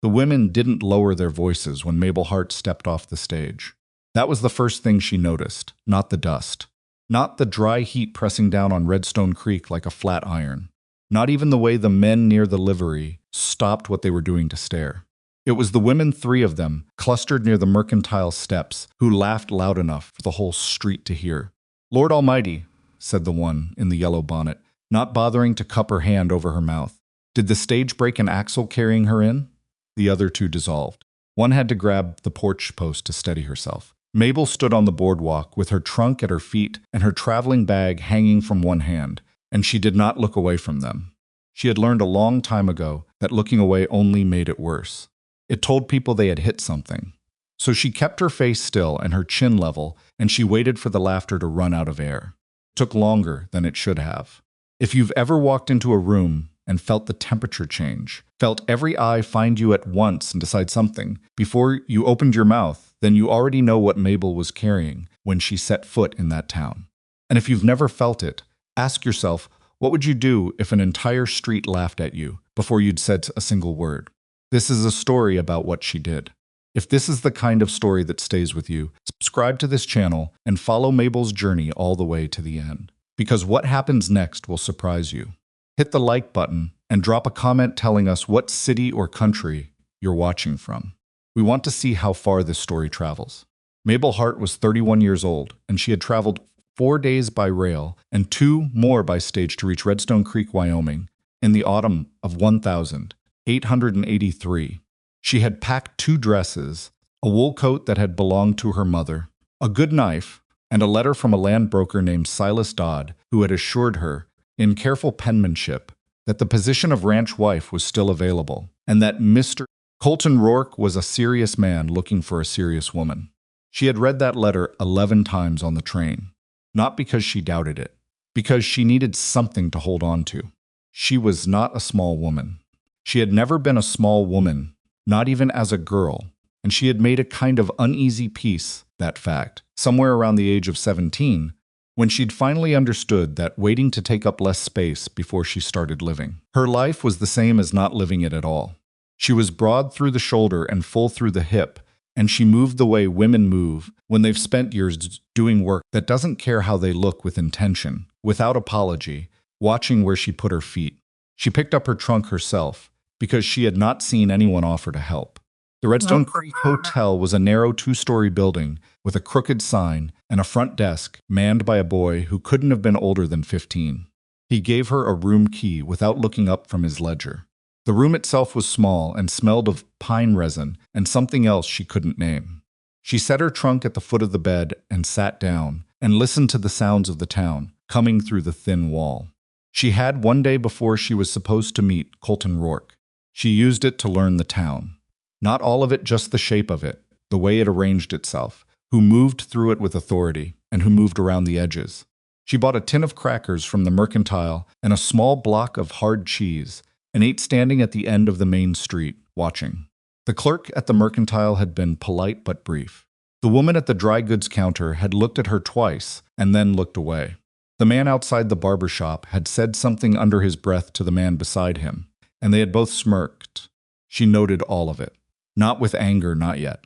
The women didn't lower their voices when Mabel Hart stepped off the stage. That was the first thing she noticed, not the dust. Not the dry heat pressing down on Redstone Creek like a flat iron. Not even the way the men near the livery stopped what they were doing to stare. It was the women, 3 of them, clustered near the mercantile steps, who laughed loud enough for the whole street to hear. "Lord Almighty," said the one in the yellow bonnet, not bothering to cup her hand over her mouth. "Did the stage break an axle carrying her in?" The other 2 dissolved. One had to grab the porch post to steady herself. Mabel stood on the boardwalk with her trunk at her feet and her traveling bag hanging from one hand, and she did not look away from them. She had learned a long time ago that looking away only made it worse. It told people they had hit something. So she kept her face still and her chin level, and she waited for the laughter to run out of air. It took longer than it should have. If you've ever walked into a room and felt the temperature change, felt every eye find you at once and decide something, before you opened your mouth, then you already know what Mabel was carrying when she set foot in that town. And if you've never felt it, ask yourself, what would you do if an entire street laughed at you before you'd said a single word? This is a story about what she did. If this is the kind of story that stays with you, subscribe to this channel and follow Mabel's journey all the way to the end. Because what happens next will surprise you. Hit the like button and drop a comment telling us what city or country you're watching from. We want to see how far this story travels. Mabel Hart was 31 years old, and she had traveled 4 days by rail and 2 more by stage to reach Redstone Creek, Wyoming, in the autumn of 1883. She had packed 2 dresses, a wool coat that had belonged to her mother, a good knife, and a letter from a land broker named Silas Dodd, who had assured her, in careful penmanship, that the position of ranch wife was still available, and that Mr. Colton Rourke was a serious man looking for a serious woman. She had read that letter 11 times on the train, not because she doubted it, because she needed something to hold on to. She was not a small woman. She had never been a small woman, not even as a girl, and she had made a kind of uneasy peace, that fact, somewhere around the age of 17, when she'd finally understood that waiting to take up less space before she started living. Her life was the same as not living it at all. She was broad through the shoulder and full through the hip, and she moved the way women move when they've spent years doing work that doesn't care how they look, with intention, without apology, watching where she put her feet. She picked up her trunk herself, because she had not seen anyone offer to help. The Redstone Creek Hotel was a narrow 2-story building with a crooked sign and a front desk manned by a boy who couldn't have been older than 15. He gave her a room key without looking up from his ledger. The room itself was small and smelled of pine resin and something else she couldn't name. She set her trunk at the foot of the bed and sat down and listened to the sounds of the town coming through the thin wall. She had, one day before she was supposed to meet Colton Rourke. She used it to learn the town. Not all of it, just the shape of it, the way it arranged itself, who moved through it with authority, and who moved around the edges. She bought a tin of crackers from the mercantile and a small block of hard cheese, and ate standing at the end of the main street, watching. The clerk at the mercantile had been polite but brief. The woman at the dry goods counter had looked at her twice and then looked away. The man outside the barber shop had said something under his breath to the man beside him, and they had both smirked. She noted all of it. Not with anger, not yet.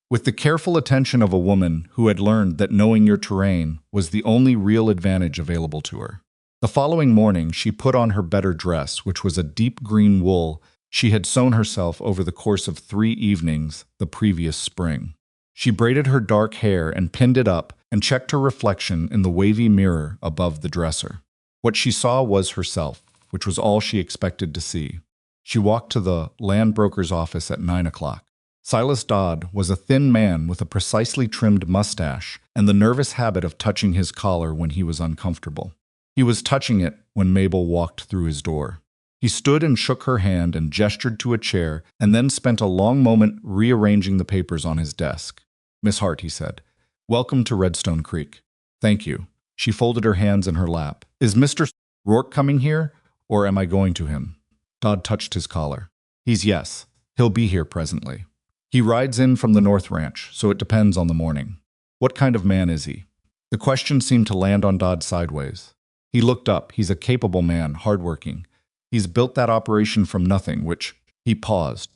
With the careful attention of a woman who had learned that knowing your terrain was the only real advantage available to her. The following morning, she put on her better dress, which was a deep green wool she had sewn herself over the course of 3 evenings the previous spring. She braided her dark hair and pinned it up and checked her reflection in the wavy mirror above the dresser. What she saw was herself, which was all she expected to see. She walked to the land broker's office at 9 o'clock. Silas Dodd was a thin man with a precisely trimmed mustache and the nervous habit of touching his collar when he was uncomfortable. He was touching it when Mabel walked through his door. He stood and shook her hand and gestured to a chair, and then spent a long moment rearranging the papers on his desk. "Miss Hart," he said, "welcome to Redstone Creek." "Thank you." She folded her hands in her lap. "Is Mr. Rourke coming here, or am I going to him?" Dodd touched his collar. Yes. He'll be here presently. He rides in from the North Ranch, so it depends on the morning." "What kind of man is he?" The question seemed to land on Dodd sideways. He looked up. "He's a capable man, hardworking. He's built that operation from nothing, which..." He paused.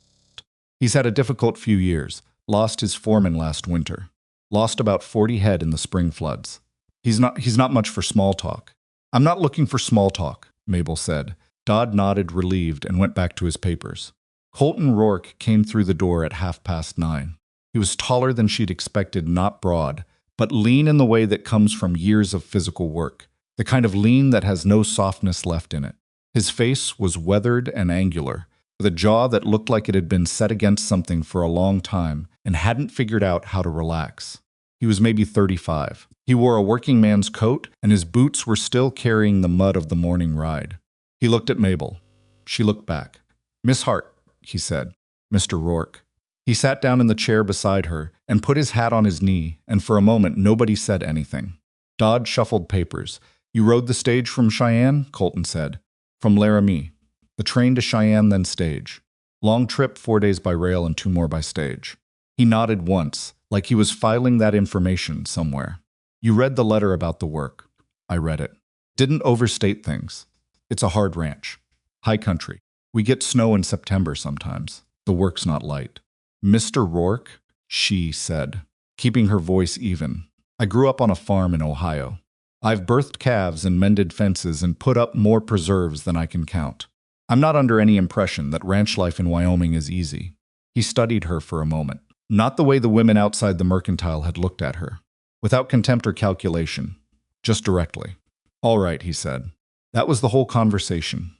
He's had a difficult few years, lost his foreman last winter, lost about 40 head in the spring floods. He's not much for small talk. I'm not looking for small talk, Mabel said. Dodd nodded, relieved, and went back to his papers. Colton Rourke came through the door at 9:30. He was taller than she'd expected, not broad, but lean in the way that comes from years of physical work, the kind of lean that has no softness left in it. His face was weathered and angular, with a jaw that looked like it had been set against something for a long time and hadn't figured out how to relax. He was maybe 35. He wore a working man's coat, and his boots were still carrying the mud of the morning ride. He looked at Mabel. She looked back. "Miss Hart," he said. "Mr. Rourke." He sat down in the chair beside her and put his hat on his knee, and for a moment nobody said anything. Dodd shuffled papers. "You rode the stage from Cheyenne?" Colton said. "From Laramie. The train to Cheyenne, then stage. Long trip, 4 days by rail and 2 more by stage." He nodded once, like he was filing that information somewhere. "You read the letter about the work." "I read it. Didn't overstate things. It's a hard ranch. High country. We get snow in September sometimes. The work's not light." "Mr. Rourke," she said, keeping her voice even. "I grew up on a farm in Ohio. I've birthed calves and mended fences and put up more preserves than I can count. I'm not under any impression that ranch life in Wyoming is easy." He studied her for a moment. Not the way the women outside the mercantile had looked at her, without contempt or calculation, just directly. "All right," he said. That was the whole conversation.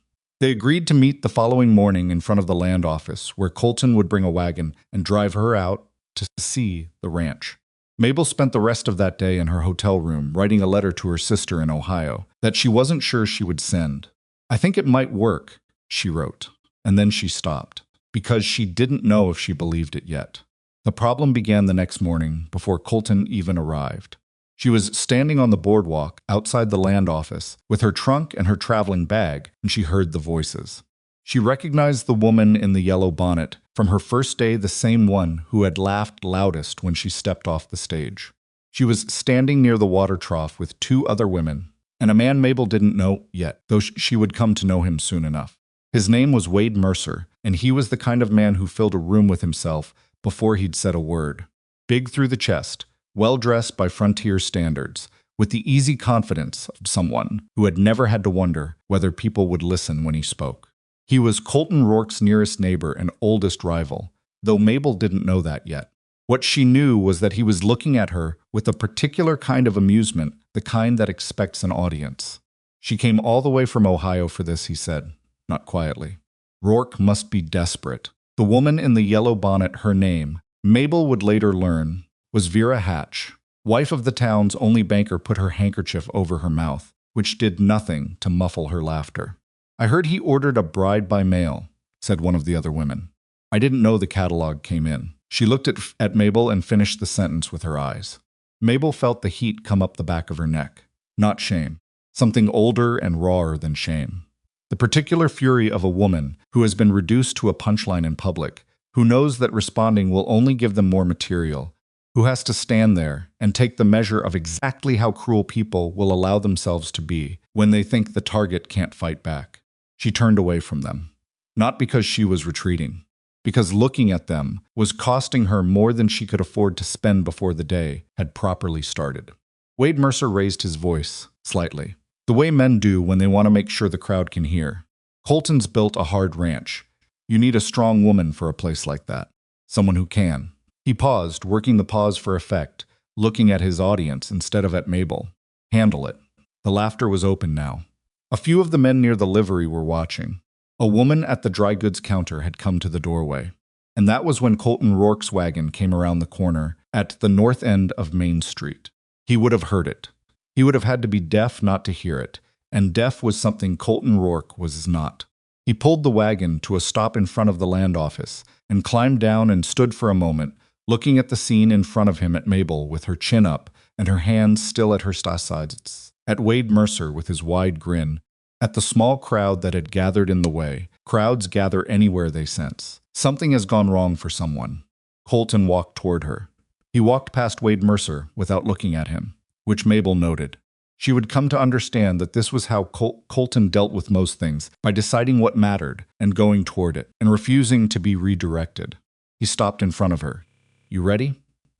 They agreed to meet the following morning in front of the land office, where Colton would bring a wagon and drive her out to see the ranch. Mabel spent the rest of that day in her hotel room writing a letter to her sister in Ohio that she wasn't sure she would send. "I think it might work," she wrote, and then she stopped, because she didn't know if she believed it yet. The problem began the next morning before Colton even arrived. She was standing on the boardwalk outside the land office with her trunk and her traveling bag, and she heard the voices. She recognized the woman in the yellow bonnet from her first day, the same one who had laughed loudest when she stepped off the stage. She was standing near the water trough with 2 other women, and a man Mabel didn't know yet, though she would come to know him soon enough. His name was Wade Mercer, and he was the kind of man who filled a room with himself before he'd said a word. Big through the chest, well-dressed by frontier standards, with the easy confidence of someone who had never had to wonder whether people would listen when he spoke. He was Colton Rourke's nearest neighbor and oldest rival, though Mabel didn't know that yet. What she knew was that he was looking at her with a particular kind of amusement, the kind that expects an audience. "She came all the way from Ohio for this," he said, not quietly. "Rourke must be desperate." The woman in the yellow bonnet, her name, Mabel would later learn, was Vera Hatch. Wife of the town's only banker, put her handkerchief over her mouth, which did nothing to muffle her laughter. "I heard he ordered a bride by mail," said one of the other women. "I didn't know the catalog came in." She looked at Mabel and finished the sentence with her eyes. Mabel felt the heat come up the back of her neck. Not shame. Something older and rawer than shame. The particular fury of a woman who has been reduced to a punchline in public, who knows that responding will only give them more material, who has to stand there and take the measure of exactly how cruel people will allow themselves to be when they think the target can't fight back. She turned away from them. Not because she was retreating, because looking at them was costing her more than she could afford to spend before the day had properly started. Wade Mercer raised his voice, slightly, the way men do when they want to make sure the crowd can hear. "Colton's built a hard ranch. You need a strong woman for a place like that. Someone who can." He paused, working the pause for effect, looking at his audience instead of at Mabel. "Handle it." The laughter was open now. A few of the men near the livery were watching. A woman at the dry goods counter had come to the doorway. And that was when Colton Rourke's wagon came around the corner at the north end of Main Street. He would have heard it. He would have had to be deaf not to hear it, and deaf was something Colton Rourke was not. He pulled the wagon to a stop in front of the land office and climbed down and stood for a moment, looking at the scene in front of him, at Mabel with her chin up and her hands still at her sides, at Wade Mercer with his wide grin, at the small crowd that had gathered in the way. Crowds gather anywhere they sense something has gone wrong for someone. Colton walked toward her. He walked past Wade Mercer without looking at him, which Mabel noted. She would come to understand that this was how Colton dealt with most things, by deciding what mattered and going toward it, and refusing to be redirected. He stopped in front of her. You ready?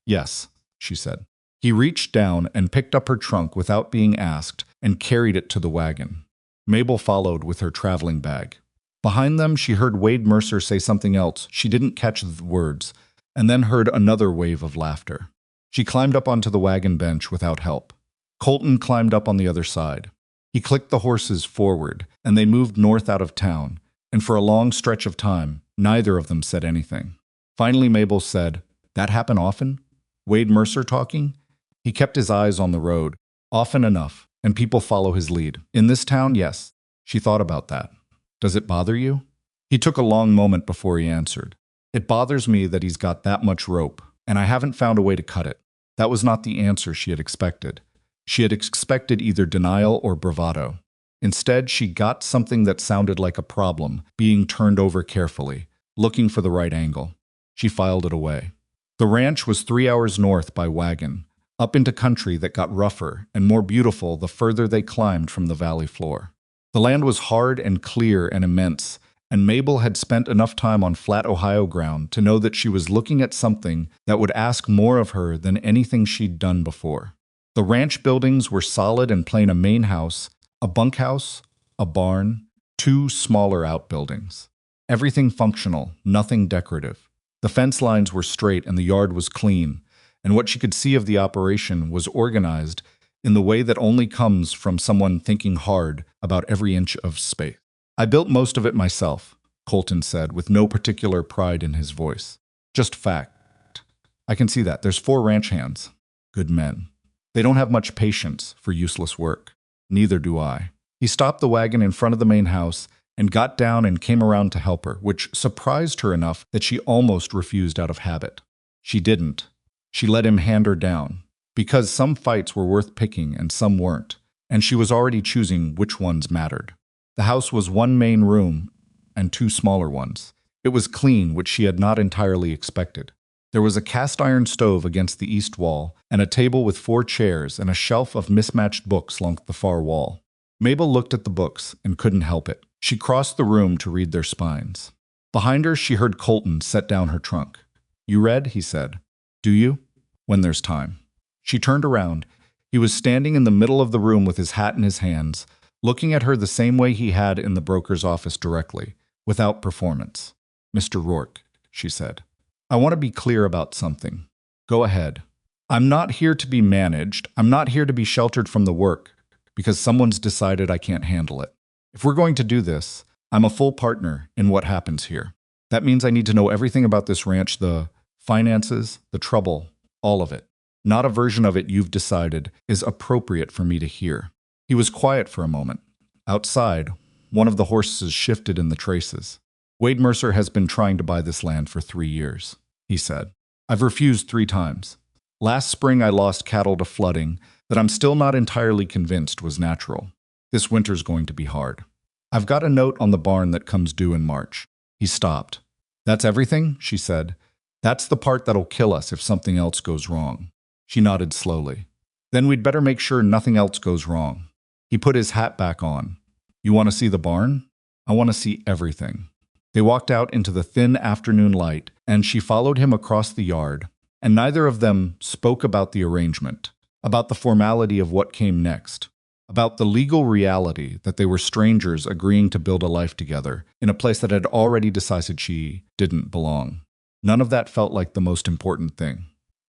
Yes, she said. He reached down and picked up her trunk without being asked and carried it to the wagon. Mabel followed with her traveling bag. Behind them, she heard Wade Mercer say something else. She didn't catch the words, and then heard another wave of laughter. She climbed up onto the wagon bench without help. Colton climbed up on the other side. He clicked the horses forward, and they moved north out of town, and for a long stretch of time, neither of them said anything. Finally, Mabel said, "That happen often? Wade Mercer talking?" He kept his eyes on the road, often enough, and people follow his lead. In this town, yes. She thought about that. Does it bother you? He took a long moment before he answered. It bothers me that he's got that much rope, and I haven't found a way to cut it. That was not the answer she had expected. She had expected either denial or bravado. Instead, she got something that sounded like a problem, being turned over carefully, looking for the right angle. She filed it away. The ranch was 3 hours north by wagon, up into country that got rougher and more beautiful the further they climbed from the valley floor. The land was hard and clear and immense, and Mabel had spent enough time on flat Ohio ground to know that she was looking at something that would ask more of her than anything she'd done before. The ranch buildings were solid and plain: a main house, a bunkhouse, a barn, 2 smaller outbuildings. Everything functional, nothing decorative. The fence lines were straight and the yard was clean, and what she could see of the operation was organized in the way that only comes from someone thinking hard about every inch of space. I built most of it myself, Colton said, with no particular pride in his voice. Just fact. I can see that. There's 4 ranch hands. Good men. They don't have much patience for useless work. Neither do I. He stopped the wagon in front of the main house and got down and came around to help her, which surprised her enough that she almost refused out of habit. She didn't. She let him hand her down, because some fights were worth picking and some weren't, and she was already choosing which ones mattered. The house was 1 main room and 2 smaller ones. It was clean, which she had not entirely expected. There was a cast-iron stove against the east wall, and a table with 4 chairs and a shelf of mismatched books along the far wall. Mabel looked at the books and couldn't help it. She crossed the room to read their spines. Behind her, she heard Colton set down her trunk. You read? He said. Do you? When there's time. She turned around. He was standing in the middle of the room with his hat in his hands, looking at her the same way he had in the broker's office directly, without performance. Mr. Rourke, she said. I want to be clear about something. Go ahead. I'm not here to be managed. I'm not here to be sheltered from the work because someone's decided I can't handle it. If we're going to do this, I'm a full partner in what happens here. That means I need to know everything about this ranch, the finances, the trouble, all of it. Not a version of it you've decided is appropriate for me to hear. He was quiet for a moment. Outside, one of the horses shifted in the traces. Wade Mercer has been trying to buy this land for 3 years, he said. I've refused 3 times. Last spring I lost cattle to flooding that I'm still not entirely convinced was natural. This winter's going to be hard. I've got a note on the barn that comes due in March. He stopped. That's everything? She said. That's the part that'll kill us if something else goes wrong. She nodded slowly. Then we'd better make sure nothing else goes wrong. He put his hat back on. You want to see the barn? I want to see everything. They walked out into the thin afternoon light, and she followed him across the yard, and neither of them spoke about the arrangement, about the formality of what came next, about the legal reality that they were strangers agreeing to build a life together in a place that had already decided she didn't belong. None of that felt like the most important thing.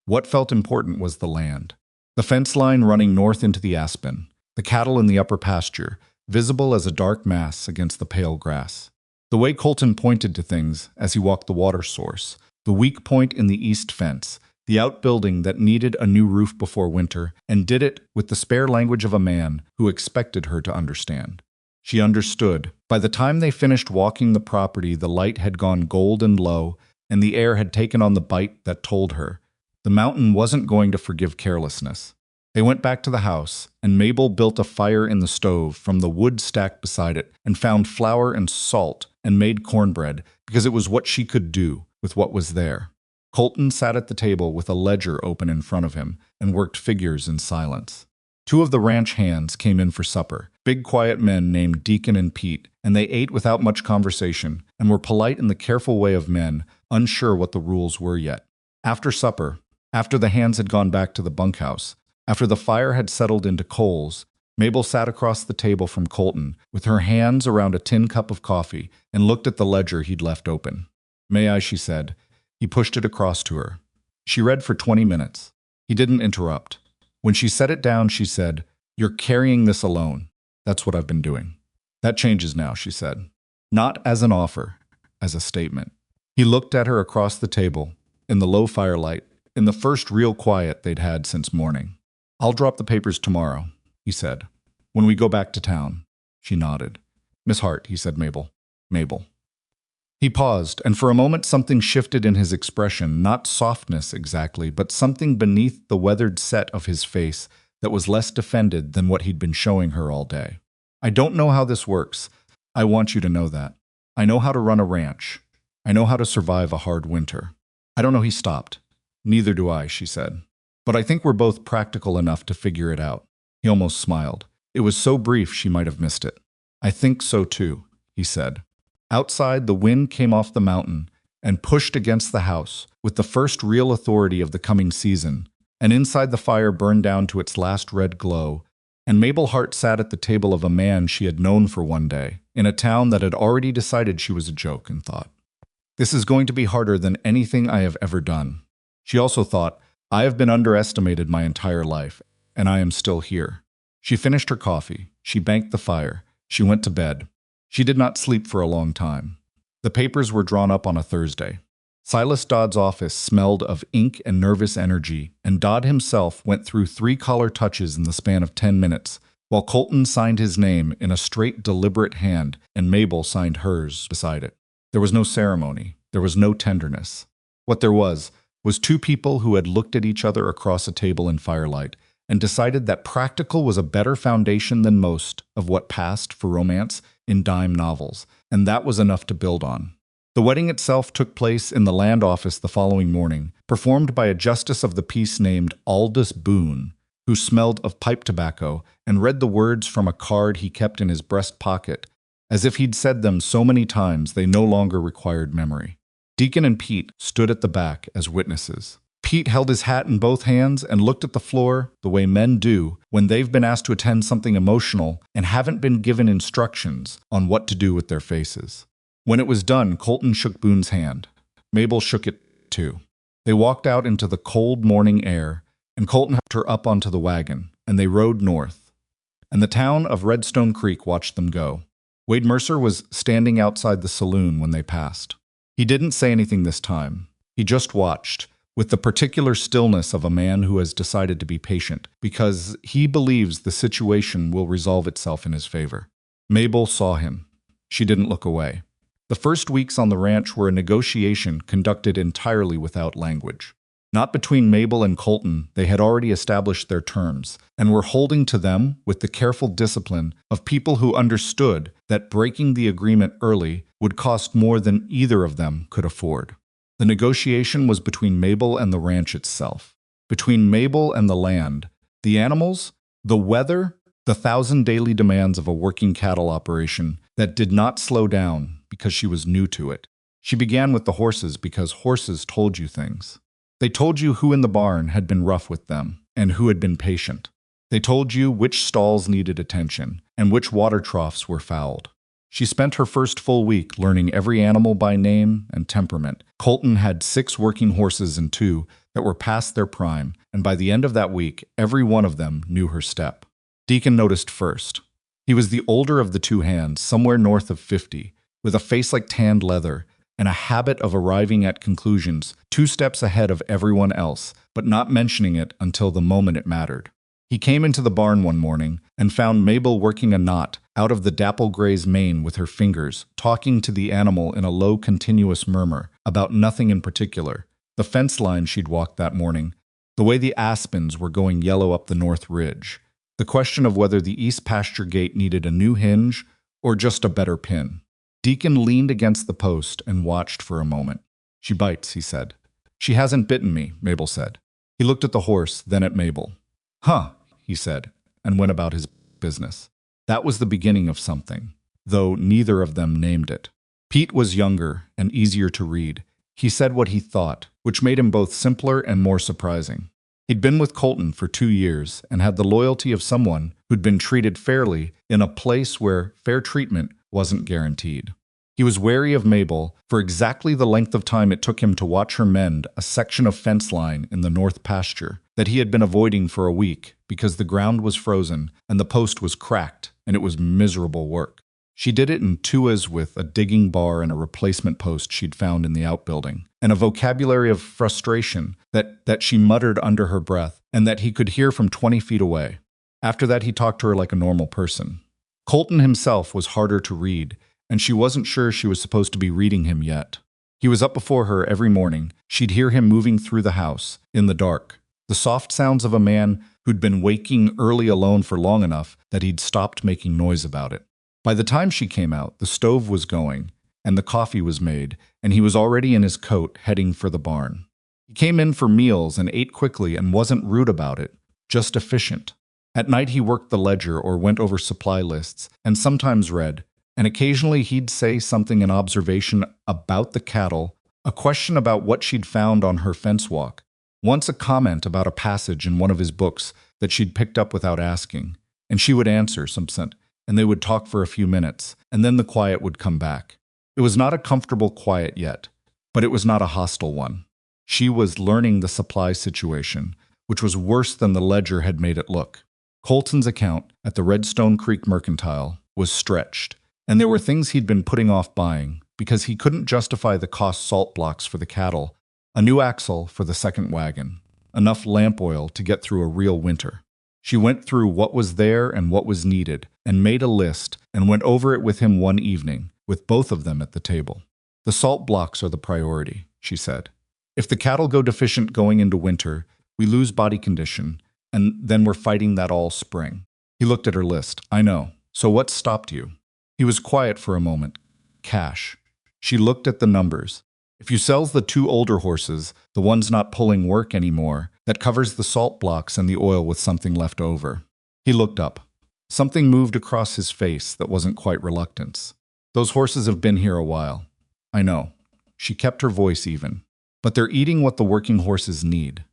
What felt important was the land. The fence line running north into the aspen, the cattle in the upper pasture, visible as a dark mass against the pale grass. The way Colton pointed to things as he walked the water source, the weak point in the east fence, the outbuilding that needed a new roof before winter, and did it with the spare language of a man who expected her to understand. She understood. By the time they finished walking the property, the light had gone gold and low, and the air had taken on the bite that told her the mountain wasn't going to forgive carelessness. They went back to the house, and Mabel built a fire in the stove from the wood stacked beside it and found flour and salt and made cornbread because it was what she could do with what was there. Colton sat at the table with a ledger open in front of him and worked figures in silence. 2 of the ranch hands came in for supper, big quiet men named Deacon and Pete, and they ate without much conversation and were polite in the careful way of men, unsure what the rules were yet. After supper, after the hands had gone back to the bunkhouse, after the fire had settled into coals, Mabel sat across the table from Colton with her hands around a tin cup of coffee and looked at the ledger he'd left open. "May I?" she said. He pushed it across to her. She read for 20 minutes. He didn't interrupt. When she set it down, she said, "You're carrying this alone. That's what I've been doing." "That changes now," she said. Not as an offer, as a statement. He looked at her across the table, in the low firelight, in the first real quiet they'd had since morning. "I'll drop the papers tomorrow," he said. "When we go back to town." She nodded. "Miss Hart," he said. "Mabel. Mabel." He paused, and for a moment something shifted in his expression, not softness exactly, but something beneath the weathered set of his face that was less defended than what he'd been showing her all day. "I don't know how this works. I want you to know that. I know how to run a ranch. I know how to survive a hard winter." "I don't know." He stopped. "Neither do I," she said. "But I think we're both practical enough to figure it out." He almost smiled. It was so brief she might have missed it. "I think so too," he said. Outside, the wind came off the mountain and pushed against the house with the first real authority of the coming season, and inside the fire burned down to its last red glow, and Mabel Hart sat at the table of a man she had known for one day, in a town that had already decided she was a joke, and thought, "This is going to be harder than anything I have ever done." She also thought, "I have been underestimated my entire life, and I am still here." She finished her coffee. She banked the fire. She went to bed. She did not sleep for a long time. The papers were drawn up on a Thursday. Silas Dodd's office smelled of ink and nervous energy, and Dodd himself went through 3 collar touches in the span of 10 minutes, while Colton signed his name in a straight, deliberate hand, and Mabel signed hers beside it. There was no ceremony. There was no tenderness. What there was 2 people who had looked at each other across a table in firelight and decided that practical was a better foundation than most of what passed for romance in dime novels, and that was enough to build on. The wedding itself took place in the land office the following morning, performed by a justice of the peace named Aldous Boone, who smelled of pipe tobacco and read the words from a card he kept in his breast pocket, as if he'd said them so many times they no longer required memory. Deacon and Pete stood at the back as witnesses. Pete held his hat in both hands and looked at the floor the way men do when they've been asked to attend something emotional and haven't been given instructions on what to do with their faces. When it was done, Colton shook Boone's hand. Mabel shook it too. They walked out into the cold morning air, and Colton helped her up onto the wagon, and they rode north. And the town of Redstone Creek watched them go. Wade Mercer was standing outside the saloon when they passed. He didn't say anything this time. He just watched, with the particular stillness of a man who has decided to be patient, because he believes the situation will resolve itself in his favor. Mabel saw him. She didn't look away. The first weeks on the ranch were a negotiation conducted entirely without language. Not between Mabel and Colton, they had already established their terms, and were holding to them with the careful discipline of people who understood that breaking the agreement early would cost more than either of them could afford. The negotiation was between Mabel and the ranch itself, between Mabel and the land, the animals, the weather, the 1,000 daily demands of a working cattle operation that did not slow down because she was new to it. She began with the horses because horses told you things. They told you who in the barn had been rough with them and who had been patient. They told you which stalls needed attention and which water troughs were fouled. She spent her first full week learning every animal by name and temperament. Colton had 6 working horses and 2 that were past their prime, and by the end of that week, every one of them knew her step. Deacon noticed first. He was the older of the 2 hands, somewhere north of 50, with a face like tanned leather, and a habit of arriving at conclusions 2 steps ahead of everyone else, but not mentioning it until the moment it mattered. He came into the barn one morning and found Mabel working a knot out of the dapple gray's mane with her fingers, talking to the animal in a low, continuous murmur about nothing in particular. The fence line she'd walked that morning, the way the aspens were going yellow up the north ridge, the question of whether the east pasture gate needed a new hinge or just a better pin. Deacon leaned against the post and watched for a moment. "She bites," he said. "She hasn't bitten me," Mabel said. He looked at the horse, then at Mabel. "Huh," he said, and went about his business. That was the beginning of something, though neither of them named it. Pete was younger and easier to read. He said what he thought, which made him both simpler and more surprising. He'd been with Colton for 2 years and had the loyalty of someone who'd been treated fairly in a place where fair treatment wasn't guaranteed. He was wary of Mabel for exactly the length of time it took him to watch her mend a section of fence line in the north pasture that he had been avoiding for a week because the ground was frozen and the post was cracked and it was miserable work. She did it in tuas with a digging bar and a replacement post she'd found in the outbuilding, and a vocabulary of frustration that she muttered under her breath and that he could hear from 20 feet away. After that, he talked to her like a normal person. Colton himself was harder to read, and she wasn't sure she was supposed to be reading him yet. He was up before her every morning. She'd hear him moving through the house, in the dark, the soft sounds of a man who'd been waking early alone for long enough that he'd stopped making noise about it. By the time she came out, the stove was going, and the coffee was made, and he was already in his coat heading for the barn. He came in for meals and ate quickly and wasn't rude about it, just efficient. At night he worked the ledger or went over supply lists, and sometimes read, and occasionally he'd say something in observation about the cattle, a question about what she'd found on her fence walk, once a comment about a passage in one of his books that she'd picked up without asking, and she would answer something, and they would talk for a few minutes, and then the quiet would come back. It was not a comfortable quiet yet, but it was not a hostile one. She was learning the supply situation, which was worse than the ledger had made it look. Colton's account at the Redstone Creek Mercantile was stretched, and there were things he'd been putting off buying because he couldn't justify the cost salt blocks for the cattle, a new axle for the second wagon, enough lamp oil to get through a real winter. She went through what was there and what was needed, and made a list and went over it with him one evening, with both of them at the table. The salt blocks are the priority, she said. If the cattle go deficient going into winter, we lose body condition, and then we're fighting that all spring. He looked at her list. I know. So what stopped you? He was quiet for a moment. Cash. She looked at the numbers. If you sells the 2 older horses, the ones not pulling work anymore, that covers the salt blocks and the oil with something left over. He looked up. Something moved across his face that wasn't quite reluctance. Those horses have been here a while. I know. She kept her voice even. But they're eating what the working horses need.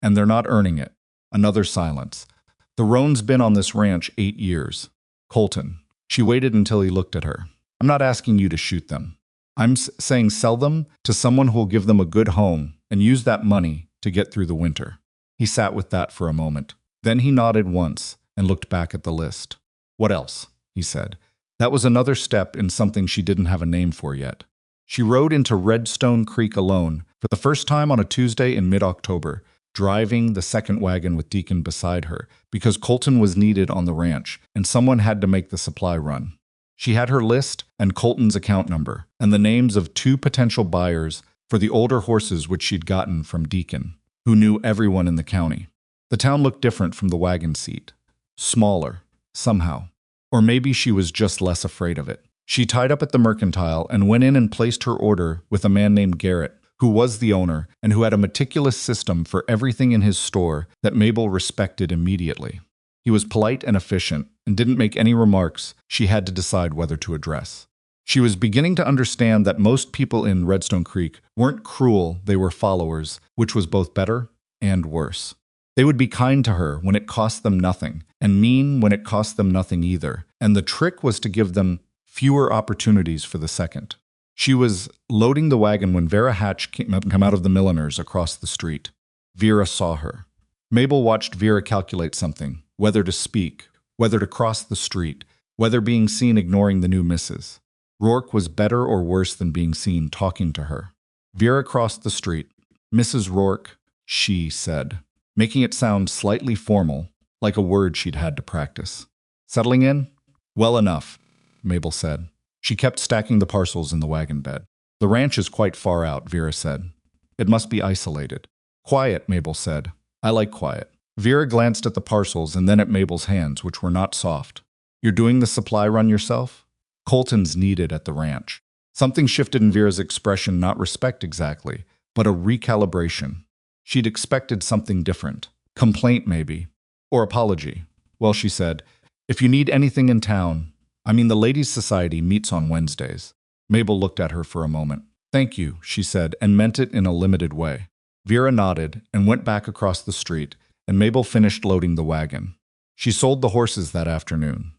And they're not earning it. Another silence. The roan's been on this ranch 8 years. Colton. She waited until he looked at her. I'm not asking you to shoot them. I'm saying sell them to someone who'll give them a good home and use that money to get through the winter. He sat with that for a moment. Then he nodded once and looked back at the list. What else? He said. That was another step in something she didn't have a name for yet. She rode into Redstone Creek alone for the first time on a Tuesday in mid-October, driving the second wagon with Deacon beside her because Colton was needed on the ranch and someone had to make the supply run. She had her list and Colton's account number and the names of 2 potential buyers for the older horses which she'd gotten from Deacon, who knew everyone in the county. The town looked different from the wagon seat. Smaller, somehow. Or maybe she was just less afraid of it. She tied up at the mercantile and went in and placed her order with a man named Garrett, who was the owner and who had a meticulous system for everything in his store that Mabel respected immediately. He was polite and efficient and didn't make any remarks she had to decide whether to address. She was beginning to understand that most people in Redstone Creek weren't cruel, they were followers, which was both better and worse. They would be kind to her when it cost them nothing, and mean when it cost them nothing either, and the trick was to give them fewer opportunities for the second. She was loading the wagon when Vera Hatch came out of the milliner's across the street. Vera saw her. Mabel watched Vera calculate something, whether to speak, whether to cross the street, whether being seen ignoring the new missus. Rourke was better or worse than being seen talking to her. Vera crossed the street. Mrs. Rourke, she said, making it sound slightly formal, like a word she'd had to practice. Settling in? Well enough, Mabel said. She kept stacking the parcels in the wagon bed. The ranch is quite far out, Vera said. It must be isolated. Quiet, Mabel said. I like quiet. Vera glanced at the parcels and then at Mabel's hands, which were not soft. You're doing the supply run yourself? Colton's needed at the ranch. Something shifted in Vera's expression, not respect exactly, but a recalibration. She'd expected something different. Complaint, maybe. Or apology. Well, she said, if you need anything in town, the Ladies' Society meets on Wednesdays. Mabel looked at her for a moment. Thank you, she said, and meant it in a limited way. Vera nodded and went back across the street, and Mabel finished loading the wagon. She sold the horses that afternoon.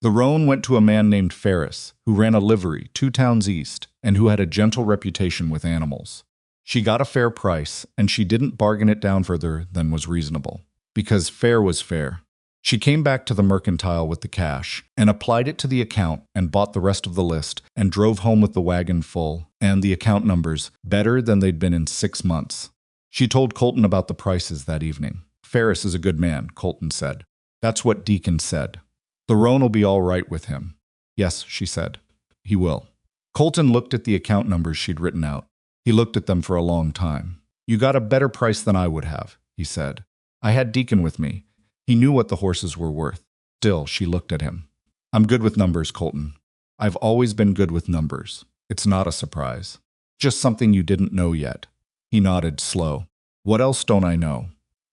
The roan went to a man named Ferris, who ran a livery 2 towns east and who had a gentle reputation with animals. She got a fair price, and she didn't bargain it down further than was reasonable, because fair was fair. She came back to the mercantile with the cash and applied it to the account and bought the rest of the list and drove home with the wagon full and the account numbers better than they'd been in 6 months. She told Colton about the prices that evening. Ferris is a good man, Colton said. That's what Deacon said. The roan will be all right with him. Yes, she said. He will. Colton looked at the account numbers she'd written out. He looked at them for a long time. You got a better price than I would have, he said. I had Deacon with me. He knew what the horses were worth. Still, she looked at him. I'm good with numbers, Colton. I've always been good with numbers. It's not a surprise. Just something you didn't know yet. He nodded, slow. What else don't I know?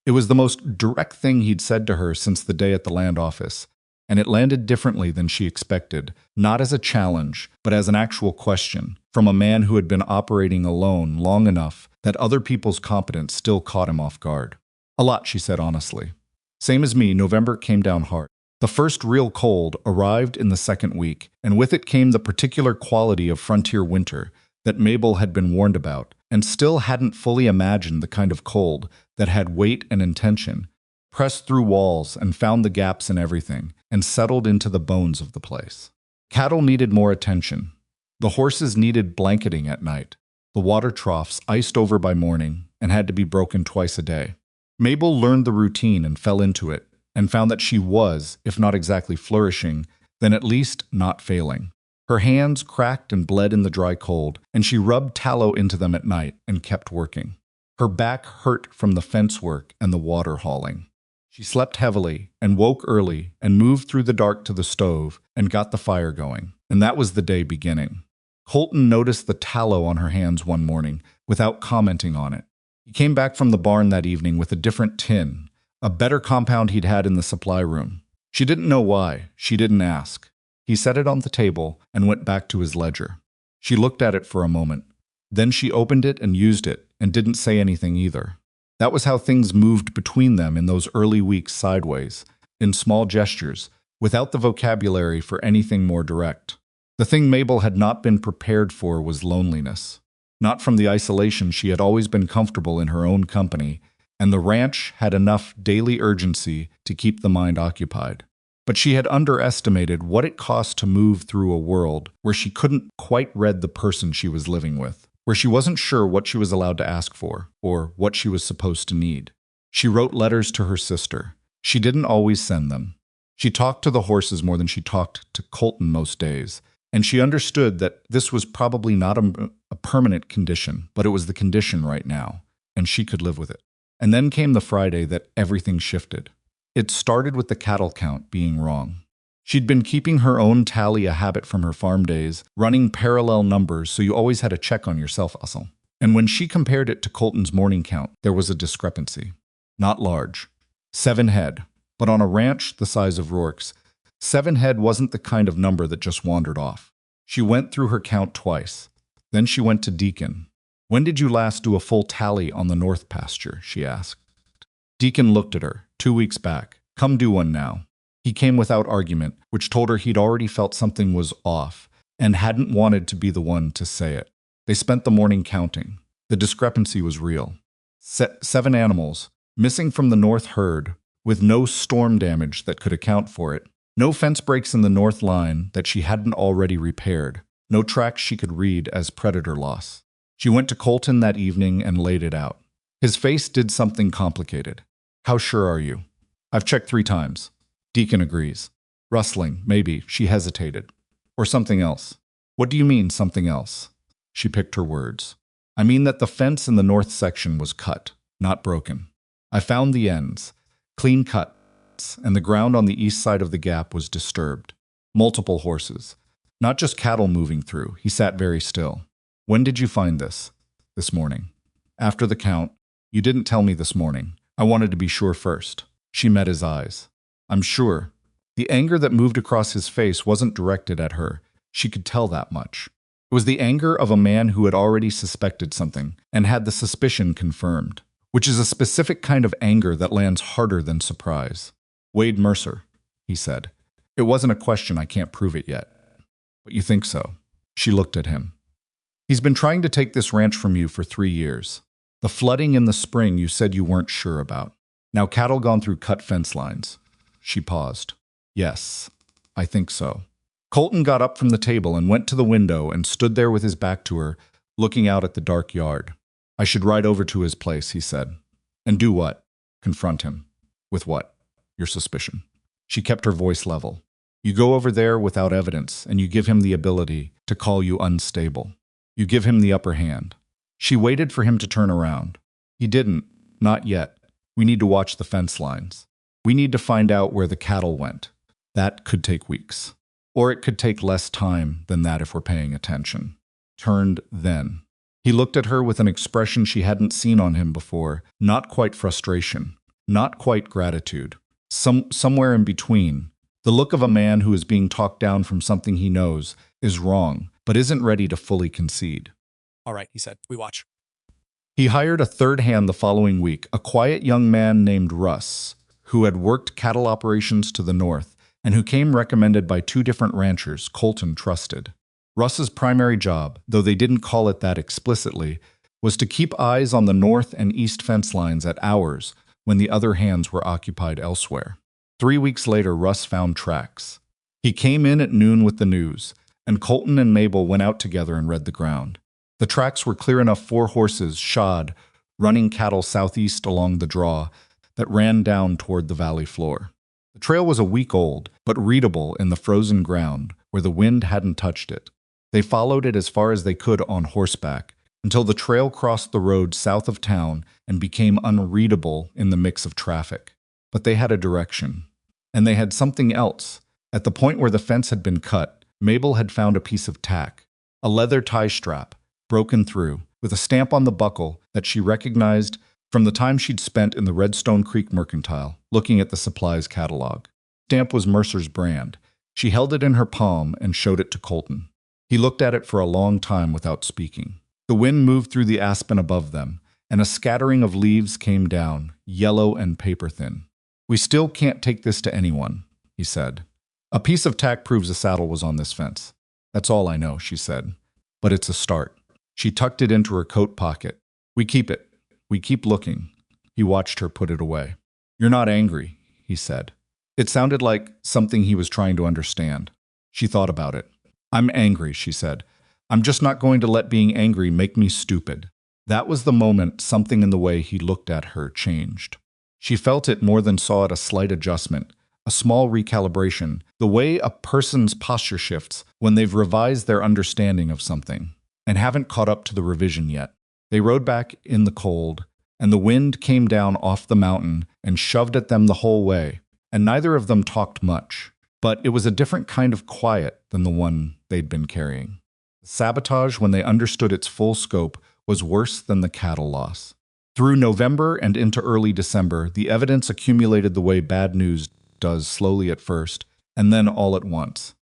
It was the most direct thing he'd said to her since the day at the land office, and it landed differently than she expected, not as a challenge, but as an actual question, from a man who had been operating alone long enough that other people's competence still caught him off guard. A lot, she said honestly. Same as me, November came down hard. The first real cold arrived in the second week, and with it came the particular quality of frontier winter that Mabel had been warned about, and still hadn't fully imagined the kind of cold that had weight and intention, pressed through walls and found the gaps in everything, and settled into the bones of the place. Cattle needed more attention. The horses needed blanketing at night. The water troughs iced over by morning and had to be broken twice a day. Mabel learned the routine and fell into it, and found that she was, if not exactly flourishing, then at least not failing. Her hands cracked and bled in the dry cold, and she rubbed tallow into them at night and kept working. Her back hurt from the fence work and the water hauling. She slept heavily and woke early and moved through the dark to the stove and got the fire going, and that was the day beginning. Colton noticed the tallow on her hands one morning without commenting on it. He came back from the barn that evening with a different tin, a better compound he'd had in the supply room. She didn't know why. She didn't ask. He set it on the table and went back to his ledger. She looked at it for a moment. Then she opened it and used it and didn't say anything either. That was how things moved between them in those early weeks sideways, in small gestures, without the vocabulary for anything more direct. The thing Mabel had not been prepared for was loneliness. Not from the isolation. She had always been comfortable in her own company, and the ranch had enough daily urgency to keep the mind occupied. But she had underestimated what it cost to move through a world where she couldn't quite read the person she was living with, where she wasn't sure what she was allowed to ask for, or what she was supposed to need. She wrote letters to her sister. She didn't always send them. She talked to the horses more than she talked to Colton most days, and she understood that this was probably not a permanent condition, but it was the condition right now, and she could live with it. And then came the Friday that everything shifted. It started with the cattle count being wrong. She'd been keeping her own tally a habit from her farm days, running parallel numbers so you always had a check on yourself, Ussel. And when she compared it to Colton's morning count, there was a discrepancy. Not large. 7 head. But on a ranch the size of Rourke's, 7 head wasn't the kind of number that just wandered off. She went through her count twice. Then she went to Deacon. When did you last do a full tally on the north pasture? She asked. Deacon looked at her. 2 weeks back. Come do one now. He came without argument, which told her he'd already felt something was off and hadn't wanted to be the one to say it. They spent the morning counting. The discrepancy was real. 7 animals, missing from the north herd, with no storm damage that could account for it. No fence breaks in the north line that she hadn't already repaired. No tracks she could read as predator loss. She went to Colton that evening and laid it out. His face did something complicated. How sure are you? I've checked 3 times. Deacon agrees. Rustling, maybe. She hesitated. Or something else. What do you mean, something else? She picked her words. I mean that the fence in the north section was cut, not broken. I found the ends, clean cuts, and the ground on the east side of the gap was disturbed. Multiple horses. Not just cattle moving through. He sat very still. When did you find this? This morning. After the count. You didn't tell me this morning. I wanted to be sure first. She met his eyes. I'm sure. The anger that moved across his face wasn't directed at her. She could tell that much. It was the anger of a man who had already suspected something and had the suspicion confirmed, which is a specific kind of anger that lands harder than surprise. Wade Mercer, he said. It wasn't a question, I can't prove it yet. But you think so? She looked at him. He's been trying to take this ranch from you for 3 years. The flooding in the spring you said you weren't sure about. Now cattle gone through cut fence lines. She paused. Yes, I think so. Colton got up from the table and went to the window and stood there with his back to her, looking out at the dark yard. I should ride over to his place, he said. And do what? Confront him. With what? Your suspicion. She kept her voice level. You go over there without evidence, and you give him the ability to call you unstable. You give him the upper hand. She waited for him to turn around. He didn't. Not yet. We need to watch the fence lines. We need to find out where the cattle went. That could take weeks. Or it could take less time than that if we're paying attention. Turned then. He looked at her with an expression she hadn't seen on him before, not quite frustration, not quite gratitude. Somewhere in between. The look of a man who is being talked down from something he knows is wrong, but isn't ready to fully concede. All right, he said. We watch. He hired a third hand the following week, a quiet young man named Russ, who had worked cattle operations to the north and who came recommended by 2 different ranchers Colton trusted. Russ's primary job, though they didn't call it that explicitly, was to keep eyes on the north and east fence lines at hours when the other hands were occupied elsewhere. 3 weeks later, Russ found tracks. He came in at noon with the news, and Colton and Mabel went out together and read the ground. The tracks were clear enough 4 horses, shod, running cattle southeast along the draw that ran down toward the valley floor. The trail was a week old, but readable in the frozen ground where the wind hadn't touched it. They followed it as far as they could on horseback, until the trail crossed the road south of town and became unreadable in the mix of traffic. But they had a direction. And they had something else. At the point where the fence had been cut, Mabel had found a piece of tack, a leather tie strap, broken through, with a stamp on the buckle that she recognized from the time she'd spent in the Redstone Creek mercantile, looking at the supplies catalog. The stamp was Mercer's brand. She held it in her palm and showed it to Colton. He looked at it for a long time without speaking. The wind moved through the aspen above them, and a scattering of leaves came down, yellow and paper-thin. We still can't take this to anyone, he said. A piece of tack proves a saddle was on this fence. That's all I know, she said. But it's a start. She tucked it into her coat pocket. We keep it. We keep looking. He watched her put it away. You're not angry, he said. It sounded like something he was trying to understand. She thought about it. I'm angry, she said. I'm just not going to let being angry make me stupid. That was the moment something in the way he looked at her changed. She felt it more than saw it, a slight adjustment, a small recalibration, the way a person's posture shifts when they've revised their understanding of something and haven't caught up to the revision yet. They rode back in the cold, and the wind came down off the mountain and shoved at them the whole way, and neither of them talked much. But it was a different kind of quiet than the one they'd been carrying. The sabotage, when they understood its full scope, was worse than the cattle loss. Through November and into early December, the evidence accumulated the way bad news does, slowly at first, and then all at once.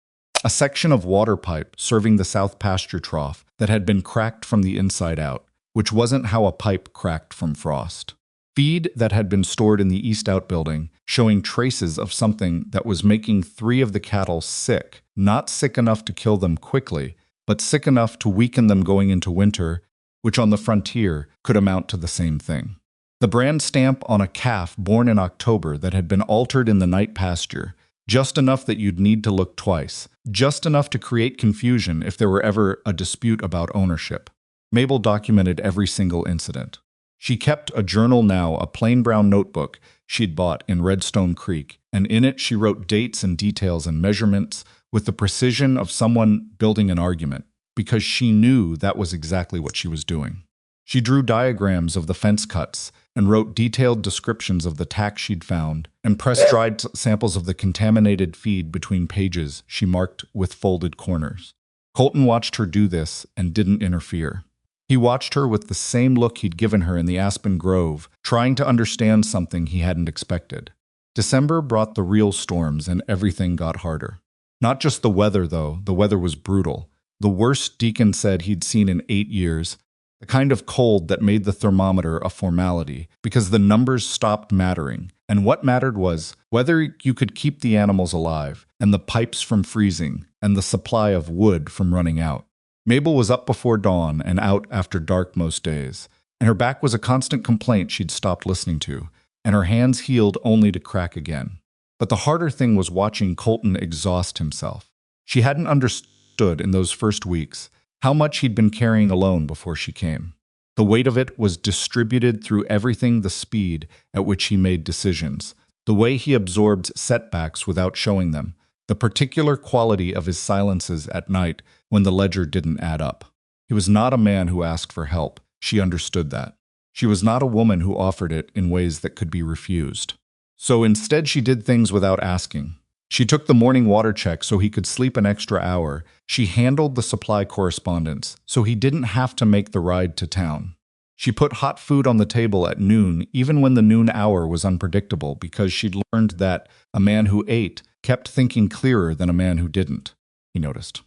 A section of water pipe serving the south pasture trough that had been cracked from the inside out, which wasn't how a pipe cracked from frost. Feed that had been stored in the east outbuilding, showing traces of something that was making 3 of the cattle sick, not sick enough to kill them quickly, but sick enough to weaken them going into winter, which on the frontier could amount to the same thing. The brand stamp on a calf born in October that had been altered in the night pasture, just enough that you'd need to look twice, just enough to create confusion if there were ever a dispute about ownership. Mabel documented every single incident. She kept a journal now, a plain brown notebook she'd bought in Redstone Creek, and in it she wrote dates and details and measurements with the precision of someone building an argument, because she knew that was exactly what she was doing. She drew diagrams of the fence cuts and wrote detailed descriptions of the tack she'd found and press-dried samples of the contaminated feed between pages she marked with folded corners. Colton watched her do this and didn't interfere. He watched her with the same look he'd given her in the aspen grove, trying to understand something he hadn't expected. December brought the real storms and everything got harder. Not just the weather, though. The weather was brutal. The worst, Deacon said, he'd seen in 8 years. The kind of cold that made the thermometer a formality, because the numbers stopped mattering, and what mattered was whether you could keep the animals alive, and the pipes from freezing, and the supply of wood from running out. Mabel was up before dawn and out after dark most days, and her back was a constant complaint she'd stopped listening to, and her hands healed only to crack again. But the harder thing was watching Colton exhaust himself. She hadn't understood in those first weeks how much he'd been carrying alone before she came. The weight of it was distributed through everything, the speed at which he made decisions, the way he absorbed setbacks without showing them, the particular quality of his silences at night when the ledger didn't add up. He was not a man who asked for help. She understood that. She was not a woman who offered it in ways that could be refused. So instead she did things without asking. She took the morning water check so he could sleep an extra hour. She handled the supply correspondence so he didn't have to make the ride to town. She put hot food on the table at noon, even when the noon hour was unpredictable, because she'd learned that a man who ate kept thinking clearer than a man who didn't, he noticed.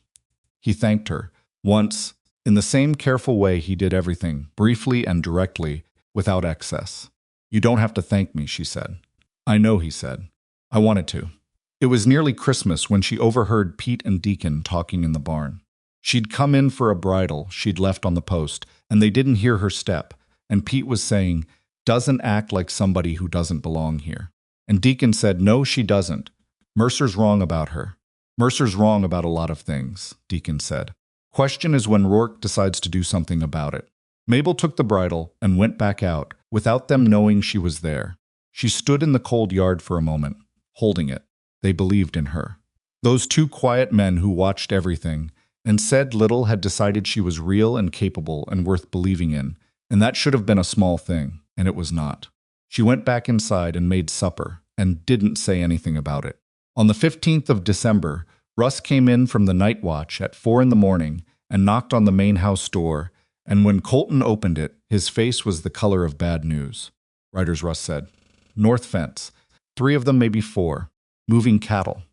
He thanked her, once, in the same careful way he did everything, briefly and directly, without excess. "You don't have to thank me," she said. "I know," he said. "I wanted to." It was nearly Christmas when she overheard Pete and Deacon talking in the barn. She'd come in for a bridle she'd left on the post, and they didn't hear her step, and Pete was saying, "Doesn't act like somebody who doesn't belong here." And Deacon said, "No, she doesn't. Mercer's wrong about her." "Mercer's wrong about a lot of things," Deacon said. "Question is when Rourke decides to do something about it." Mabel took the bridle and went back out, without them knowing she was there. She stood in the cold yard for a moment, holding it. They believed in her. Those two quiet men who watched everything and said little had decided she was real and capable and worth believing in, and that should have been a small thing, and it was not. She went back inside and made supper, and didn't say anything about it. On the 15th of December, Russ came in from the night watch at 4 in the morning and knocked on the main house door, and when Colton opened it, his face was the color of bad news. "Riders," Russ said. "North fence. 3 of them, maybe 4. Moving cattle."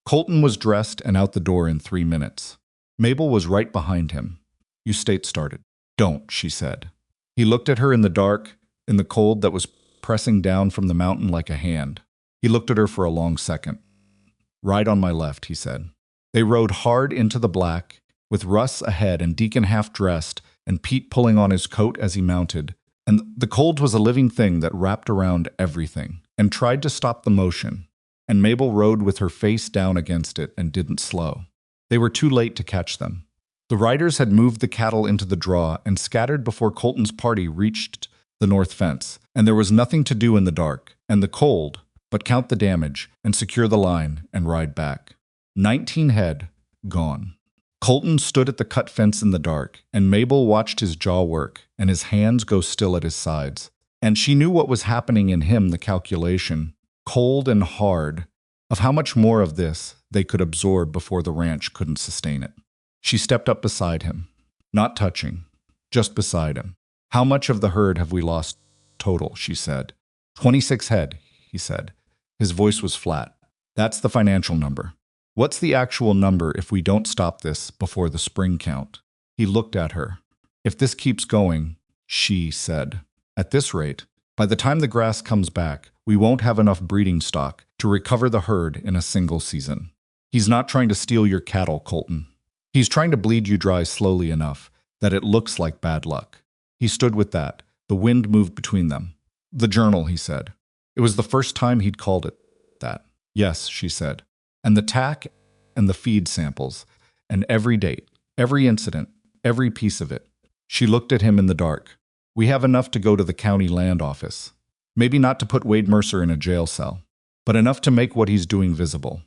Colton was dressed and out the door in 3 minutes. Mabel was right behind him. "You state started." "Don't," she said. He looked at her in the dark, in the cold that was pressing down from the mountain like a hand. He looked at her for a long second. "Ride on my left," he said. They rode hard into the black, with Russ ahead and Deacon half-dressed, and Pete pulling on his coat as he mounted. And the cold was a living thing that wrapped around everything, and tried to stop the motion. And Mabel rode with her face down against it and didn't slow. They were too late to catch them. The riders had moved the cattle into the draw and scattered before Colton's party reached the north fence, and there was nothing to do in the dark and the cold but count the damage and secure the line and ride back. 19 head, gone. Colton stood at the cut fence in the dark, and Mabel watched his jaw work and his hands go still at his sides. And she knew what was happening in him, the calculation, cold and hard, of how much more of this they could absorb before the ranch couldn't sustain it. She stepped up beside him, not touching, just beside him. "How much of the herd have we lost total?" she said. 26 head, he said. His voice was flat. "That's the financial number. What's the actual number if we don't stop this before the spring count?" He looked at her. "If this keeps going," she said, "at this rate, by the time the grass comes back, we won't have enough breeding stock to recover the herd in a single season. He's not trying to steal your cattle, Colton. He's trying to bleed you dry slowly enough that it looks like bad luck." He stood with that. The wind moved between them. "The journal," he said. It was the first time he'd called it that. "Yes," she said. "And the tack and the feed samples, and every date, every incident, every piece of it." She looked at him in the dark. "We have enough to go to the county land office. Maybe not to put Wade Mercer in a jail cell, but enough to make what he's doing visible.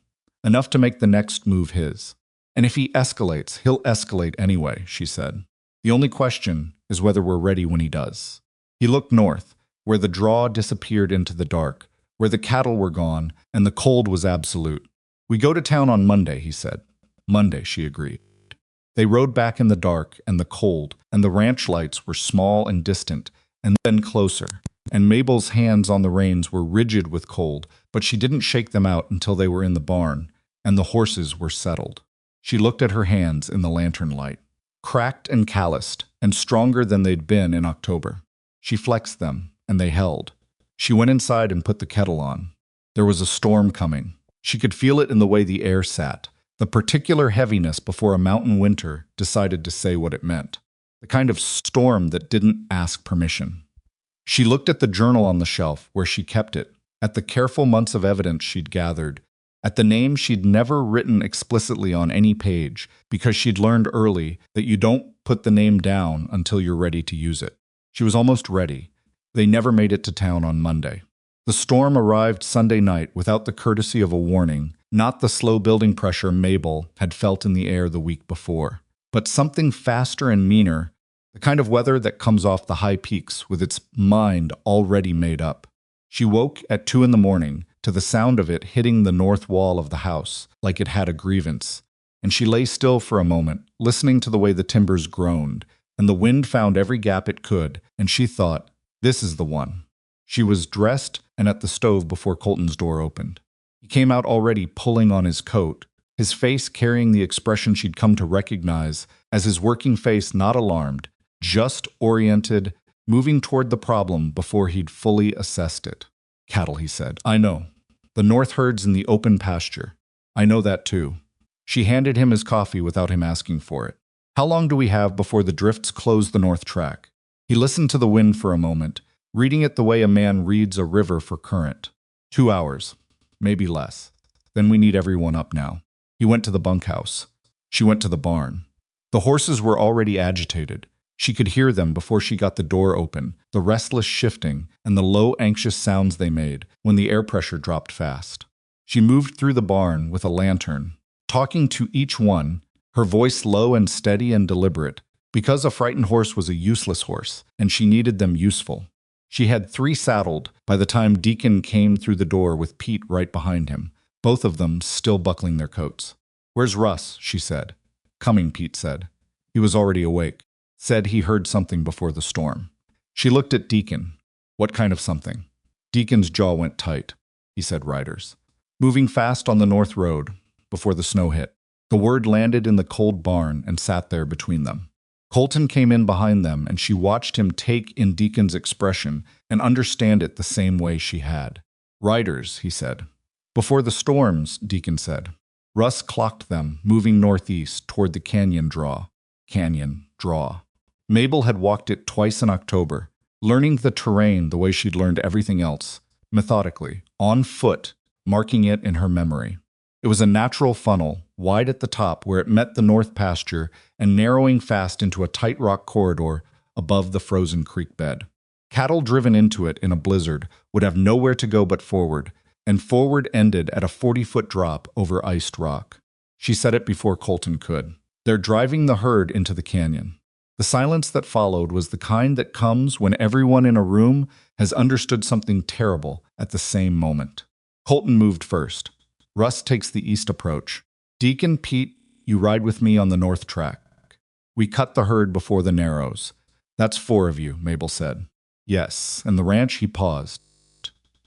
Enough to make the next move his. And if he escalates, he'll escalate anyway," she said. "The only question is whether we're ready when he does." He looked north, where the draw disappeared into the dark, where the cattle were gone and the cold was absolute. "We go to town on Monday," he said. "Monday," she agreed. They rode back in the dark and the cold, and the ranch lights were small and distant, and then closer. And Mabel's hands on the reins were rigid with cold, but she didn't shake them out until they were in the barn, and the horses were settled. She looked at her hands in the lantern light. Cracked and calloused, and stronger than they'd been in October. She flexed them, and they held. She went inside and put the kettle on. There was a storm coming. She could feel it in the way the air sat, the particular heaviness before a mountain winter decided to say what it meant. The kind of storm that didn't ask permission. She looked at the journal on the shelf where she kept it, at the careful months of evidence she'd gathered, at the name she'd never written explicitly on any page because she'd learned early that you don't put the name down until you're ready to use it. She was almost ready. They never made it to town on Monday. The storm arrived Sunday night without the courtesy of a warning, not the slow building pressure Mabel had felt in the air the week before, but something faster and meaner, the kind of weather that comes off the high peaks with its mind already made up. She woke at 2 a.m. to the sound of it hitting the north wall of the house like it had a grievance, and she lay still for a moment, listening to the way the timbers groaned, and the wind found every gap it could, and she thought, this is the one. She was dressed and at the stove before Colton's door opened. He came out already pulling on his coat, his face carrying the expression she'd come to recognize as his working face not alarmed, just oriented, moving toward the problem before he'd fully assessed it. Cattle, he said. I know. The north herd's in the open pasture. I know that too. She handed him his coffee without him asking for it. How long do we have before the drifts close the north track? He listened to the wind for a moment, reading it the way a man reads a river for current. 2 hours, maybe less. Then we need everyone up now. He went to the bunkhouse. She went to the barn. The horses were already agitated. She could hear them before she got the door open, the restless shifting and the low, anxious sounds they made when the air pressure dropped fast. She moved through the barn with a lantern, talking to each one, her voice low and steady and deliberate, because a frightened horse was a useless horse, and she needed them useful. She had 3 saddled by the time Deacon came through the door with Pete right behind him, both of them still buckling their coats. Where's Russ? She said. Coming, Pete said. He was already awake. Said he heard something before the storm. She looked at Deacon. What kind of something? Deacon's jaw went tight. He said riders. Moving fast on the north road, before the snow hit. The word landed in the cold barn and sat there between them. Colton came in behind them, and she watched him take in Deacon's expression and understand it the same way she had. Riders, he said. Before the storms, Deacon said. Russ clocked them, moving northeast toward the canyon draw. Canyon draw. Mabel had walked it twice in October, learning the terrain the way she'd learned everything else, methodically, on foot, marking it in her memory. It was a natural funnel, wide at the top where it met the north pasture and narrowing fast into a tight rock corridor above the frozen creek bed. Cattle driven into it in a blizzard would have nowhere to go but forward, and forward ended at a 40-foot drop over iced rock. She said it before Colton could. They're driving the herd into the canyon. The silence that followed was the kind that comes when everyone in a room has understood something terrible at the same moment. Colton moved first. Russ takes the east approach. Deacon, Pete, you ride with me on the north track. We cut the herd before the narrows. That's 4 of you, Mabel said. Yes, and the ranch, he paused.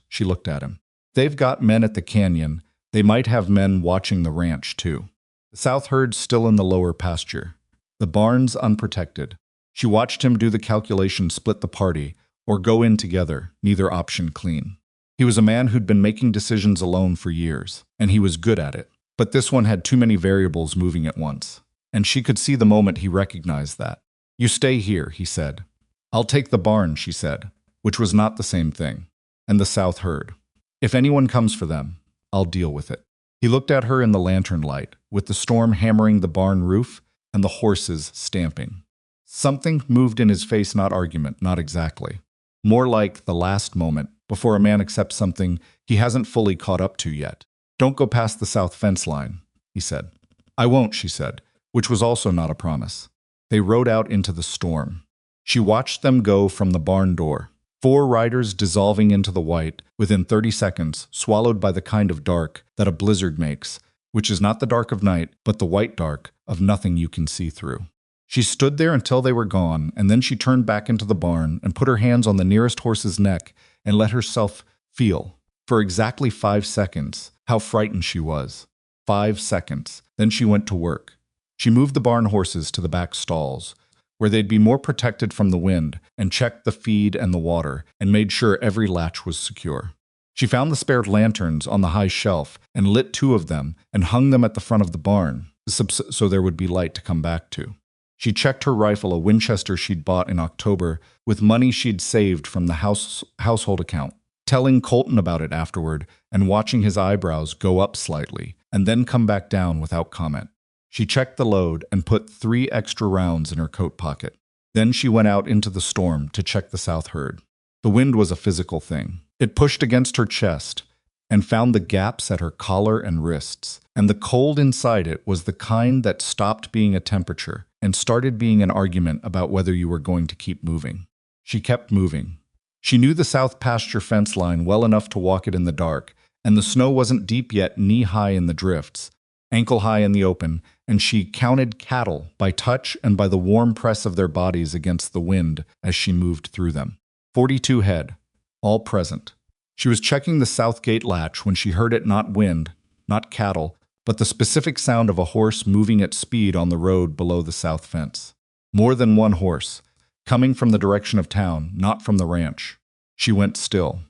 She looked at him. They've got men at the canyon. They might have men watching the ranch, too. The south herd's still in the lower pasture. The barn's unprotected. She watched him do the calculation, split the party, or go in together, neither option clean. He was a man who'd been making decisions alone for years, and he was good at it. But this one had too many variables moving at once, and she could see the moment he recognized that. You stay here, he said. I'll take the barn, she said, which was not the same thing, and the south herd. If anyone comes for them, I'll deal with it. He looked at her in the lantern light, with the storm hammering the barn roof and the horses stamping. Something moved in his face, not argument, not exactly. More like the last moment, before a man accepts something he hasn't fully caught up to yet. Don't go past the south fence line, he said. I won't, she said, which was also not a promise. They rode out into the storm. She watched them go from the barn door. 4 riders dissolving into the white within 30 seconds, swallowed by the kind of dark that a blizzard makes, which is not the dark of night, but the white dark of nothing you can see through. She stood there until they were gone, and then she turned back into the barn and put her hands on the nearest horse's neck and let herself feel, for exactly 5 seconds, how frightened she was. 5 seconds. Then she went to work. She moved the barn horses to the back stalls, where they'd be more protected from the wind, and checked the feed and the water, and made sure every latch was secure. She found the spared lanterns on the high shelf and lit 2 of them and hung them at the front of the barn, so there would be light to come back to. She checked her rifle, a Winchester she'd bought in October, with money she'd saved from the household account, telling Colton about it afterward and watching his eyebrows go up slightly and then come back down without comment. She checked the load and put 3 extra rounds in her coat pocket. Then she went out into the storm to check the south herd. The wind was a physical thing. It pushed against her chest and found the gaps at her collar and wrists, and the cold inside it was the kind that stopped being a temperature and started being an argument about whether you were going to keep moving. She kept moving. She knew the south pasture fence line well enough to walk it in the dark, and the snow wasn't deep yet, knee-high in the drifts, ankle-high in the open, and she counted cattle by touch and by the warm press of their bodies against the wind as she moved through them. 42 head, all present. She was checking the south gate latch when she heard it, not wind, not cattle, but the specific sound of a horse moving at speed on the road below the south fence. More than one horse, coming from the direction of town, not from the ranch. She went still.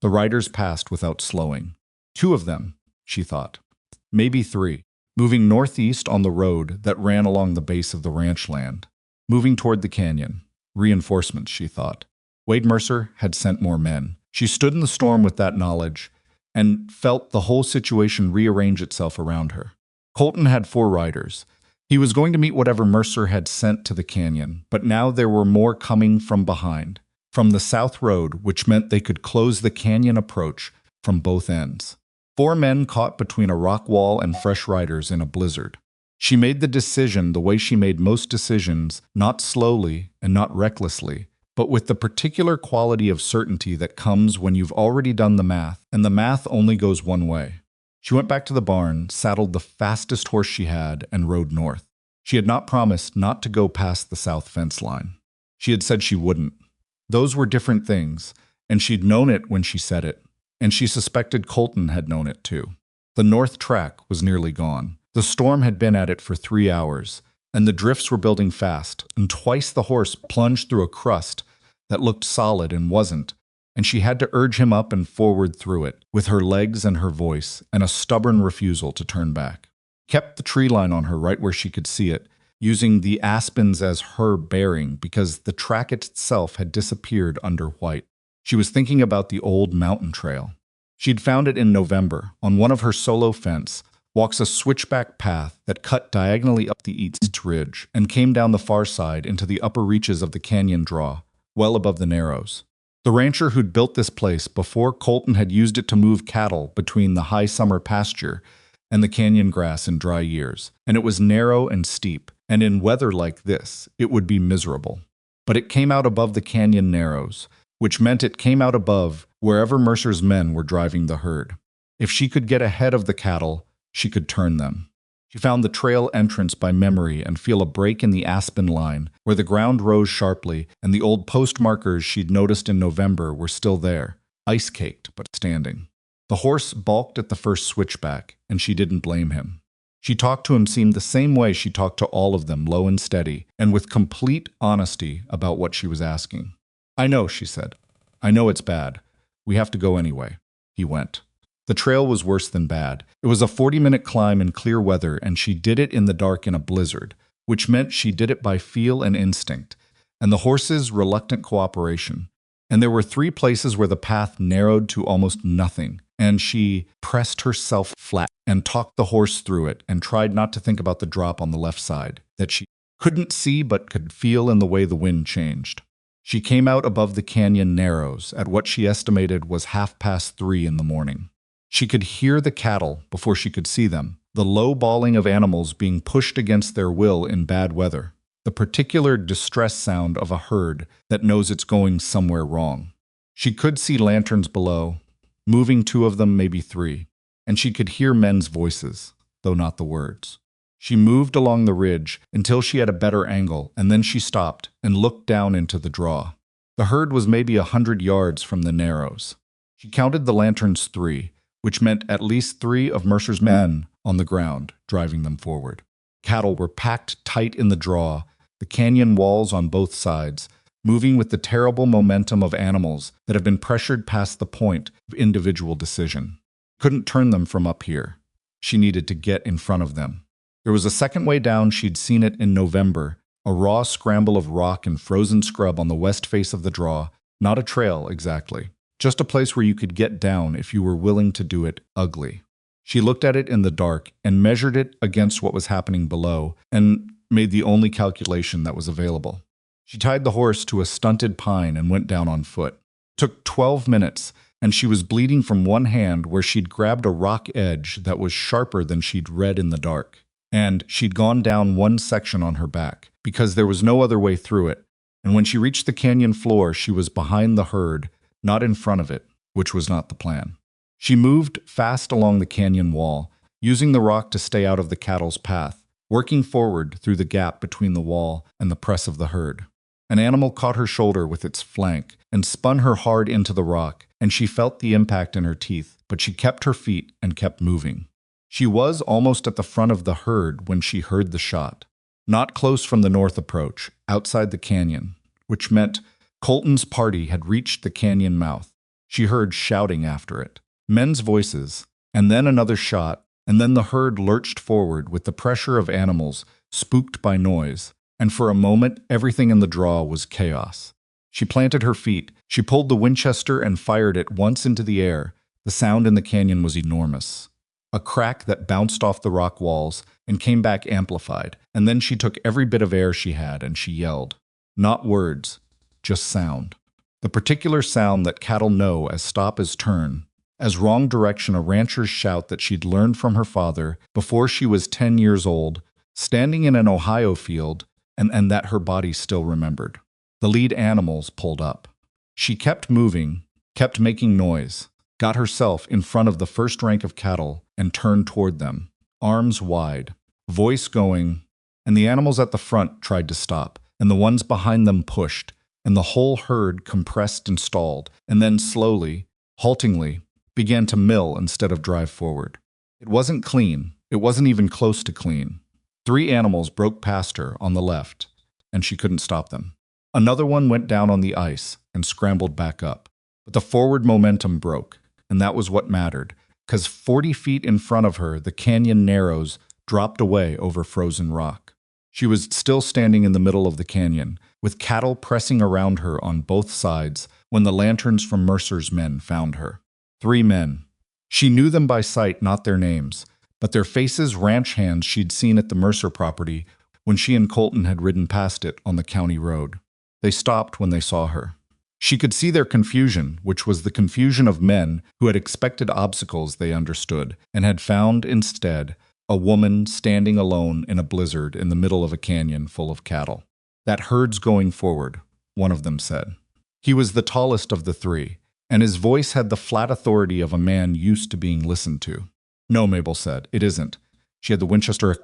The riders passed without slowing. 2 of them, she thought. Maybe 3. Moving northeast on the road that ran along the base of the ranch land. Moving toward the canyon. Reinforcements, she thought. Wade Mercer had sent more men. She stood in the storm with that knowledge and felt the whole situation rearrange itself around her. Colton had 4 riders. He was going to meet whatever Mercer had sent to the canyon, but now there were more coming from behind, from the south road, which meant they could close the canyon approach from both ends. 4 men caught between a rock wall and fresh riders in a blizzard. She made the decision the way she made most decisions, not slowly and not recklessly, but with the particular quality of certainty that comes when you've already done the math, and the math only goes one way. She went back to the barn, saddled the fastest horse she had, and rode north. She had not promised not to go past the south fence line. She had said she wouldn't. Those were different things, and she'd known it when she said it, and she suspected Colton had known it too. The north track was nearly gone. The storm had been at it for 3 hours, and the drifts were building fast, and twice the horse plunged through a crust that looked solid and wasn't, and she had to urge him up and forward through it, with her legs and her voice, and a stubborn refusal to turn back. Kept the tree line on her right where she could see it, using the aspens as her bearing because the track itself had disappeared under white. She was thinking about the old mountain trail. She'd found it in November. On one of her solo fence walks a switchback path that cut diagonally up the east ridge and came down the far side into the upper reaches of the canyon draw, well above the narrows. The rancher who'd built this place before Colton had used it to move cattle between the high summer pasture and the canyon grass in dry years, and it was narrow and steep, and in weather like this, it would be miserable. But it came out above the canyon narrows, which meant it came out above wherever Mercer's men were driving the herd. If she could get ahead of the cattle, she could turn them. She found the trail entrance by memory and feel a break in the aspen line, where the ground rose sharply and the old post markers she'd noticed in November were still there, ice-caked but standing. The horse balked at the first switchback, and she didn't blame him. She talked to him seemed the same way she talked to all of them, low and steady, and with complete honesty about what she was asking. "I know," she said. "I know it's bad. We have to go anyway." He went. The trail was worse than bad. It was a 40-minute climb in clear weather, and she did it in the dark in a blizzard, which meant she did it by feel and instinct, and the horse's reluctant cooperation. And there were 3 places where the path narrowed to almost nothing, and she pressed herself flat and talked the horse through it and tried not to think about the drop on the left side that she couldn't see but could feel in the way the wind changed. She came out above the canyon narrows at what she estimated was 3:30 in the morning. She could hear the cattle before she could see them, the low bawling of animals being pushed against their will in bad weather, the particular distress sound of a herd that knows it's going somewhere wrong. She could see lanterns below, moving 2 of them, maybe 3, and she could hear men's voices, though not the words. She moved along the ridge until she had a better angle, and then she stopped and looked down into the draw. The herd was maybe 100 yards from the narrows. She counted the lanterns 3, which meant at least 3 of Mercer's men on the ground, driving them forward. Cattle were packed tight in the draw, the canyon walls on both sides, moving with the terrible momentum of animals that have been pressured past the point of individual decision. Couldn't turn them from up here. She needed to get in front of them. There was a second way down. She'd seen it in November, a raw scramble of rock and frozen scrub on the west face of the draw, not a trail exactly, just a place where you could get down if you were willing to do it ugly. She looked at it in the dark and measured it against what was happening below and made the only calculation that was available. She tied the horse to a stunted pine and went down on foot. Took 12 minutes, and she was bleeding from one hand where she'd grabbed a rock edge that was sharper than she'd read in the dark. And she'd gone down one section on her back, because there was no other way through it. And when she reached the canyon floor, she was behind the herd, not in front of it, which was not the plan. She moved fast along the canyon wall, using the rock to stay out of the cattle's path, working forward through the gap between the wall and the press of the herd. An animal caught her shoulder with its flank and spun her hard into the rock, and she felt the impact in her teeth, but she kept her feet and kept moving. She was almost at the front of the herd when she heard the shot. Not close from the north approach, outside the canyon, which meant Colton's party had reached the canyon mouth. She heard shouting after it. Men's voices, and then another shot, and then the herd lurched forward with the pressure of animals, spooked by noise, and for a moment everything in the draw was chaos. She planted her feet, she pulled the Winchester and fired it once into the air. The sound in the canyon was enormous. A crack that bounced off the rock walls and came back amplified, and then she took every bit of air she had and she yelled. Not words, just sound. The particular sound that cattle know as stop as turn, as wrong direction, a rancher's shout that she'd learned from her father before she was 10 years old, standing in an Ohio field, and that her body still remembered. The lead animals pulled up. She kept moving, kept making noise, got herself in front of the first rank of cattle and turned toward them, arms wide, voice going, and the animals at the front tried to stop, and the ones behind them pushed, and the whole herd compressed and stalled, and then slowly, haltingly, began to mill instead of drive forward. It wasn't clean. It wasn't even close to clean. 3 animals broke past her on the left, and she couldn't stop them. Another one went down on the ice and scrambled back up. But the forward momentum broke, and that was what mattered, because 40 feet in front of her, the canyon narrows dropped away over frozen rock. She was still standing in the middle of the canyon, with cattle pressing around her on both sides when the lanterns from Mercer's men found her. 3 men. She knew them by sight, not their names, but their faces, ranch hands she'd seen at the Mercer property when she and Colton had ridden past it on the county road. They stopped when they saw her. She could see their confusion, which was the confusion of men who had expected obstacles they understood and had found instead a woman standing alone in a blizzard in the middle of a canyon full of cattle. That herd's going forward, one of them said. He was the tallest of the 3, and his voice had the flat authority of a man used to being listened to. No, Mabel said, it isn't. She had the Winchester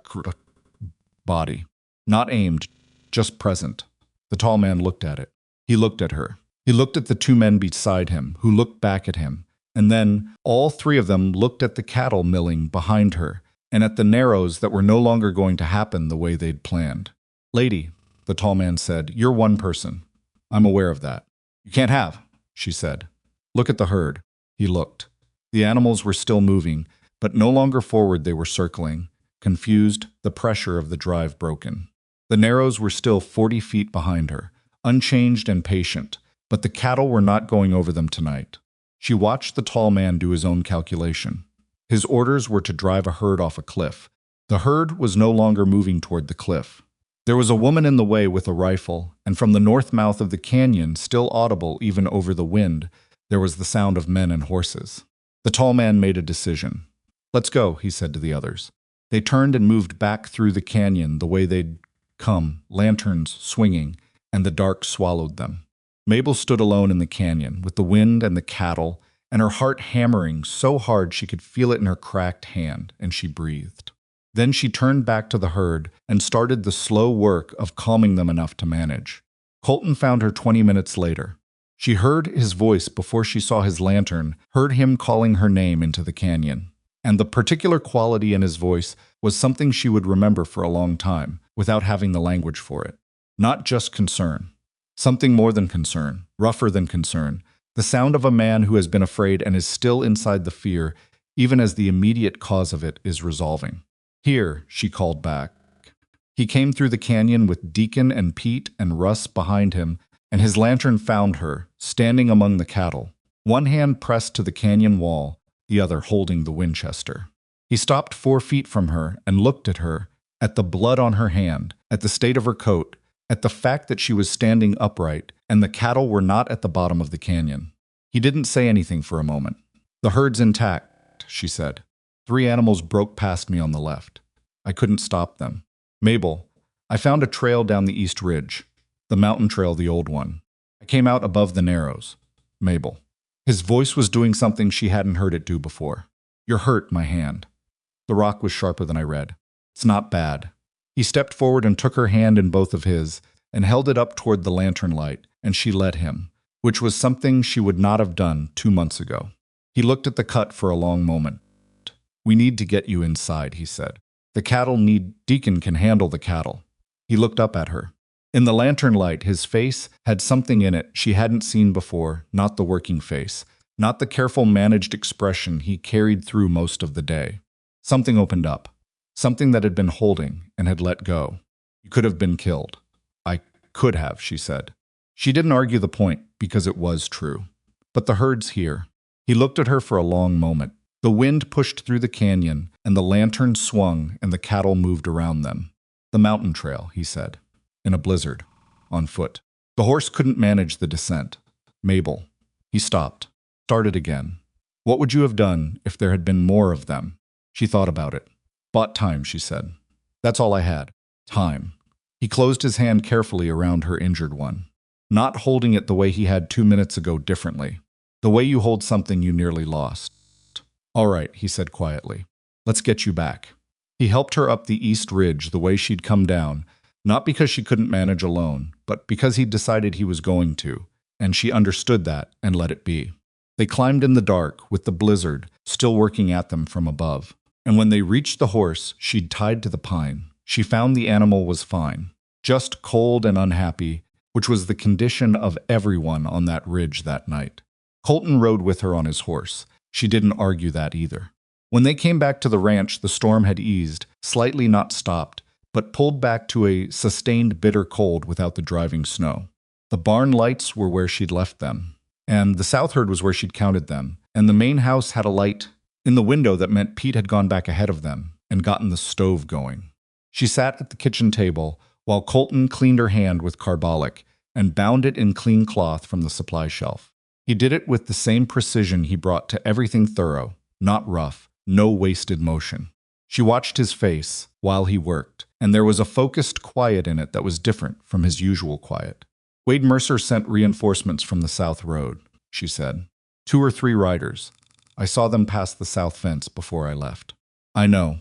body. Not aimed, just present. The tall man looked at it. He looked at her. He looked at the 2 men beside him, who looked back at him. And then all 3 of them looked at the cattle milling behind her, and at the narrows that were no longer going to happen the way they'd planned. Lady, the tall man said, you're one person. I'm aware of that. You can't have, she said. Look at the herd. He looked. The animals were still moving, but no longer forward. They were circling, confused, the pressure of the drive broken. The narrows were still 40 feet behind her, unchanged and patient, but the cattle were not going over them tonight. She watched the tall man do his own calculation. His orders were to drive a herd off a cliff. The herd was no longer moving toward the cliff. There was a woman in the way with a rifle, and from the north mouth of the canyon, still audible even over the wind, there was the sound of men and horses. The tall man made a decision. Let's go, he said to the others. They turned and moved back through the canyon the way they'd come, lanterns swinging, and the dark swallowed them. Mabel stood alone in the canyon, with the wind and the cattle, and her heart hammering so hard she could feel it in her cracked hand, and she breathed. Then she turned back to the herd and started the slow work of calming them enough to manage. Colton found her 20 minutes later. She heard his voice before she saw his lantern, heard him calling her name into the canyon. And the particular quality in his voice was something she would remember for a long time, without having the language for it. Not just concern. Something more than concern, rougher than concern. The sound of a man who has been afraid and is still inside the fear, even as the immediate cause of it is resolving. "Here," she called back. He came through the canyon with Deacon and Pete and Russ behind him, and his lantern found her, standing among the cattle, one hand pressed to the canyon wall, the other holding the Winchester. He stopped 4 feet from her and looked at her, at the blood on her hand, at the state of her coat, at the fact that she was standing upright and the cattle were not at the bottom of the canyon. He didn't say anything for a moment. "The herd's intact," she said. "3 animals broke past me on the left. I couldn't stop them. Mabel, I found a trail down the east ridge. The mountain trail, the old one. I came out above the narrows. Mabel." His voice was doing something she hadn't heard it do before. "You're hurt, my hand." The rock was sharper than I read. "It's not bad." He stepped forward and took her hand in both of his and held it up toward the lantern light, and she let him, which was something she would not have done 2 months ago. He looked at the cut for a long moment. "We need to get you inside," he said. "The cattle need— Deacon can handle the cattle." He looked up at her. In the lantern light, his face had something in it she hadn't seen before, not the working face, not the careful managed expression he carried through most of the day. Something opened up, something that had been holding and had let go. "You could have been killed." "I could have," she said. She didn't argue the point because it was true. "But the herd's here." He looked at her for a long moment. The wind pushed through the canyon, and the lantern swung, and the cattle moved around them. "The mountain trail," he said. "In a blizzard. On foot. The horse couldn't manage the descent." "Mabel." He stopped. Started again. "What would you have done if there had been more of them?" She thought about it. "Bought time," she said. "That's all I had. Time." He closed his hand carefully around her injured one. Not holding it the way he had 2 minutes ago, differently. The way you hold something you nearly lost. "All right," he said quietly. "Let's get you back." He helped her up the east ridge the way she'd come down, not because she couldn't manage alone, but because he'd decided he was going to, and she understood that and let it be. They climbed in the dark, with the blizzard still working at them from above. And when they reached the horse she'd tied to the pine, she found the animal was fine, just cold and unhappy, which was the condition of everyone on that ridge that night. Colton rode with her on his horse. She didn't argue that either. When they came back to the ranch, the storm had eased, slightly, not stopped, but pulled back to a sustained bitter cold without the driving snow. The barn lights were where she'd left them, and the south herd was where she'd counted them, and the main house had a light in the window that meant Pete had gone back ahead of them and gotten the stove going. She sat at the kitchen table while Colton cleaned her hand with carbolic and bound it in clean cloth from the supply shelf. He did it with the same precision he brought to everything thorough, not rough, no wasted motion. She watched his face while he worked, and there was a focused quiet in it that was different from his usual quiet. "Wade Mercer sent reinforcements from the south road," she said. 2 or 3 riders. I saw them pass the south fence before I left." "I know.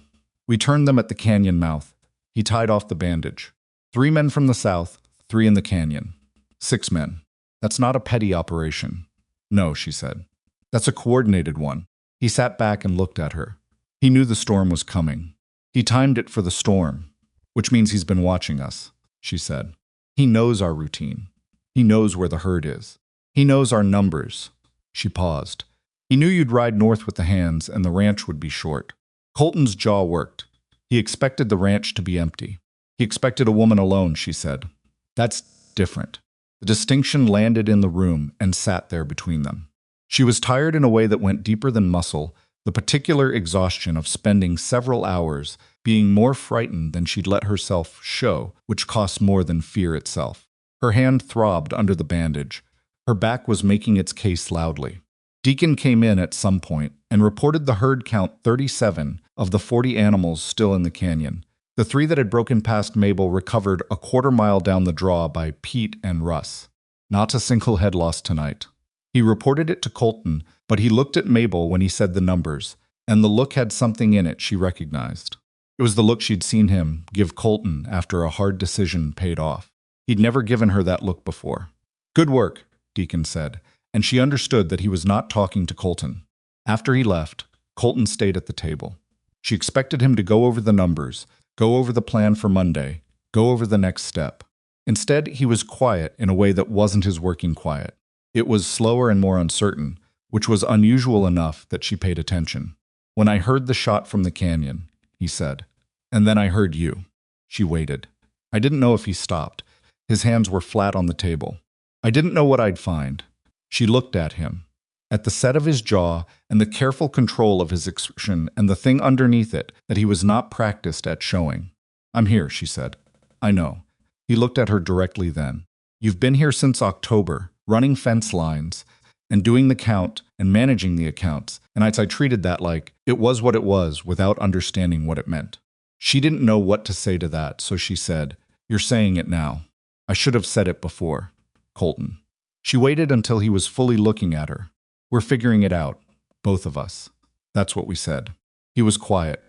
We turned them at the canyon mouth." He tied off the bandage. 3 men from the south, 3 in the canyon. 6 men. That's not a petty operation." "No," she said. "That's a coordinated one." He sat back and looked at her. He knew the storm was coming. He timed it for the storm, which means he's been watching us, she said. "He knows our routine. He knows where the herd is. He knows our numbers." She paused. "He knew you'd ride north with the hands and the ranch would be short." Colton's jaw worked. He expected the ranch to be empty. He expected a woman alone, she said. "That's different." The distinction landed in the room and sat there between them. She was tired in a way that went deeper than muscle, the particular exhaustion of spending several hours being more frightened than she'd let herself show, which costs more than fear itself. Her hand throbbed under the bandage. Her back was making its case loudly. Deacon came in at some point and reported the herd count 37 of the 40 animals still in the canyon. The 3 that had broken past Mabel recovered a quarter-mile down the draw by Pete and Russ. Not a single head lost tonight. He reported it to Colton, but he looked at Mabel when he said the numbers, and the look had something in it she recognized. It was the look she'd seen him give Colton after a hard decision paid off. He'd never given her that look before. "Good work," Deacon said, and she understood that he was not talking to Colton. After he left, Colton stayed at the table. She expected him to go over the numbers, go over the plan for Monday, go over the next step. Instead, he was quiet in a way that wasn't his working quiet. It was slower and more uncertain, which was unusual enough that she paid attention. "When I heard the shot from the canyon," he said, "and then I heard you." She waited. I didn't know if he stopped. His hands were flat on the table. I didn't know what I'd find. She looked at him, at the set of his jaw and the careful control of his expression and the thing underneath it that he was not practiced at showing. "I'm here," she said. "I know." He looked at her directly then. "You've been here since October, running fence lines and doing the count and managing the accounts, and I treated that like it was what it was without understanding what it meant." She didn't know what to say to that, so she said, "You're saying it now. I should have said it before, Colton." She waited until he was fully looking at her. "We're figuring it out, both of us." That's what we said. He was quiet.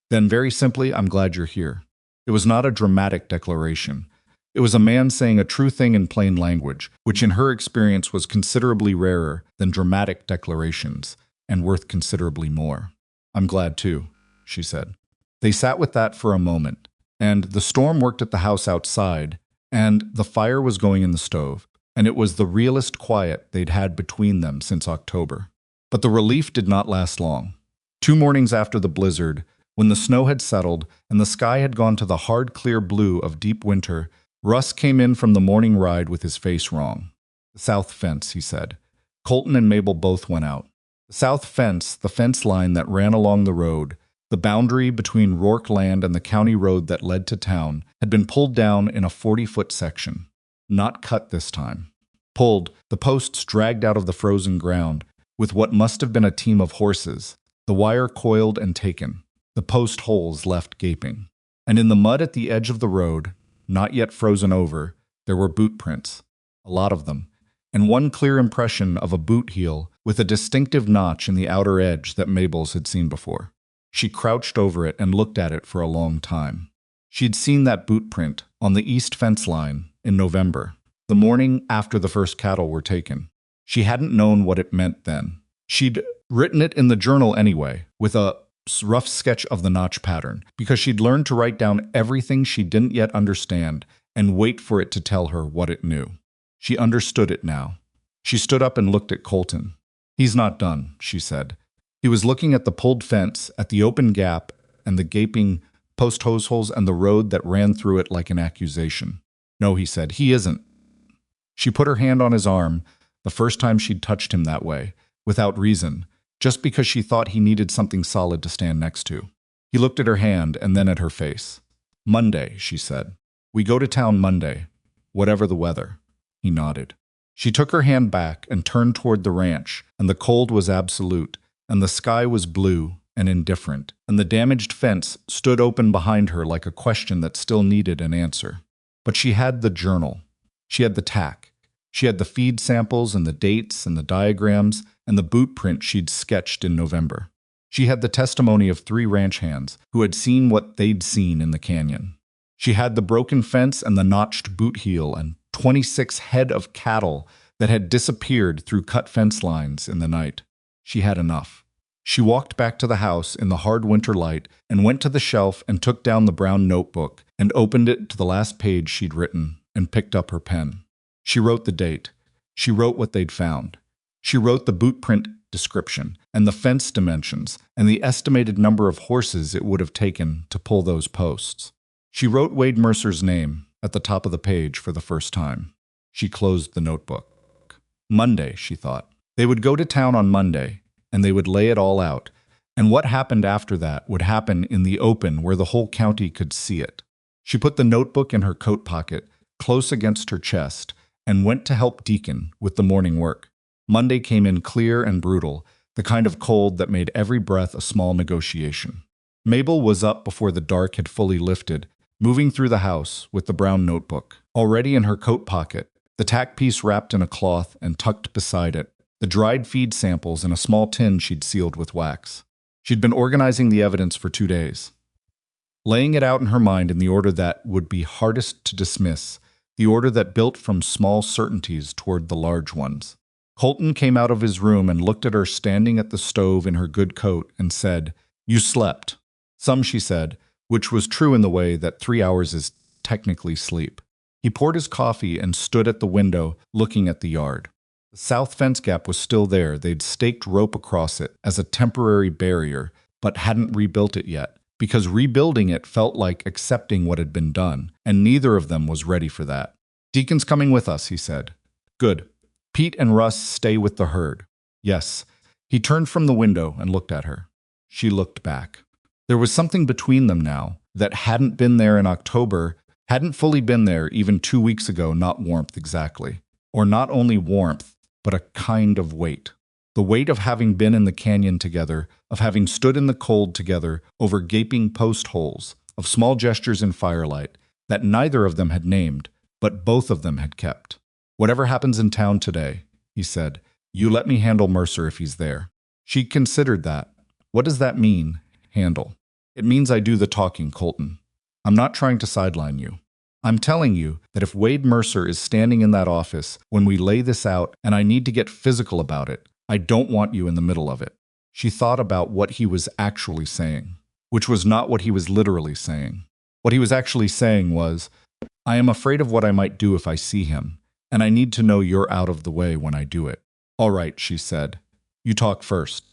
Then very simply, "I'm glad you're here." It was not a dramatic declaration. It was a man saying a true thing in plain language, which in her experience was considerably rarer than dramatic declarations, and worth considerably more. "I'm glad too," she said. They sat with that for a moment, and the storm worked at the house outside, and the fire was going in the stove, and it was the realest quiet they'd had between them since October. But the relief did not last long. 2 mornings after the blizzard, when the snow had settled and the sky had gone to the hard, clear blue of deep winter, Russ came in from the morning ride with his face wrong. "The south fence," he said. Colton and Mabel both went out. The south fence, the fence line that ran along the road, the boundary between Rourke land and the county road that led to town, had been pulled down in a 40-foot section. Not cut this time. Pulled, the posts dragged out of the frozen ground, with what must have been a team of horses, the wire coiled and taken, the post holes left gaping. And in the mud at the edge of the road, not yet frozen over, there were boot prints, a lot of them, and one clear impression of a boot heel with a distinctive notch in the outer edge that Mabel's had seen before. She crouched over it and looked at it for a long time. She'd seen that boot print on the east fence line in November, the morning after the first cattle were taken. She hadn't known what it meant then. She'd written it in the journal anyway, with a rough sketch of the notch pattern, because she'd learned to write down everything she didn't yet understand and wait for it to tell her what it knew. She understood it now. She stood up and looked at Colton. "He's not done," she said. He was looking at the pulled fence, at the open gap, and the gaping post hose holes and the road that ran through it like an accusation. "No," he said, "he isn't." She put her hand on his arm, the first time she'd touched him that way, without reason, just because she thought he needed something solid to stand next to. He looked at her hand and then at her face. "Monday," she said. "We go to town Monday, whatever the weather." He nodded. She took her hand back and turned toward the ranch, and the cold was absolute, and the sky was blue and indifferent, and the damaged fence stood open behind her like a question that still needed an answer. But she had the journal. She had the tack. She had the feed samples and the dates and the diagrams and the boot print she'd sketched in November. She had the testimony of 3 ranch hands who had seen what they'd seen in the canyon. She had the broken fence and the notched boot heel and 26 head of cattle that had disappeared through cut fence lines in the night. She had enough. She walked back to the house in the hard winter light and went to the shelf and took down the brown notebook and opened it to the last page she'd written and picked up her pen. She wrote the date. She wrote what they'd found. She wrote the boot print description and the fence dimensions and the estimated number of horses it would have taken to pull those posts. She wrote Wade Mercer's name at the top of the page for the first time. She closed the notebook. Monday, she thought. They would go to town on Monday, and they would lay it all out, and what happened after that would happen in the open where the whole county could see it. She put the notebook in her coat pocket, close against her chest, and went to help Deacon with the morning work. Monday came in clear and brutal, the kind of cold that made every breath a small negotiation. Mabel was up before the dark had fully lifted, moving through the house with the brown notebook, already in her coat pocket, the tack piece wrapped in a cloth and tucked beside it, the dried feed samples in a small tin she'd sealed with wax. She'd been organizing the evidence for 2 days, laying it out in her mind in the order that would be hardest to dismiss, the order that built from small certainties toward the large ones. Colton came out of his room and looked at her standing at the stove in her good coat and said, "You slept." Some, she said, which was true in the way that 3 hours is technically sleep. He poured his coffee and stood at the window looking at the yard. The south fence gap was still there. They'd staked rope across it as a temporary barrier, but hadn't rebuilt it yet, because rebuilding it felt like accepting what had been done, and neither of them was ready for that. "Deacon's coming with us," he said. "Good. Pete and Russ stay with the herd." "Yes." He turned from the window and looked at her. She looked back. There was something between them now that hadn't been there in October, hadn't fully been there even 2 weeks ago, not warmth exactly. Or not only warmth, but a kind of weight. The weight of having been in the canyon together, of having stood in the cold together over gaping post holes, of small gestures in firelight that neither of them had named, but both of them had kept. "Whatever happens in town today," he said, "you let me handle Mercer if he's there." She considered that. What does that mean, handle? "It means I do the talking, Colton. I'm not trying to sideline you. I'm telling you that if Wade Mercer is standing in that office when we lay this out and I need to get physical about it, I don't want you in the middle of it." She thought about what he was actually saying, which was not what he was literally saying. What he was actually saying was, "I am afraid of what I might do if I see him, and I need to know you're out of the way when I do it." "All right," she said. "You talk first."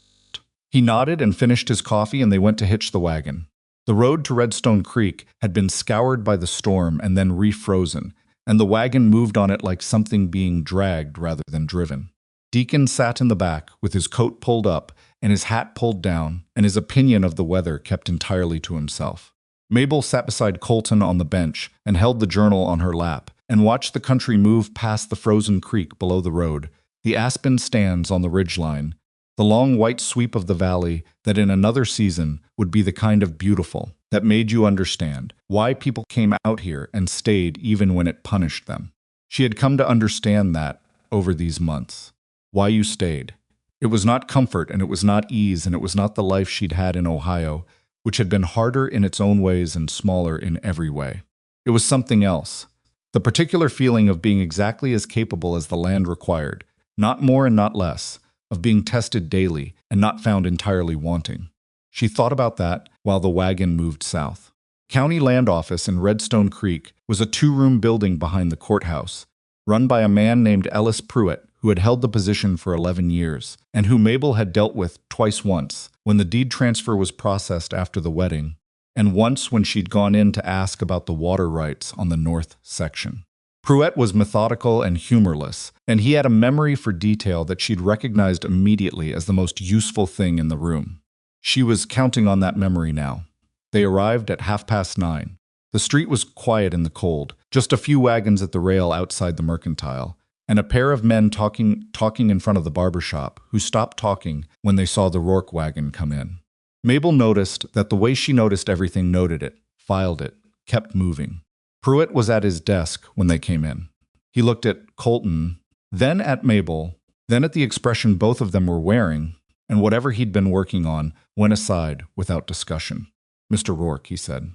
He nodded and finished his coffee, and they went to hitch the wagon. The road to Redstone Creek had been scoured by the storm and then refrozen, and the wagon moved on it like something being dragged rather than driven. Deacon sat in the back with his coat pulled up and his hat pulled down, and his opinion of the weather kept entirely to himself. Mabel sat beside Colton on the bench and held the journal on her lap and watched the country move past the frozen creek below the road, the aspen stands on the ridgeline, the long white sweep of the valley that in another season would be the kind of beautiful that made you understand why people came out here and stayed even when it punished them. She had come to understand that over these months. Why you stayed. It was not comfort, and it was not ease, and it was not the life she'd had in Ohio, which had been harder in its own ways and smaller in every way. It was something else. The particular feeling of being exactly as capable as the land required, not more and not less, of being tested daily and not found entirely wanting. She thought about that while the wagon moved south. County Land Office in Redstone Creek was a 2-room building behind the courthouse, run by a man named Ellis Pruitt, who had held the position for 11 years, and who Mabel had dealt with twice, once when the deed transfer was processed after the wedding, and once when she'd gone in to ask about the water rights on the north section. Pruitt was methodical and humorless, and he had a memory for detail that she'd recognized immediately as the most useful thing in the room. She was counting on that memory now. They arrived at 9:30. The street was quiet in the cold, just a few wagons at the rail outside the mercantile, and a pair of men talking in front of the barber shop, who stopped talking when they saw the Rourke wagon come in. Mabel noticed that the way she noticed everything, noted it, filed it, kept moving. Pruitt was at his desk when they came in. He looked at Colton, then at Mabel, then at the expression both of them were wearing, and whatever he'd been working on went aside without discussion. "Mr. Rourke," he said.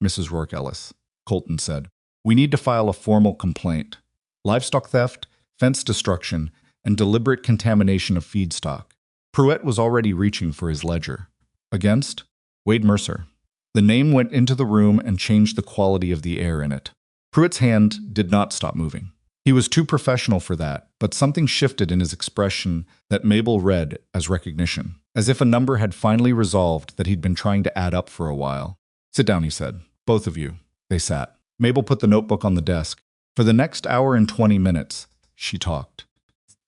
"Mrs. Rourke Ellis," Colton said. "We need to file a formal complaint. Livestock theft, fence destruction, and deliberate contamination of feedstock." Pruitt was already reaching for his ledger. "Against Wade Mercer." The name went into the room and changed the quality of the air in it. Pruitt's hand did not stop moving. He was too professional for that, but something shifted in his expression that Mabel read as recognition, as if a number had finally resolved that he'd been trying to add up for a while. "Sit down," he said. "Both of you." They sat. Mabel put the notebook on the desk. For the next hour and 20 minutes, she talked.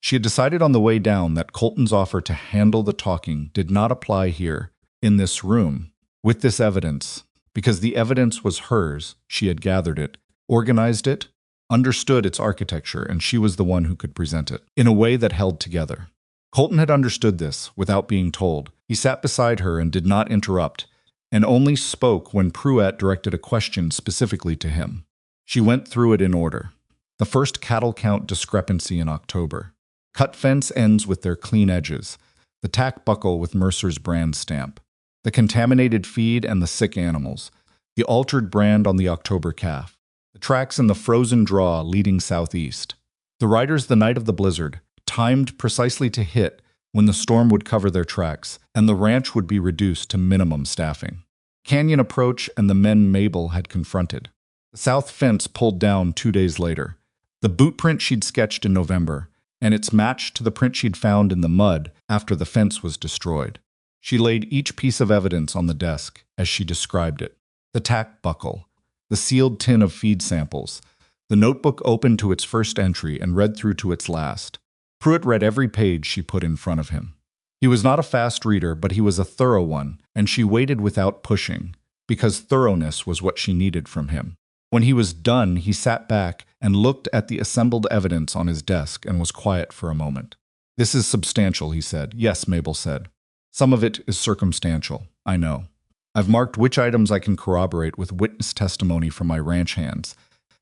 She had decided on the way down that Colton's offer to handle the talking did not apply here, in this room, with this evidence, because the evidence was hers. She had gathered it, organized it, understood its architecture, and she was the one who could present it in a way that held together. Colton had understood this without being told. He sat beside her and did not interrupt, and only spoke when Pruitt directed a question specifically to him. She went through it in order. The first cattle count discrepancy in October. Cut fence ends with their clean edges. The tack buckle with Mercer's brand stamp. The contaminated feed and the sick animals. The altered brand on the October calf. The tracks in the frozen draw leading southeast. The riders the night of the blizzard. timed precisely to hit when the storm would cover their tracks and the ranch would be reduced to minimum staffing. Canyon approach and the men Mabel had confronted. The south fence pulled down 2 days later. The boot print she'd sketched in November, and its match to the print she'd found in the mud after the fence was destroyed. She laid each piece of evidence on the desk as she described it. The tack buckle, the sealed tin of feed samples, the notebook opened to its first entry and read through to its last. Pruitt read every page she put in front of him. He was not a fast reader, but he was a thorough one, and she waited without pushing, because thoroughness was what she needed from him. When he was done, he sat back and looked at the assembled evidence on his desk and was quiet for a moment. "This is substantial," he said. "Yes," Mabel said. "Some of it is circumstantial, I know. I've marked which items I can corroborate with witness testimony from my ranch hands,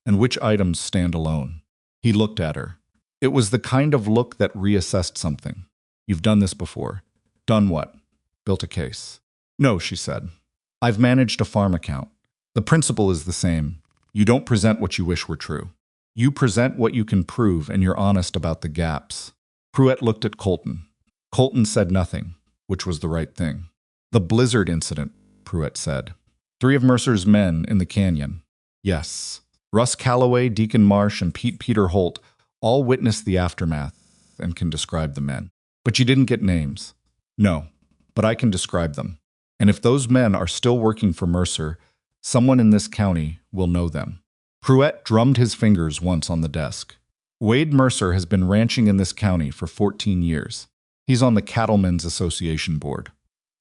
and which items stand alone." He looked at her. It was the kind of look that reassessed something. "You've done this before." "Done what?" "Built a case." "No," she said. "I've managed a farm account. The principle is the same. You don't present what you wish were true. You present what you can prove, and you're honest about the gaps." Pruitt looked at Colton. Colton said nothing, which was the right thing. "The blizzard incident," Pruitt said. 3 of Mercer's men in the canyon." "Yes. Russ Calloway, Deacon Marsh, and Peter Holt all witnessed the aftermath and can describe the men. But you didn't get names." "No, but I can describe them. And if those men are still working for Mercer, someone in this county will know them." Pruitt drummed his fingers once on the desk. "Wade Mercer has been ranching in this county for 14 years. He's on the Cattlemen's Association board."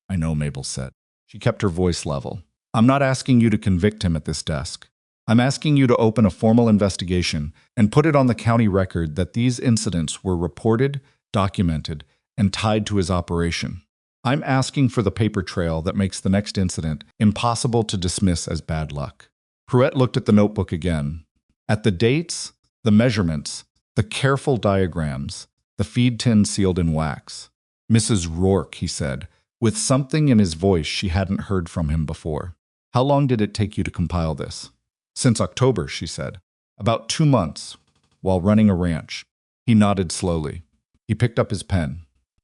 "I know," Mabel said. She kept her voice level. "I'm not asking you to convict him at this desk. I'm asking you to open a formal investigation and put it on the county record that these incidents were reported, documented, and tied to his operation. I'm asking for the paper trail that makes the next incident impossible to dismiss as bad luck." Pruitt looked at the notebook again. At the dates, the measurements, the careful diagrams, the feed tin sealed in wax. "Mrs. Rourke," he said, with something in his voice she hadn't heard from him before. "How long did it take you to compile this?" "Since October," she said. "About 2 months, while running a ranch." He nodded slowly. He picked up his pen.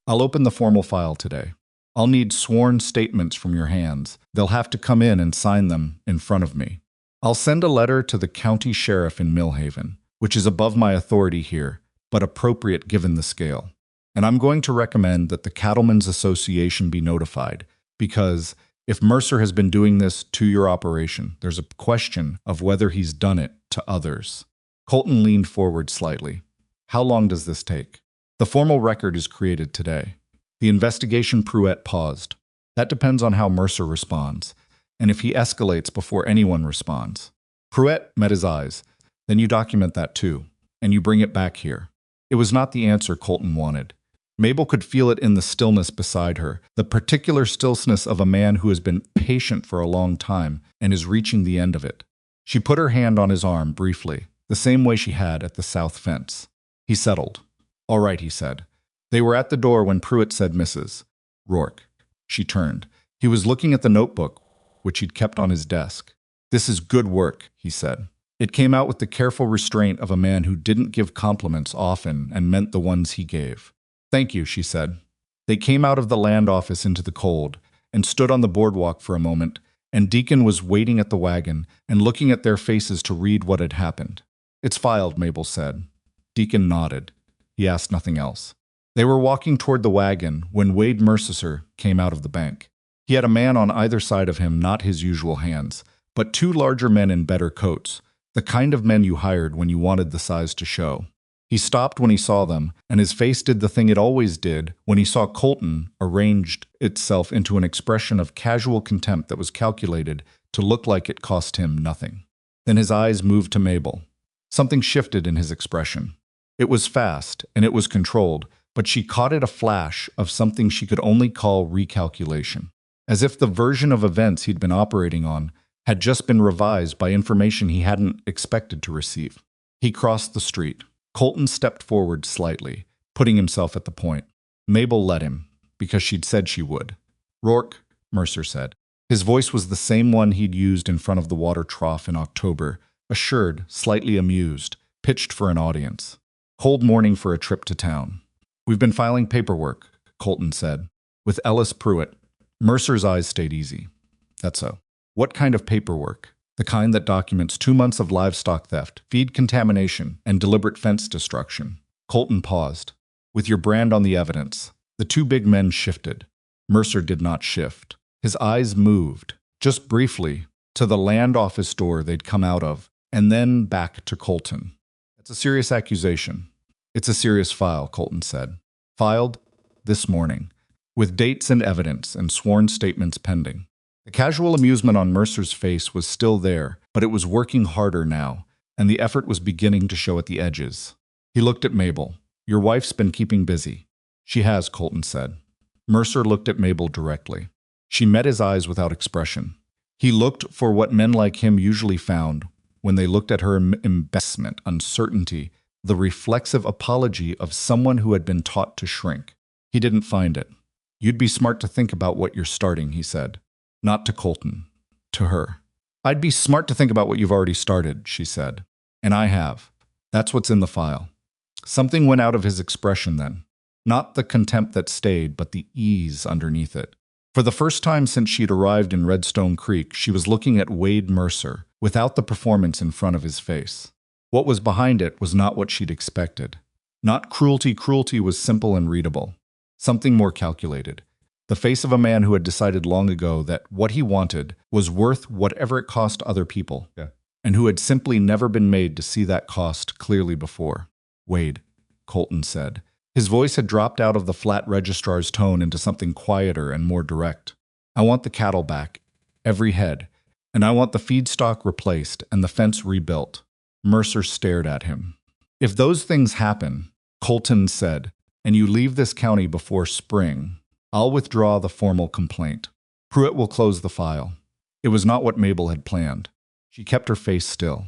"I'll open the formal file today. I'll need sworn statements from your hands. They'll have to come in and sign them in front of me. I'll send a letter to the county sheriff in Millhaven, which is above my authority here, but appropriate given the scale. And I'm going to recommend that the Cattlemen's Association be notified, because if Mercer has been doing this to your operation, there's a question of whether he's done it to others." Colton leaned forward slightly. "How long does this take?" "The formal record is created today." The investigation. Pruitt paused. "That depends on how Mercer responds, and if he escalates before anyone responds." Pruitt met his eyes. "Then you document that too, and you bring it back here." It was not the answer Colton wanted. Mabel could feel it in the stillness beside her, the particular stillness of a man who has been patient for a long time and is reaching the end of it. She put her hand on his arm briefly, the same way she had at the south fence. He settled. "All right," he said. They were at the door when Pruitt said, "Mrs. Rourke." She turned. He was looking at the notebook, which he'd kept on his desk. "This is good work," he said. It came out with the careful restraint of a man who didn't give compliments often and meant the ones he gave. "Thank you," she said. They came out of the land office into the cold and stood on the boardwalk for a moment, and Deacon was waiting at the wagon and looking at their faces to read what had happened. "It's filed," Mabel said. Deacon nodded. He asked nothing else. They were walking toward the wagon when Wade Mercer came out of the bank. He had a man on either side of him, not his usual hands, but 2 larger men in better coats, the kind of men you hired when you wanted the size to show. He stopped when he saw them, and his face did the thing it always did when he saw Colton, arranged itself into an expression of casual contempt that was calculated to look like it cost him nothing. Then his eyes moved to Mabel. Something shifted in his expression. It was fast, and it was controlled, but she caught it a flash of something she could only call recalculation, as if the version of events he'd been operating on had just been revised by information he hadn't expected to receive. He crossed the street. Colton stepped forward slightly, putting himself at the point. Mabel let him, because she'd said she would. "Rourke," Mercer said. His voice was the same one he'd used in front of the water trough in October, assured, slightly amused, pitched for an audience. "Cold morning for a trip to town. We've been filing paperwork, Colton said. With Ellis Pruitt. Mercer's eyes stayed easy. That's so. What kind of paperwork? The kind that documents 2 months of livestock theft, feed contamination, and deliberate fence destruction. Colton paused. With your brand on the evidence. The two big men shifted. Mercer did not shift. His eyes moved, just briefly, to the land office door they'd come out of, and then back to Colton. It's a serious accusation. It's a serious file, Colton said. Filed this morning, with dates and evidence and sworn statements pending. The casual amusement on Mercer's face was still there, but it was working harder now, and the effort was beginning to show at the edges. He looked at Mabel. Your wife's been keeping busy. She has, Colton said. Mercer looked at Mabel directly. She met his eyes without expression. He looked for what men like him usually found when they looked at her embarrassment, uncertainty, the reflexive apology of someone who had been taught to shrink. He didn't find it. You'd be smart to think about what you're starting, he said. Not to Colton. To her. I'd be smart to think about what you've already started, she said. And I have. That's what's in the file. Something went out of his expression then. Not the contempt that stayed, but the ease underneath it. For the first time since she'd arrived in Redstone Creek, she was looking at Wade Mercer, without the performance in front of his face. What was behind it was not what she'd expected. Not cruelty. Cruelty was simple and readable. Something more calculated. The face of a man who had decided long ago that what he wanted was worth whatever it cost other people, and who had simply never been made to see that cost clearly before. Wade, Colton said. His voice had dropped out of the flat registrar's tone into something quieter and more direct. I want the cattle back, every head, and I want the feedstock replaced and the fence rebuilt. Mercer stared at him. If those things happen, Colton said, and you leave this county before spring, I'll withdraw the formal complaint. Pruitt will close the file. It was not what Mabel had planned. She kept her face still.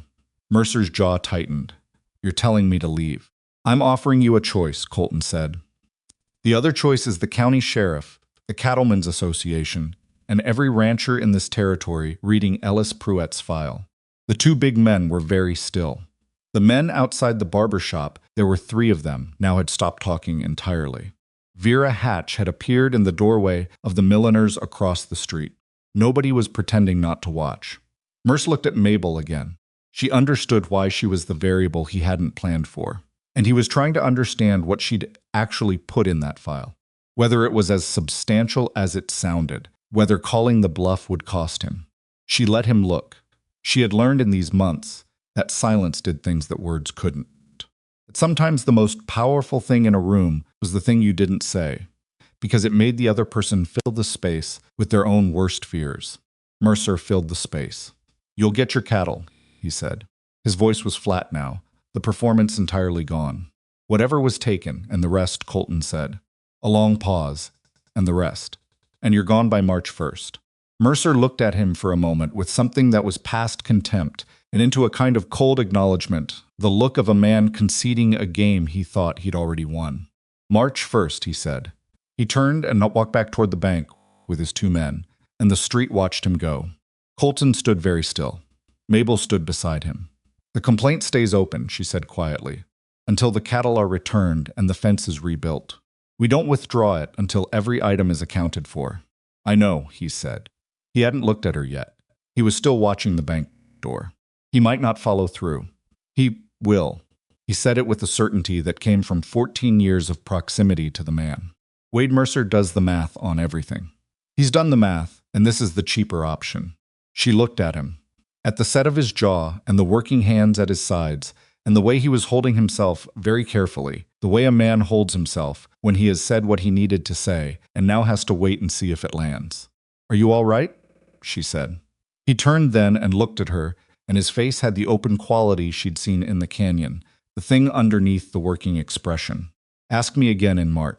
Mercer's jaw tightened. You're telling me to leave. I'm offering you a choice, Colton said. The other choice is the county sheriff, the Cattlemen's Association, and every rancher in this territory reading Ellis Pruitt's file. The two big men were very still. The men outside the barber shop, there were 3 of them, now had stopped talking entirely. Vera Hatch had appeared in the doorway of the milliner's across the street. Nobody was pretending not to watch. Mercer looked at Mabel again. She understood why she was the variable he hadn't planned for. And he was trying to understand what she'd actually put in that file. Whether it was as substantial as it sounded. Whether calling the bluff would cost him. She let him look. She had learned in these months that silence did things that words couldn't. But sometimes the most powerful thing in a room was the thing you didn't say, because it made the other person fill the space with their own worst fears. Mercer filled the space. You'll get your cattle, he said. His voice was flat now, the performance entirely gone. Whatever was taken, and the rest, Colton said. A long pause, and the rest. And you're gone by March 1st. Mercer looked at him for a moment with something that was past contempt and into a kind of cold acknowledgement, the look of a man conceding a game he thought he'd already won. March 1st, he said. He turned and walked back toward the bank with his 2 men, and the street watched him go. Colton stood very still. Mabel stood beside him. The complaint stays open, she said quietly, until the cattle are returned and the fence is rebuilt. We don't withdraw it until every item is accounted for. I know, he said. He hadn't looked at her yet. He was still watching the bank door. He might not follow through. He will. He said it with a certainty that came from 14 years of proximity to the man. Wade Mercer does the math on everything. He's done the math, and this is the cheaper option. She looked at him. At the set of his jaw and the working hands at his sides, and the way he was holding himself very carefully, the way a man holds himself when he has said what he needed to say and now has to wait and see if it lands. Are you all right? She said. He turned then and looked at her, and his face had the open quality she'd seen in the canyon, the thing underneath the working expression. Ask me again in March,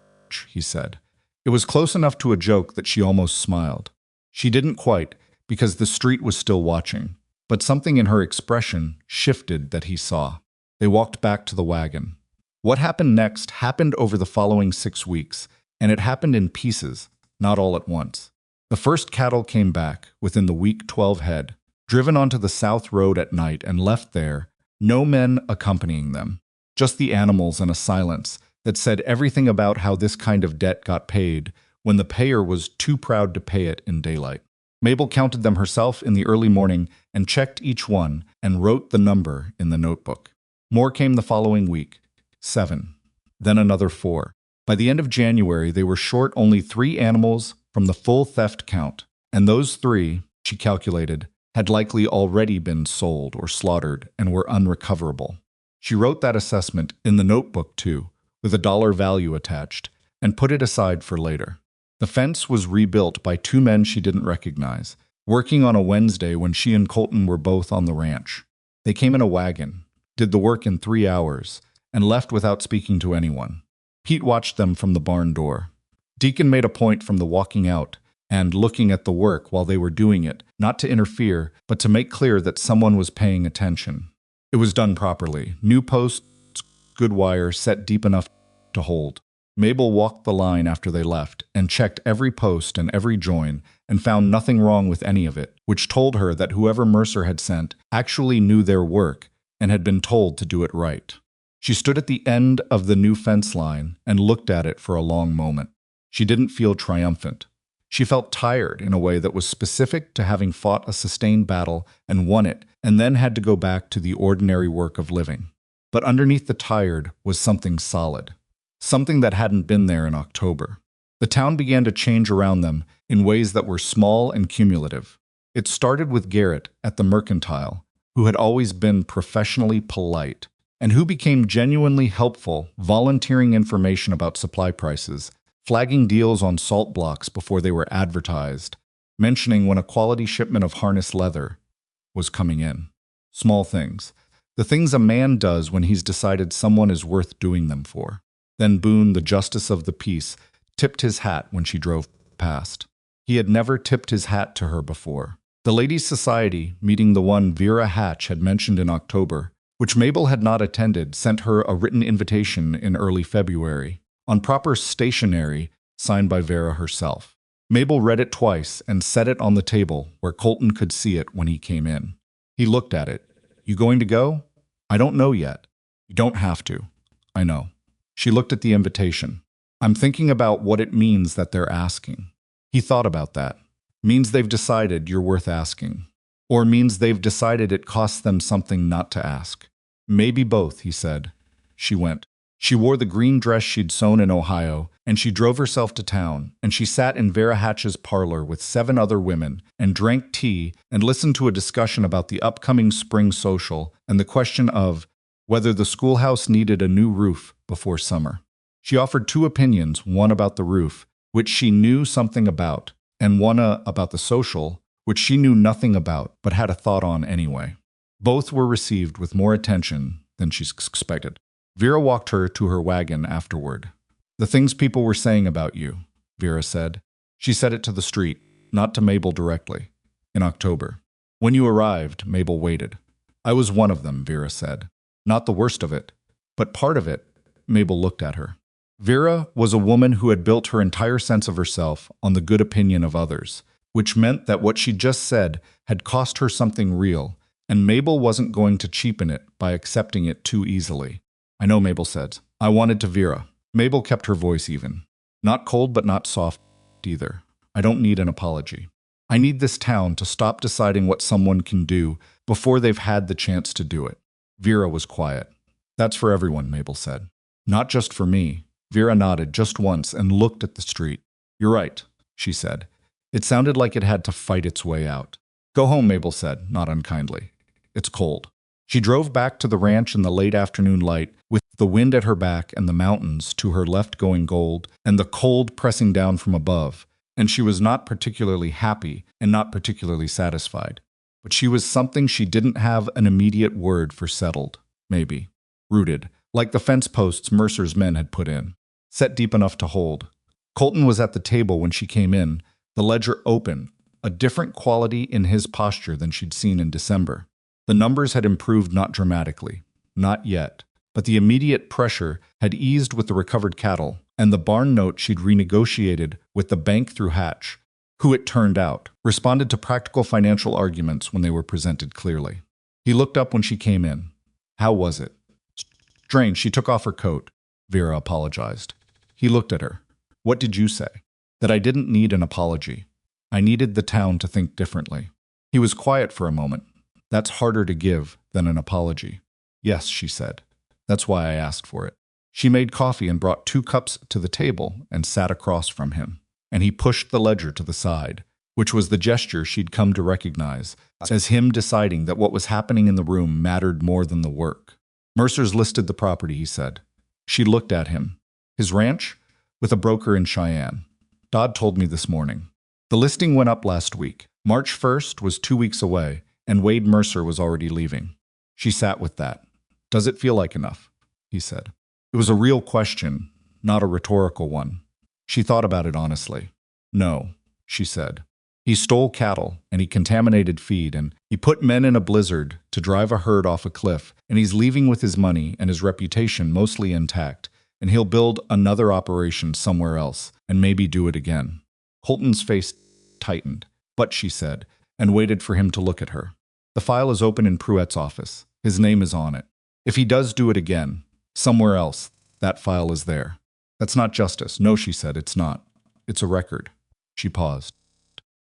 he said. It was close enough to a joke that she almost smiled. She didn't quite, because the street was still watching, but something in her expression shifted that he saw. They walked back to the wagon. What happened next happened over the following 6 weeks, and it happened in pieces, not all at once. The first cattle came back, within the week 12 head, driven onto the south road at night and left there, no men accompanying them, just the animals and a silence that said everything about how this kind of debt got paid when the payer was too proud to pay it in daylight. Mabel counted them herself in the early morning and checked each one and wrote the number in the notebook. More came the following week, 7, then another 4. By the end of January, they were short only 3 animals from the full theft count, and those 3, she calculated, had likely already been sold or slaughtered and were unrecoverable. She wrote that assessment in the notebook too, with a dollar value attached, and put it aside for later. The fence was rebuilt by 2 men she didn't recognize, working on a Wednesday when she and Colton were both on the ranch. They came in a wagon, did the work in 3 hours, and left without speaking to anyone. Pete watched them from the barn door. Deacon made a point from the walking out and looking at the work while they were doing it, not to interfere, but to make clear that someone was paying attention. It was done properly. New posts, good wire, set deep enough to hold. Mabel walked the line after they left and checked every post and every join and found nothing wrong with any of it, which told her that whoever Mercer had sent actually knew their work and had been told to do it right. She stood at the end of the new fence line and looked at it for a long moment. She didn't feel triumphant. She felt tired in a way that was specific to having fought a sustained battle and won it, and then had to go back to the ordinary work of living. But underneath the tired was something solid, something that hadn't been there in October. The town began to change around them in ways that were small and cumulative. It started with Garrett at the Mercantile, who had always been professionally polite, and who became genuinely helpful, volunteering information about supply prices, flagging deals on salt blocks before they were advertised, mentioning when a quality shipment of harness leather was coming in. Small things. The things a man does when he's decided someone is worth doing them for. Then Boone, the justice of the peace, tipped his hat when she drove past. He had never tipped his hat to her before. The Ladies' Society, meeting the one Vera Hatch had mentioned in October, which Mabel had not attended, sent her a written invitation in early February, on proper stationery signed by Vera herself. Mabel read it twice and set it on the table where Colton could see it when he came in. He looked at it. "You going to go?" "I don't know yet." "You don't have to." "I know." She looked at the invitation. "I'm thinking about what it means that they're asking." He thought about that. Means they've decided you're worth asking. Or means they've decided it costs them something not to ask. "Maybe both," he said. She went. She wore the green dress she'd sewn in Ohio, and she drove herself to town, and she sat in Vera Hatch's parlor with 7 other women, and drank tea, and listened to a discussion about the upcoming spring social, and the question of whether the schoolhouse needed a new roof before summer. She offered 2 opinions, one about the roof, which she knew something about, and one about the social, which she knew nothing about, but had a thought on anyway. Both were received with more attention than she expected. Vera walked her to her wagon afterward. "The things people were saying about you," Vera said. She said it to the street, not to Mabel directly. In October. "When you arrived," Mabel waited. "I was one of them," Vera said. "Not the worst of it, but part of it." Mabel looked at her. Vera was a woman who had built her entire sense of herself on the good opinion of others, which meant that what she just said had cost her something real, and Mabel wasn't going to cheapen it by accepting it too easily. "I know," Mabel said. "I wanted to Vera." Mabel kept her voice even. Not cold but not soft either. "I don't need an apology. I need this town to stop deciding what someone can do before they've had the chance to do it." Vera was quiet. "That's for everyone," Mabel said. "Not just for me." Vera nodded just once and looked at the street. "You're right," she said. It sounded like it had to fight its way out. "Go home," Mabel said, not unkindly. "It's cold." She drove back to the ranch in the late afternoon light, with the wind at her back and the mountains to her left going gold, and the cold pressing down from above, and she was not particularly happy and not particularly satisfied. But she was something she didn't have an immediate word for settled, maybe. Rooted, like the fence posts Mercer's men had put in. Set deep enough to hold. Colton was at the table when she came in, the ledger open, a different quality in his posture than she'd seen in December. The numbers had improved not dramatically, not yet, but the immediate pressure had eased with the recovered cattle, and the barn note she'd renegotiated with the bank through Hatch, who it turned out, responded to practical financial arguments when they were presented clearly. He looked up when she came in. "How was it?" Strange, she took off her coat. Vera apologized. He looked at her. What did you say? That I didn't need an apology. I needed the town to think differently. He was quiet for a moment. That's harder to give than an apology. Yes, she said. That's why I asked for it. She made coffee and brought 2 cups to the table and sat across from him. And he pushed the ledger to the side, which was the gesture she'd come to recognize as him deciding that what was happening in the room mattered more than the work. Mercer's listed the property, he said. She looked at him. His ranch? With a broker in Cheyenne. Dodd told me this morning. The listing went up last week. March 1st was 2 weeks away, and Wade Mercer was already leaving. She sat with that. Does it feel like enough? He said. It was a real question, not a rhetorical one. She thought about it honestly. No, she said. He stole cattle, and he contaminated feed, and he put men in a blizzard to drive a herd off a cliff, and he's leaving with his money and his reputation mostly intact, and he'll build another operation somewhere else, and maybe do it again. Colton's face tightened, but she said, and waited for him to look at her. The file is open in Pruett's office. His name is on it. If he does do it again, somewhere else, that file is there. That's not justice. No, she said, it's not. It's a record. She paused.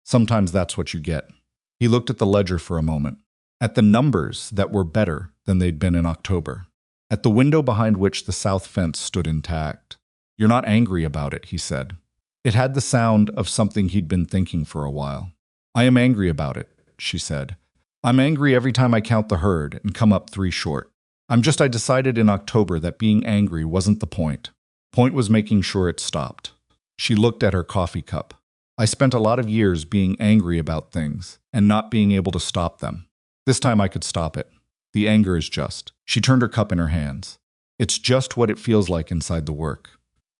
Sometimes that's what you get. He looked at the ledger for a moment, at the numbers that were better than they'd been in October, at the window behind which the south fence stood intact. You're not angry about it, he said. It had the sound of something he'd been thinking for a while. I am angry about it, she said. I'm angry every time I count the herd and come up 3 short. I decided in October that being angry wasn't the point. Point was making sure it stopped. She looked at her coffee cup. I spent a lot of years being angry about things and not being able to stop them. This time I could stop it. The anger is just. She turned her cup in her hands. It's just what it feels like inside the work.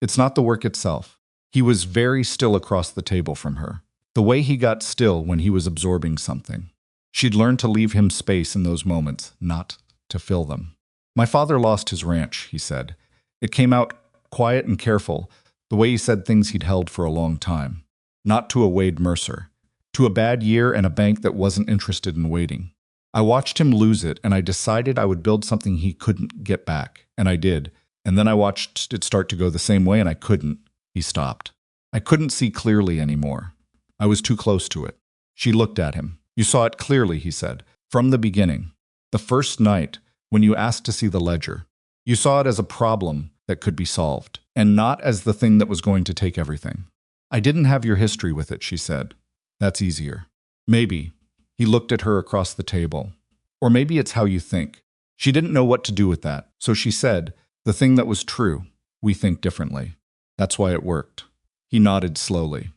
It's not the work itself. He was very still across the table from her. The way he got still when he was absorbing something. She'd learned to leave him space in those moments, not to fill them. My father lost his ranch, he said. It came out quiet and careful, the way he said things he'd held for a long time. Not to a Wade Mercer. To a bad year and a bank that wasn't interested in waiting. I watched him lose it, and I decided I would build something he couldn't get back, and I did. And then I watched it start to go the same way, and I couldn't. He stopped. I couldn't see clearly anymore. I was too close to it. She looked at him. You saw it clearly, he said. From the beginning. The first night, when you asked to see the ledger. You saw it as a problem that could be solved, and not as the thing that was going to take everything. I didn't have your history with it, she said. That's easier. Maybe. He looked at her across the table. Or maybe it's how you think. She didn't know what to do with that, so she said, the thing that was true, we think differently. That's why it worked. He nodded slowly.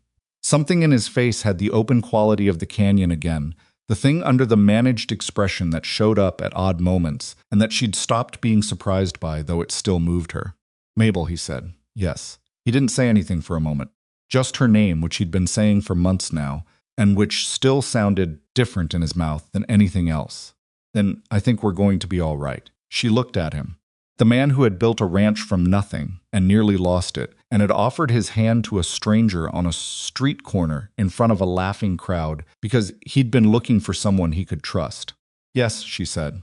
Something in his face had the open quality of the canyon again, the thing under the managed expression that showed up at odd moments, and that she'd stopped being surprised by, though it still moved her. Mabel, he said. Yes. He didn't say anything for a moment. Just her name, which he'd been saying for months now, and which still sounded different in his mouth than anything else. Then I think we're going to be all right. She looked at him. The man who had built a ranch from nothing and nearly lost it, and had offered his hand to a stranger on a street corner in front of a laughing crowd because he'd been looking for someone he could trust. Yes, she said.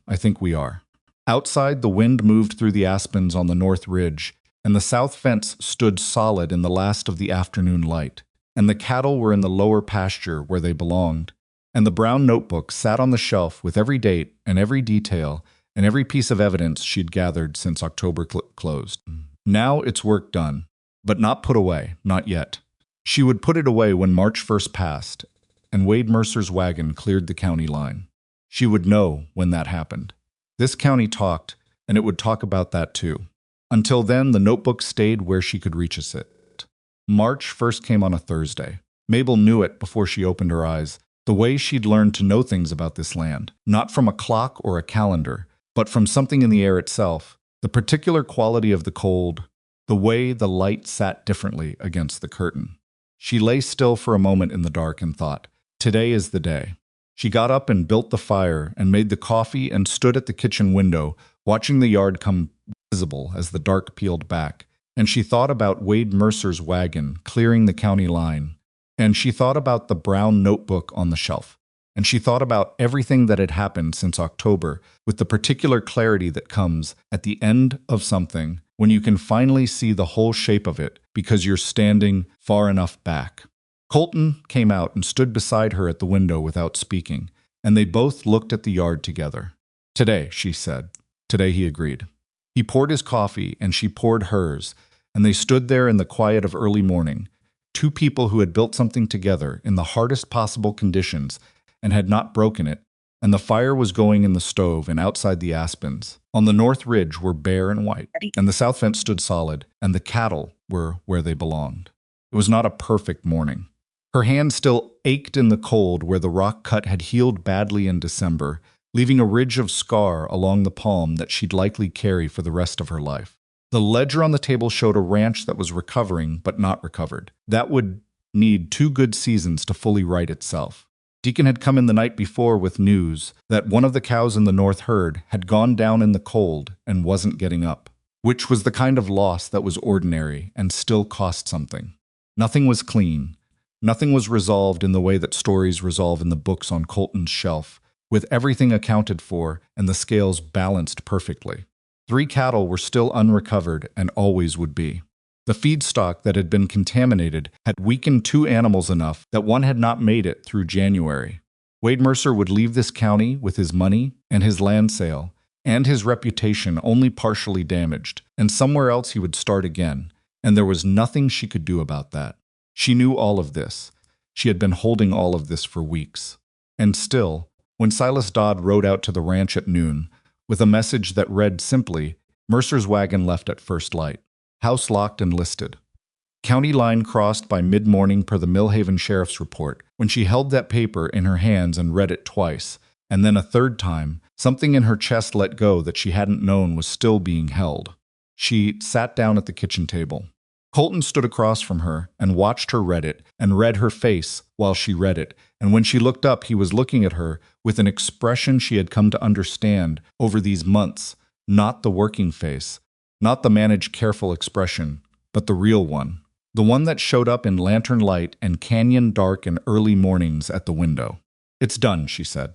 I think we are. Outside, the wind moved through the aspens on the north ridge, and the south fence stood solid in the last of the afternoon light, and the cattle were in the lower pasture where they belonged, and the brown notebook sat on the shelf with every date and every detail and every piece of evidence she'd gathered since October closed. Now it's work done, but not put away, not yet. She would put it away when March 1st passed, and Wade Mercer's wagon cleared the county line. She would know when that happened. This county talked, and it would talk about that too. Until then, the notebook stayed where she could reach it. March 1st came on a Thursday. Mabel knew it before she opened her eyes, the way she'd learned to know things about this land, not from a clock or a calendar, but from something in the air itself, the particular quality of the cold, the way the light sat differently against the curtain. She lay still for a moment in the dark and thought, today is the day. She got up and built the fire and made the coffee and stood at the kitchen window, watching the yard come visible as the dark peeled back. And she thought about Wade Mercer's wagon clearing the county line. And she thought about the brown notebook on the shelf. And she thought about everything that had happened since October with the particular clarity that comes at the end of something when you can finally see the whole shape of it because you're standing far enough back. Colton came out and stood beside her at the window without speaking, and they both looked at the yard together. "Today," she said. "Today," he agreed. He poured his coffee, and she poured hers, and they stood there in the quiet of early morning, two people who had built something together in the hardest possible conditions and had not broken it, and the fire was going in the stove and outside the aspens. On the north ridge were bare and white, and the south fence stood solid, and the cattle were where they belonged. It was not a perfect morning. Her hand still ached in the cold where the rock cut had healed badly in December, leaving a ridge of scar along the palm that she'd likely carry for the rest of her life. The ledger on the table showed a ranch that was recovering but not recovered. That would need 2 good seasons to fully right itself. Deacon had come in the night before with news that one of the cows in the north herd had gone down in the cold and wasn't getting up, which was the kind of loss that was ordinary and still cost something. Nothing was clean. Nothing was resolved in the way that stories resolve in the books on Colton's shelf, with everything accounted for and the scales balanced perfectly. 3 cattle were still unrecovered and always would be. The feedstock that had been contaminated had weakened 2 animals enough that one had not made it through January. Wade Mercer would leave this county with his money and his land sale, and his reputation only partially damaged, and somewhere else he would start again, and there was nothing she could do about that. She knew all of this. She had been holding all of this for weeks. And still, when Silas Dodd rode out to the ranch at noon, with a message that read simply, "Mercer's wagon left at first light. House locked and listed." County line crossed by mid-morning per the Millhaven Sheriff's report. When she held that paper in her hands and read it twice, and then a third time, something in her chest let go that she hadn't known was still being held. She sat down at the kitchen table. Colton stood across from her and watched her read it and read her face while she read it, and when she looked up he was looking at her with an expression she had come to understand over these months, not the working face, not the managed careful expression, but the real one, the one that showed up in lantern light and canyon dark and early mornings at the window. "It's done," she said.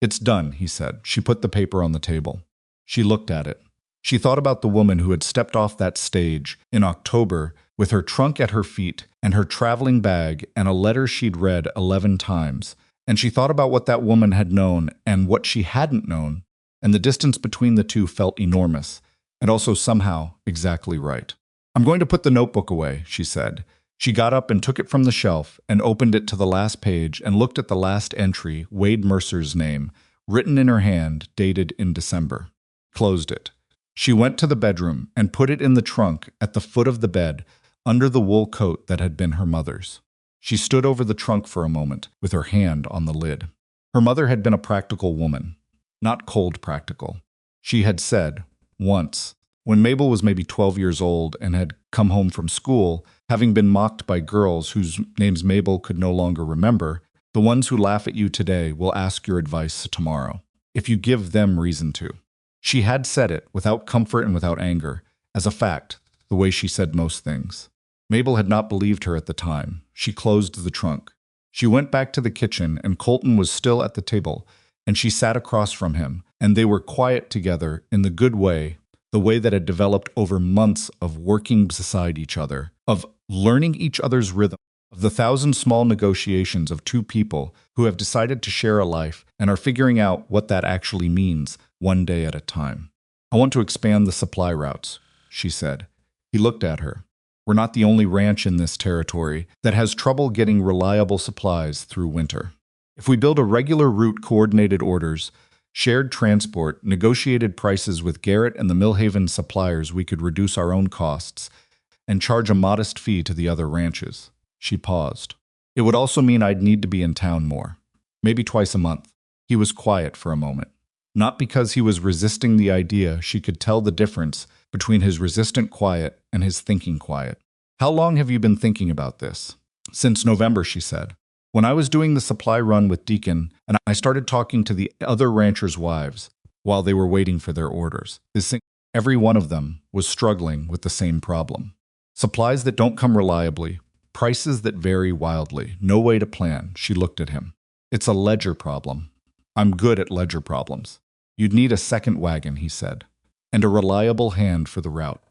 "It's done," he said. She put the paper on the table. She looked at it. She thought about the woman who had stepped off that stage in October with her trunk at her feet and her traveling bag and a letter she'd read 11 times. And she thought about what that woman had known and what she hadn't known, and the distance between the two felt enormous, and also somehow exactly right. "I'm going to put the notebook away," she said. She got up and took it from the shelf and opened it to the last page and looked at the last entry, Wade Mercer's name, written in her hand, dated in December. Closed it. She went to the bedroom and put it in the trunk at the foot of the bed, under the wool coat that had been her mother's. She stood over the trunk for a moment, with her hand on the lid. Her mother had been a practical woman, not cold practical. She had said, once, when Mabel was maybe 12 years old and had come home from school, having been mocked by girls whose names Mabel could no longer remember, "The ones who laugh at you today will ask your advice tomorrow, if you give them reason to." She had said it, without comfort and without anger, as a fact, the way she said most things. Mabel had not believed her at the time. She closed the trunk. She went back to the kitchen, and Colton was still at the table, and she sat across from him, and they were quiet together in the good way, the way that had developed over months of working beside each other, of learning each other's rhythm, of the 1,000 small negotiations of 2 people who have decided to share a life and are figuring out what that actually means, one day at a time. "I want to expand the supply routes," she said. He looked at her. "We're not the only ranch in this territory that has trouble getting reliable supplies through winter. If we build a regular route, coordinated orders, shared transport, negotiated prices with Garrett and the Millhaven suppliers, we could reduce our own costs and charge a modest fee to the other ranches." She paused. "It would also mean I'd need to be in town more, maybe twice a month." He was quiet for a moment. Not because he was resisting the idea, she could tell the difference between his resistant quiet and his thinking quiet. "How long have you been thinking about this?" "Since November," she said. "When I was doing the supply run with Deacon, and I started talking to the other ranchers' wives while they were waiting for their orders. Every one of them was struggling with the same problem. Supplies that don't come reliably, prices that vary wildly, no way to plan." She looked at him. "It's a ledger problem. I'm good at ledger problems." "You'd need a second wagon," he said, "and a reliable hand for the route."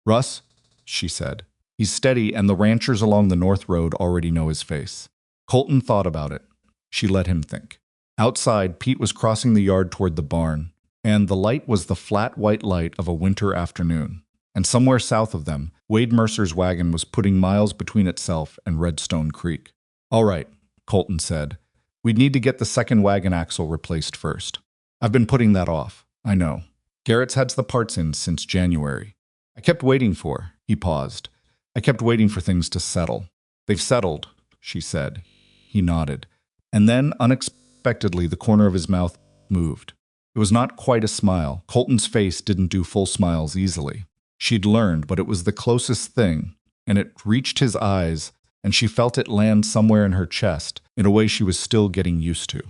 Russ, she said. He's steady, and the ranchers along the North Road already know his face. Colton thought about it. She let him think. Outside, Pete was crossing the yard toward the barn, and the light was the flat white light of a winter afternoon. And somewhere south of them, Wade Mercer's wagon was putting miles between itself and Redstone Creek. All right, Colton said. We'd need to get the second wagon axle replaced first. I've been putting that off, I know. Garrett's had the parts in since January. I kept waiting for, he paused. I kept waiting for things to settle. They've settled, she said. He nodded. And then, unexpectedly, the corner of his mouth moved. It was not quite a smile. Colton's face didn't do full smiles easily. She'd learned, but it was the closest thing, and it reached his eyes, and she felt it land somewhere in her chest in a way she was still getting used to.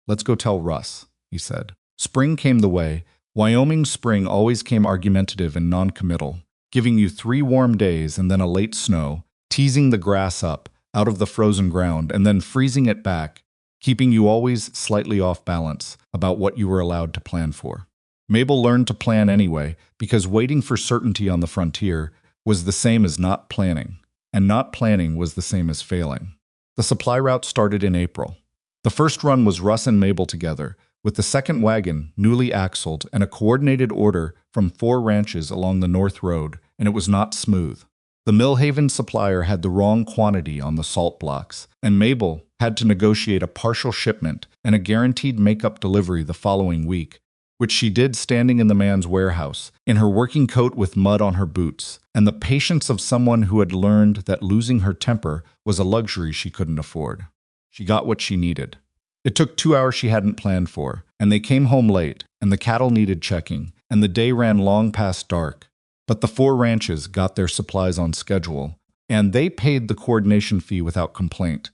Let's go tell Russ, he said. Spring came the way. Wyoming spring always came argumentative and non-committal, giving you 3 warm days and then a late snow, teasing the grass up out of the frozen ground and then freezing it back, keeping you always slightly off balance about what you were allowed to plan for. Mabel learned to plan anyway because waiting for certainty on the frontier was the same as not planning, and not planning was the same as failing. The supply route started in April. The first run was Russ and Mabel together, with the second wagon newly axled and a coordinated order from 4 ranches along the North Road, and it was not smooth. The Millhaven supplier had the wrong quantity on the salt blocks, and Mabel had to negotiate a partial shipment and a guaranteed makeup delivery the following week, which she did standing in the man's warehouse, in her working coat with mud on her boots, and the patience of someone who had learned that losing her temper was a luxury she couldn't afford. She got what she needed. It took 2 hours she hadn't planned for, and they came home late, and the cattle needed checking, and the day ran long past dark. But the 4 ranches got their supplies on schedule, and they paid the coordination fee without complaint.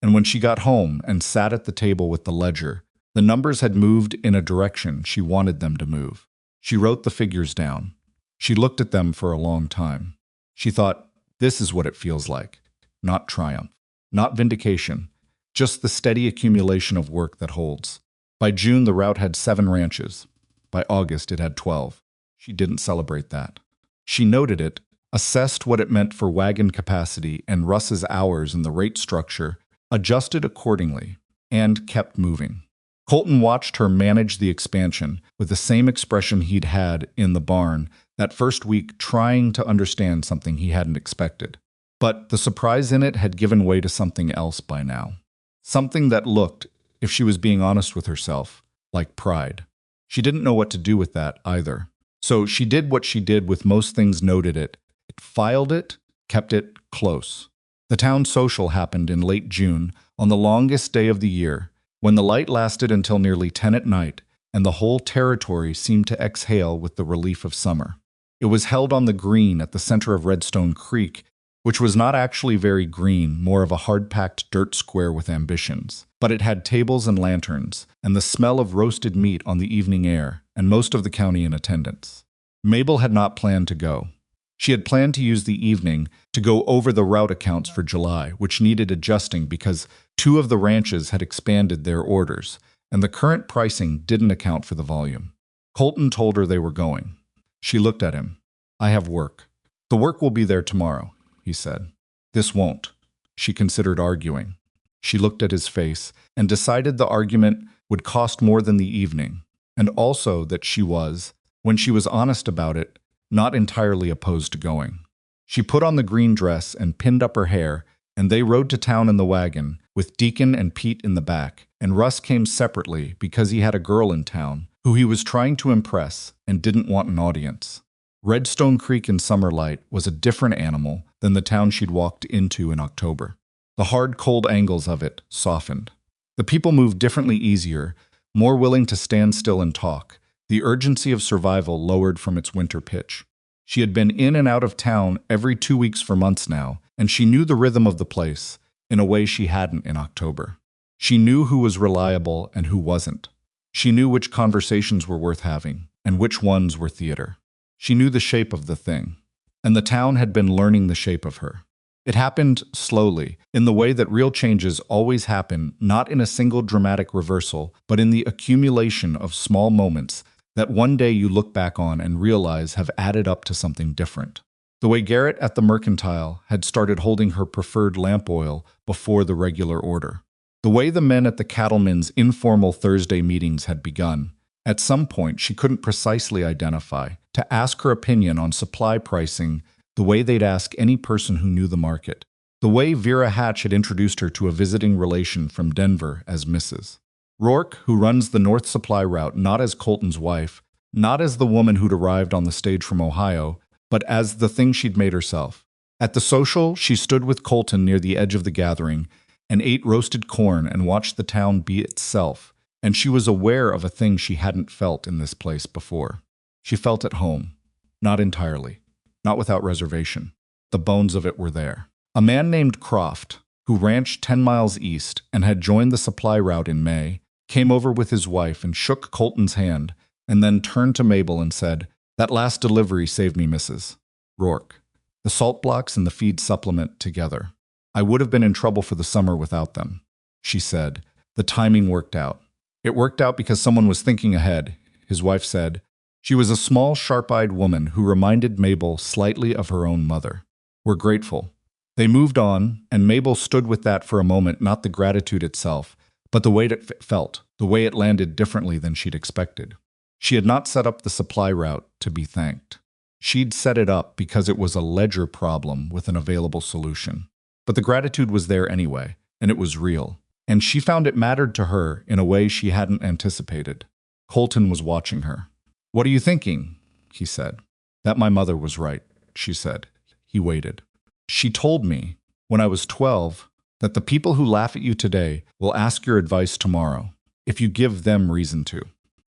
And when she got home and sat at the table with the ledger, the numbers had moved in a direction she wanted them to move. She wrote the figures down. She looked at them for a long time. She thought, this is what it feels like. Not triumph, not vindication, just the steady accumulation of work that holds. By June, the route had 7 ranches. By August, it had 12. She didn't celebrate that. She noted it, assessed what it meant for wagon capacity and Russ's hours in the rate structure, adjusted accordingly, and kept moving. Colton watched her manage the expansion with the same expression he'd had in the barn that first week, trying to understand something he hadn't expected. But the surprise in it had given way to something else by now. Something that looked, if she was being honest with herself, like pride. She didn't know what to do with that either. So she did what she did with most things, noted it. It filed it, kept it close. The town social happened in late June, on the longest day of the year, when the light lasted until nearly 10 at night, and the whole territory seemed to exhale with the relief of summer. It was held on the green at the center of Redstone Creek, which was not actually very green, more of a hard-packed dirt square with ambitions. But it had tables and lanterns, and the smell of roasted meat on the evening air, and most of the county in attendance. Mabel had not planned to go. She had planned to use the evening to go over the route accounts for July, which needed adjusting because 2 of the ranches had expanded their orders, and the current pricing didn't account for the volume. Colton told her they were going. She looked at him. I have work. The work will be there tomorrow, he said. This won't. She considered arguing. She looked at his face and decided the argument would cost more than the evening, and also that she was, when she was honest about it, not entirely opposed to going. She put on the green dress and pinned up her hair, and they rode to town in the wagon, with Deacon and Pete in the back, and Russ came separately because he had a girl in town who he was trying to impress and didn't want an audience. Redstone Creek in summer light was a different animal than the town she'd walked into in October. The hard, cold angles of it softened. The people moved differently, easier, more willing to stand still and talk. The urgency of survival lowered from its winter pitch. She had been in and out of town every 2 weeks for months now, and she knew the rhythm of the place in a way she hadn't in October. She knew who was reliable and who wasn't. She knew which conversations were worth having and which ones were theater. She knew the shape of the thing, and the town had been learning the shape of her. It happened slowly, in the way that real changes always happen, not in a single dramatic reversal, but in the accumulation of small moments that one day you look back on and realize have added up to something different. The way Garrett at the Mercantile had started holding her preferred lamp oil before the regular order. The way the men at the cattlemen's informal Thursday meetings had begun. At some point, she couldn't precisely identify, to ask her opinion on supply pricing the way they'd ask any person who knew the market. The way Vera Hatch had introduced her to a visiting relation from Denver as Mrs. Rourke, who runs the North Supply route not as Colton's wife, not as the woman who'd arrived on the stage from Ohio, but as the thing she'd made herself. At the social, she stood with Colton near the edge of the gathering and ate roasted corn and watched the town be itself, and she was aware of a thing she hadn't felt in this place before. She felt at home. Not entirely. Not without reservation. The bones of it were there. A man named Croft, who ranched 10 miles east and had joined the supply route in May, came over with his wife and shook Colton's hand, and then turned to Mabel and said, "That last delivery saved me, Mrs. Rourke. The salt blocks and the feed supplement together. I would have been in trouble for the summer without them," she said. The timing worked out. It worked out because someone was thinking ahead, his wife said. She was a small, sharp-eyed woman who reminded Mabel slightly of her own mother. "We're grateful." They moved on, and Mabel stood with that for a moment, not the gratitude itself, but the way it felt, the way it landed differently than she'd expected. She had not set up the supply route to be thanked. She'd set it up because it was a ledger problem with an available solution. But the gratitude was there anyway, and it was real. And she found it mattered to her in a way she hadn't anticipated. Colton was watching her. "What are you thinking?" he said. "That my mother was right," she said. He waited. "She told me, when I was 12, that the people who laugh at you today will ask your advice tomorrow, if you give them reason to."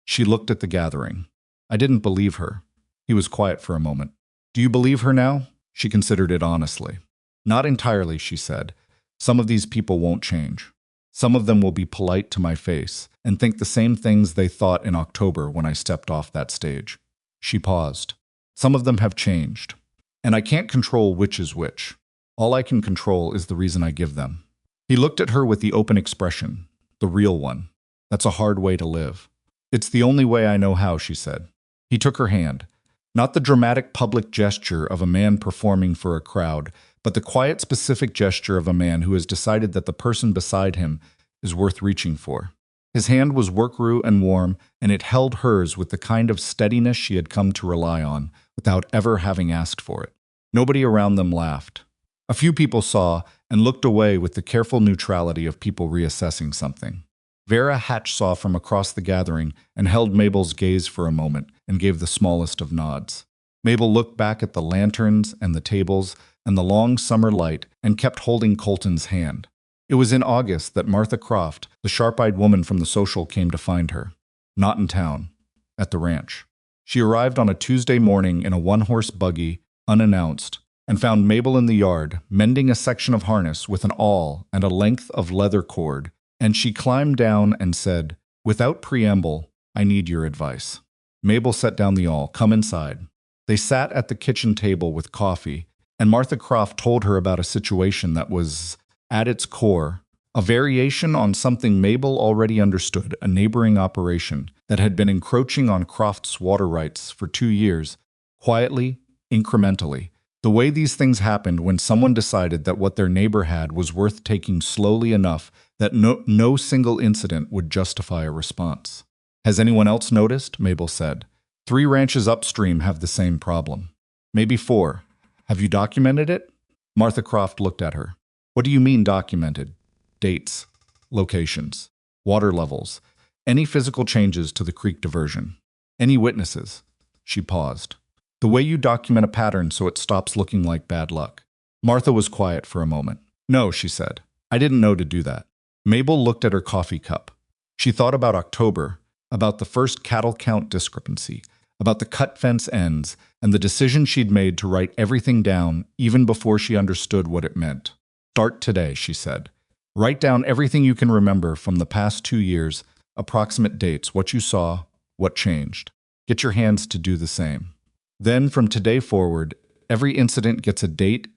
She looked at the gathering. I didn't believe her. He was quiet for a moment. "Do you believe her now?" She considered it honestly. "Not entirely," she said. "Some of these people won't change. Some of them will be polite to my face and think the same things they thought in October when I stepped off that stage." She paused. "Some of them have changed. And I can't control which is which. All I can control is the reason I give them." He looked at her with the open expression, the real one. "That's a hard way to live." "It's the only way I know how," she said. He took her hand. Not the dramatic public gesture of a man performing for a crowd, but the quiet, specific gesture of a man who has decided that the person beside him is worth reaching for. His hand was work-rue and warm, and it held hers with the kind of steadiness she had come to rely on, without ever having asked for it. Nobody around them laughed. A few people saw and looked away with the careful neutrality of people reassessing something. Vera Hatch saw from across the gathering and held Mabel's gaze for a moment and gave the smallest of nods. Mabel looked back at the lanterns and the tables and the long summer light and kept holding Colton's hand. It was in August that Martha Croft, the sharp-eyed woman from the social, came to find her. Not in town. At the ranch. She arrived on a Tuesday morning in a one-horse buggy, unannounced, and found Mabel in the yard, mending a section of harness with an awl and a length of leather cord, and she climbed down and said, "Without preamble, I need your advice." Mabel set down the awl. "Come inside." They sat at the kitchen table with coffee, and Martha Croft told her about a situation that was, at its core, a variation on something Mabel already understood, a neighboring operation that had been encroaching on Croft's water rights for 2 years, quietly, incrementally. The way these things happened when someone decided that what their neighbor had was worth taking slowly enough that no single incident would justify a response. "Has anyone else noticed?" Mabel said. 3 ranches upstream have the same problem. Maybe 4. Have you documented it?" Martha Croft looked at her. "What do you mean documented?" "Dates, locations, water levels, any physical changes to the creek diversion. Any witnesses?" She paused. "The way you document a pattern so it stops looking like bad luck." Martha was quiet for a moment. "No," she said. "I didn't know to do that." Mabel looked at her coffee cup. She thought about October, about the first cattle count discrepancy, about the cut fence ends, and the decision she'd made to write everything down even before she understood what it meant. "Start today," she said. "Write down everything you can remember from the past 2 years, approximate dates, what you saw, what changed. Get your hands to do the same. Then, from today forward, every incident gets a date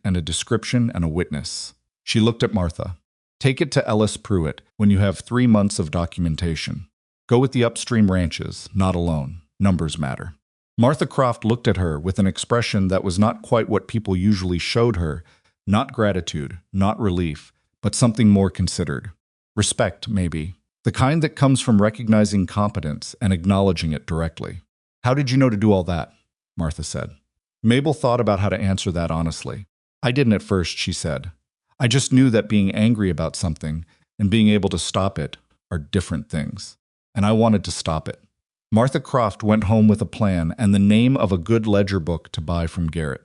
and a description and a witness." She looked at Martha. "Take it to Ellis Pruitt when you have 3 months of documentation. Go with the upstream ranches, not alone. Numbers matter." Martha Croft looked at her with an expression that was not quite what people usually showed her, not gratitude, not relief, but something more considered. Respect, maybe. The kind that comes from recognizing competence and acknowledging it directly. How did you know to do all that? Martha said. Mabel thought about how to answer that honestly. I didn't at first, she said. I just knew that being angry about something and being able to stop it are different things. And I wanted to stop it. Martha Croft went home with a plan and the name of a good ledger book to buy from Garrett.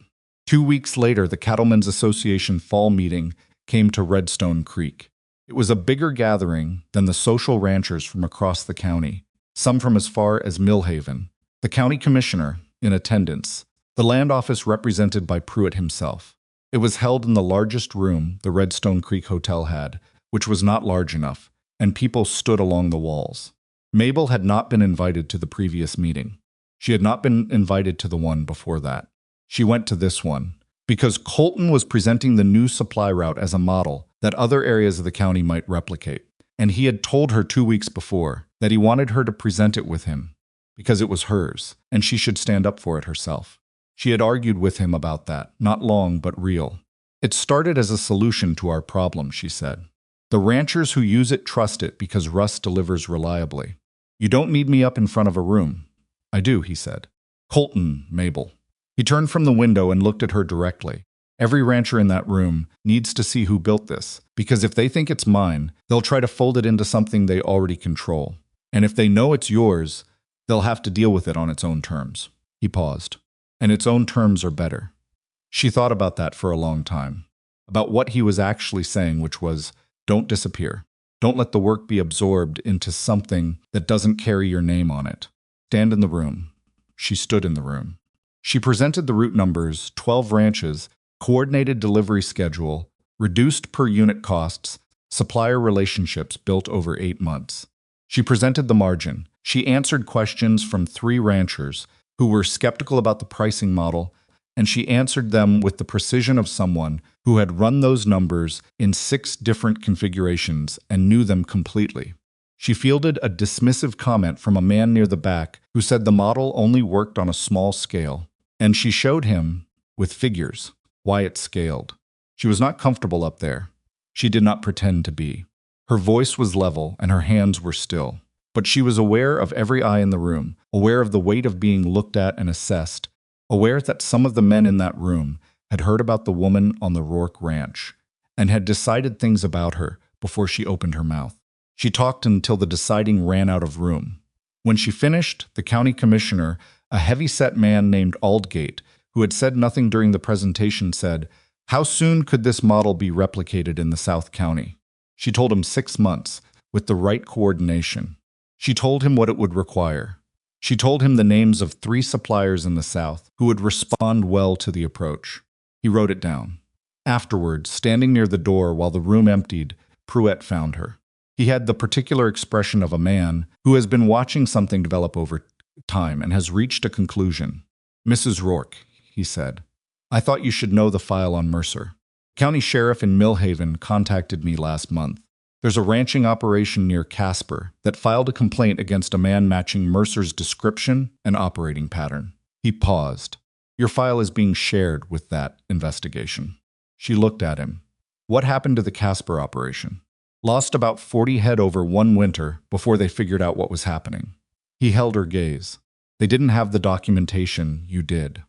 2 weeks later, the Cattlemen's Association fall meeting came to Redstone Creek. It was a bigger gathering than the social ranchers from across the county, some from as far as Millhaven. The county commissioner, in attendance, the land office represented by Pruitt himself. It was held in the largest room the Redstone Creek Hotel had, which was not large enough, and people stood along the walls. Mabel had not been invited to the previous meeting. She had not been invited to the one before that. She went to this one because Colton was presenting the new supply route as a model that other areas of the county might replicate, and he had told her 2 weeks before that he wanted her to present it with him because it was hers, and she should stand up for it herself. She had argued with him about that, not long but real. It started as a solution to our problem, she said. The ranchers who use it trust it because Russ delivers reliably. You don't need me up in front of a room. I do, he said. Colton, Mabel. He turned from the window and looked at her directly. Every rancher in that room needs to see who built this, because if they think it's mine, they'll try to fold it into something they already control. And if they know it's yours, they'll have to deal with it on its own terms. He paused. And its own terms are better. She thought about that for a long time, about what he was actually saying, which was, don't disappear. Don't let the work be absorbed into something that doesn't carry your name on it. Stand in the room. She stood in the room. She presented the route numbers, 12 ranches, coordinated delivery schedule, reduced per unit costs, supplier relationships built over 8 months. She presented the margin. She answered questions from 3 ranchers who were skeptical about the pricing model, and she answered them with the precision of someone who had run those numbers in 6 different configurations and knew them completely. She fielded a dismissive comment from a man near the back who said the model only worked on a small scale, and she showed him, with figures, why it scaled. She was not comfortable up there. She did not pretend to be. Her voice was level and her hands were still. But she was aware of every eye in the room, aware of the weight of being looked at and assessed, aware that some of the men in that room had heard about the woman on the Rourke ranch and had decided things about her before she opened her mouth. She talked until the deciding ran out of room. When she finished, the county commissioner, a heavy-set man named Aldgate, who had said nothing during the presentation, said, "How soon could this model be replicated in the South County?" She told him 6 months, with the right coordination. She told him what it would require. She told him the names of 3 suppliers in the South who would respond well to the approach. He wrote it down. Afterwards, standing near the door while the room emptied, Pruitt found her. He had the particular expression of a man who has been watching something develop over time and has reached a conclusion. "Mrs. Rourke," he said, "I thought you should know the file on Mercer. County Sheriff in Millhaven contacted me last month. There's a ranching operation near Casper that filed a complaint against a man matching Mercer's description and operating pattern." He paused. "Your file is being shared with that investigation." She looked at him. "What happened to the Casper operation?" "Lost about 40 head over one winter before they figured out what was happening." He held her gaze. "They didn't have the documentation you did.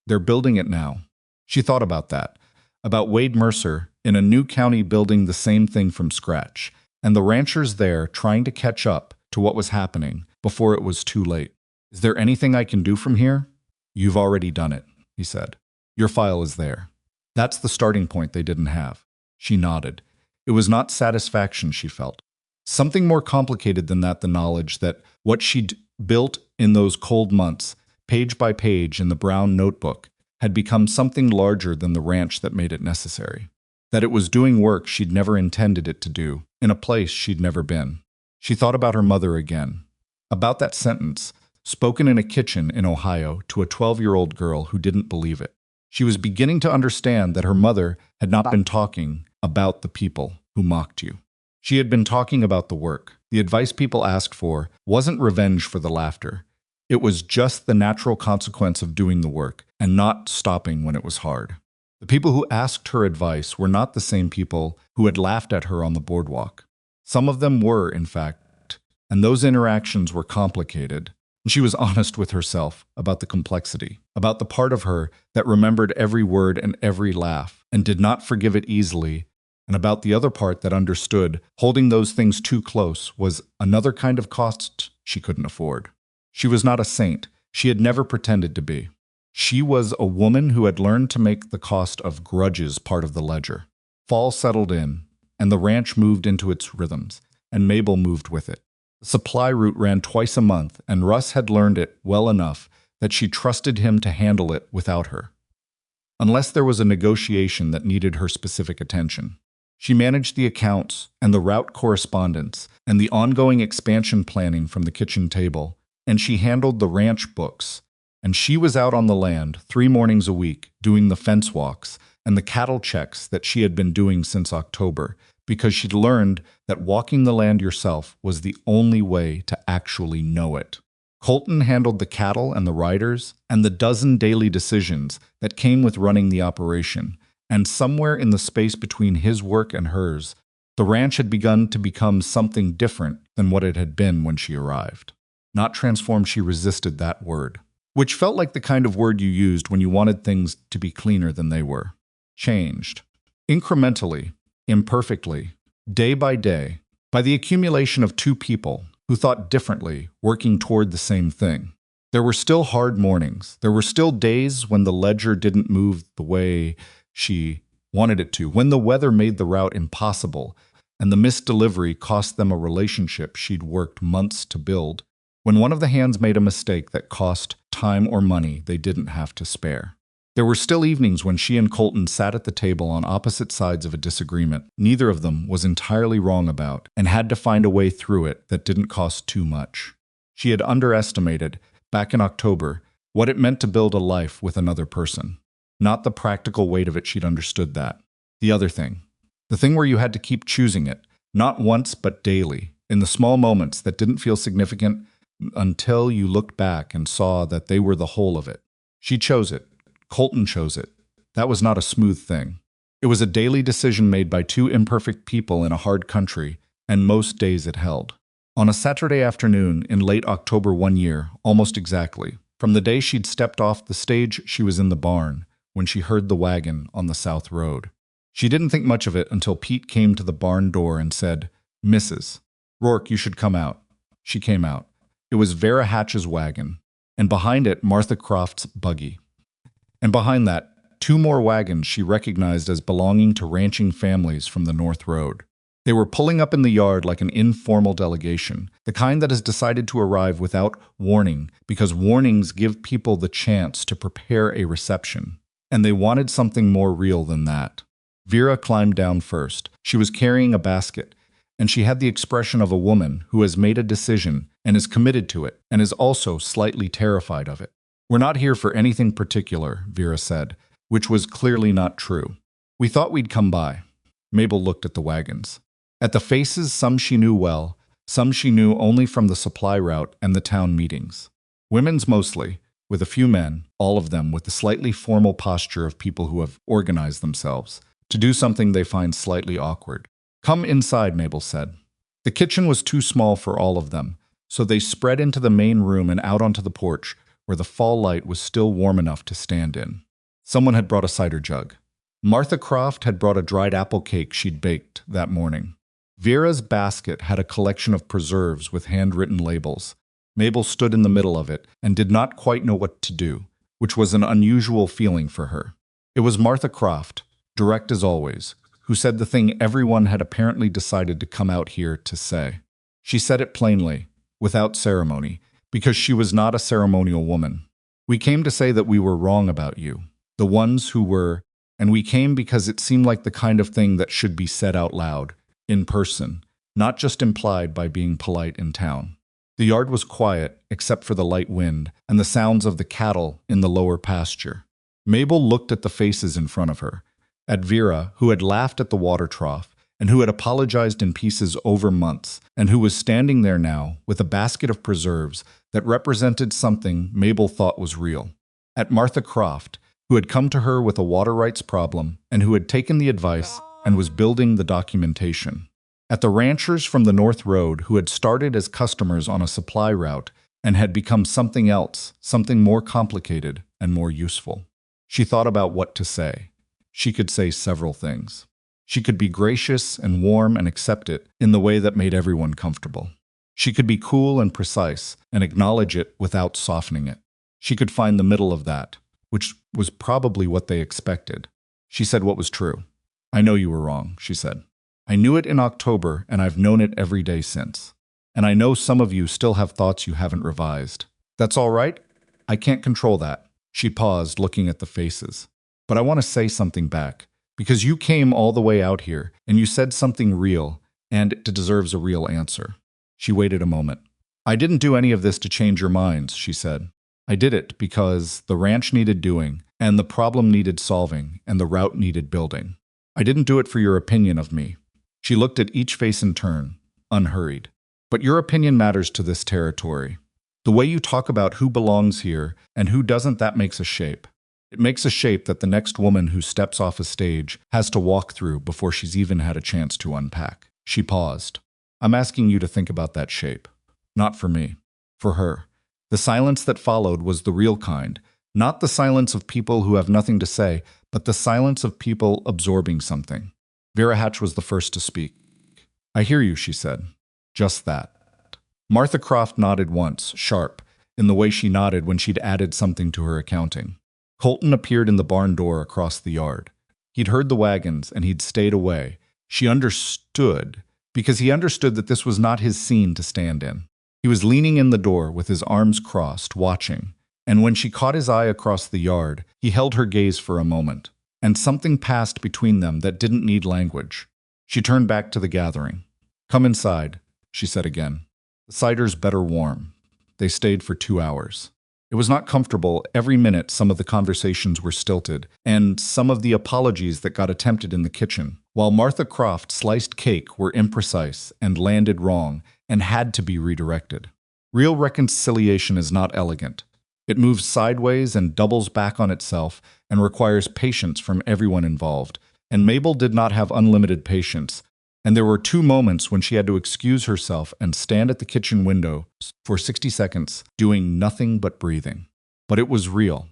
They're building it now." She thought about that, about Wade Mercer in a new county building the same thing from scratch, and the ranchers there trying to catch up to what was happening before it was too late. "Is there anything I can do from here?" "You've already done it," he said. "Your file is there." That's the starting point they didn't have. She nodded. It was not satisfaction she felt. Something more complicated than that, the knowledge that what she'd built in those cold months, page by page in the brown notebook, had become something larger than the ranch that made it necessary. That it was doing work she'd never intended it to do, in a place she'd never been. She thought about her mother again. About that sentence, spoken in a kitchen in Ohio to a 12-year-old girl who didn't believe it. She was beginning to understand that her mother had not been talking about the people who mocked you. She had been talking about the work. The advice people asked for wasn't revenge for the laughter. It was just the natural consequence of doing the work and not stopping when it was hard. The people who asked her advice were not the same people who had laughed at her on the boardwalk. Some of them were, in fact, and those interactions were complicated. And she was honest with herself about the complexity, about the part of her that remembered every word and every laugh and did not forgive it easily, and about the other part that understood holding those things too close was another kind of cost she couldn't afford. She was not a saint. She had never pretended to be. She was a woman who had learned to make the cost of grudges part of the ledger. Fall settled in, and the ranch moved into its rhythms, and Mabel moved with it. The supply route ran twice a month, and Russ had learned it well enough that she trusted him to handle it without her, unless there was a negotiation that needed her specific attention. She managed the accounts and the route correspondence and the ongoing expansion planning from the kitchen table, and she handled the ranch books. And she was out on the land 3 mornings a week doing the fence walks and the cattle checks that she had been doing since October, because she'd learned that walking the land yourself was the only way to actually know it. Colton handled the cattle and the riders and the dozen daily decisions that came with running the operation, and somewhere in the space between his work and hers, the ranch had begun to become something different than what it had been when she arrived. Not transformed, she resisted that word, which felt like the kind of word you used when you wanted things to be cleaner than they were. Changed. Incrementally, imperfectly, day by day, by the accumulation of 2 people who thought differently, working toward the same thing. There were still hard mornings. There were still days when the ledger didn't move the way she wanted it to, when the weather made the route impossible, and the missed delivery cost them a relationship she'd worked months to build, when one of the hands made a mistake that cost time or money they didn't have to spare. There were still evenings when she and Colton sat at the table on opposite sides of a disagreement neither of them was entirely wrong about, and had to find a way through it that didn't cost too much. She had underestimated, back in October, what it meant to build a life with another person. Not the practical weight of it, she'd understood that. The other thing. The thing where you had to keep choosing it, not once but daily, in the small moments that didn't feel significant until you looked back and saw that they were the whole of it. She chose it. Colton chose it. That was not a smooth thing. It was a daily decision made by 2 imperfect people in a hard country, and most days it held. On a Saturday afternoon in late October one year, almost exactly, from the day she'd stepped off the stage, she was in the barn when she heard the wagon on the south road. She didn't think much of it until Pete came to the barn door and said, "Mrs. Rourke, you should come out." She came out. It was Vera Hatch's wagon, and behind it Martha Croft's buggy. And behind that, 2 more wagons she recognized as belonging to ranching families from the North Road. They were pulling up in the yard like an informal delegation, the kind that has decided to arrive without warning, because warnings give people the chance to prepare a reception. And they wanted something more real than that. Vera climbed down first. She was carrying a basket, and she had the expression of a woman who has made a decision and is committed to it, and is also slightly terrified of it. "We're not here for anything particular," Vera said, which was clearly not true. "We thought we'd come by." Mabel looked at the wagons. At the faces, some she knew well, some she knew only from the supply route and the town meetings. Women's mostly, with a few men, all of them with the slightly formal posture of people who have organized themselves to do something they find slightly awkward. "Come inside," Mabel said. The kitchen was too small for all of them, so they spread into the main room and out onto the porch, where the fall light was still warm enough to stand in. Someone had brought a cider jug. Martha Croft had brought a dried apple cake she'd baked that morning. Vera's basket had a collection of preserves with handwritten labels. Mabel stood in the middle of it and did not quite know what to do, which was an unusual feeling for her. It was Martha Croft, direct as always, who said the thing everyone had apparently decided to come out here to say. She said it plainly, without ceremony, because she was not a ceremonial woman. "We came to say that we were wrong about you, the ones who were, and we came because it seemed like the kind of thing that should be said out loud, in person, not just implied by being polite in town." The yard was quiet, except for the light wind and the sounds of the cattle in the lower pasture. Mabel looked at the faces in front of her, at Vera, who had laughed at the water trough, and who had apologized in pieces over months, and who was standing there now with a basket of preserves that represented something Mabel thought was real. At Martha Croft, who had come to her with a water rights problem and who had taken the advice and was building the documentation. At the ranchers from the North Road who had started as customers on a supply route and had become something else, something more complicated and more useful. She thought about what to say. She could say several things. She could be gracious and warm and accept it in the way that made everyone comfortable. She could be cool and precise and acknowledge it without softening it. She could find the middle of that, which was probably what they expected. She said what was true. "I know you were wrong," she said. "I knew it in October, and I've known it every day since. And I know some of you still have thoughts you haven't revised. That's all right. I can't control that." She paused, looking at the faces. "But I want to say something back, because you came all the way out here, and you said something real, and it deserves a real answer." She waited a moment. "I didn't do any of this to change your minds," she said. "I did it because the ranch needed doing, and the problem needed solving, and the route needed building. I didn't do it for your opinion of me." She looked at each face in turn, unhurried. "But your opinion matters to this territory. The way you talk about who belongs here and who doesn't, that makes a shape. It makes a shape that the next woman who steps off a stage has to walk through before she's even had a chance to unpack." She paused. "I'm asking you to think about that shape. Not for me. For her." The silence that followed was the real kind, not the silence of people who have nothing to say, but the silence of people absorbing something. Vera Hatch was the first to speak. "I hear you," she said. "Just that." Martha Croft nodded once, sharp, in the way she nodded when she'd added something to her accounting. Colton appeared in the barn door across the yard. He'd heard the wagons, and he'd stayed away. She understood, because he understood that this was not his scene to stand in. He was leaning in the door with his arms crossed, watching, and when she caught his eye across the yard, he held her gaze for a moment, and something passed between them that didn't need language. She turned back to the gathering. "Come inside," she said again. "The cider's better warm." They stayed for 2 hours. It was not comfortable. Every minute some of the conversations were stilted, and some of the apologies that got attempted in the kitchen, while Martha Croft's sliced cake were imprecise and landed wrong and had to be redirected. Real reconciliation is not elegant. It moves sideways and doubles back on itself and requires patience from everyone involved, and Mabel did not have unlimited patience, and there were 2 moments when she had to excuse herself and stand at the kitchen window for 60 seconds, doing nothing but breathing. But it was real.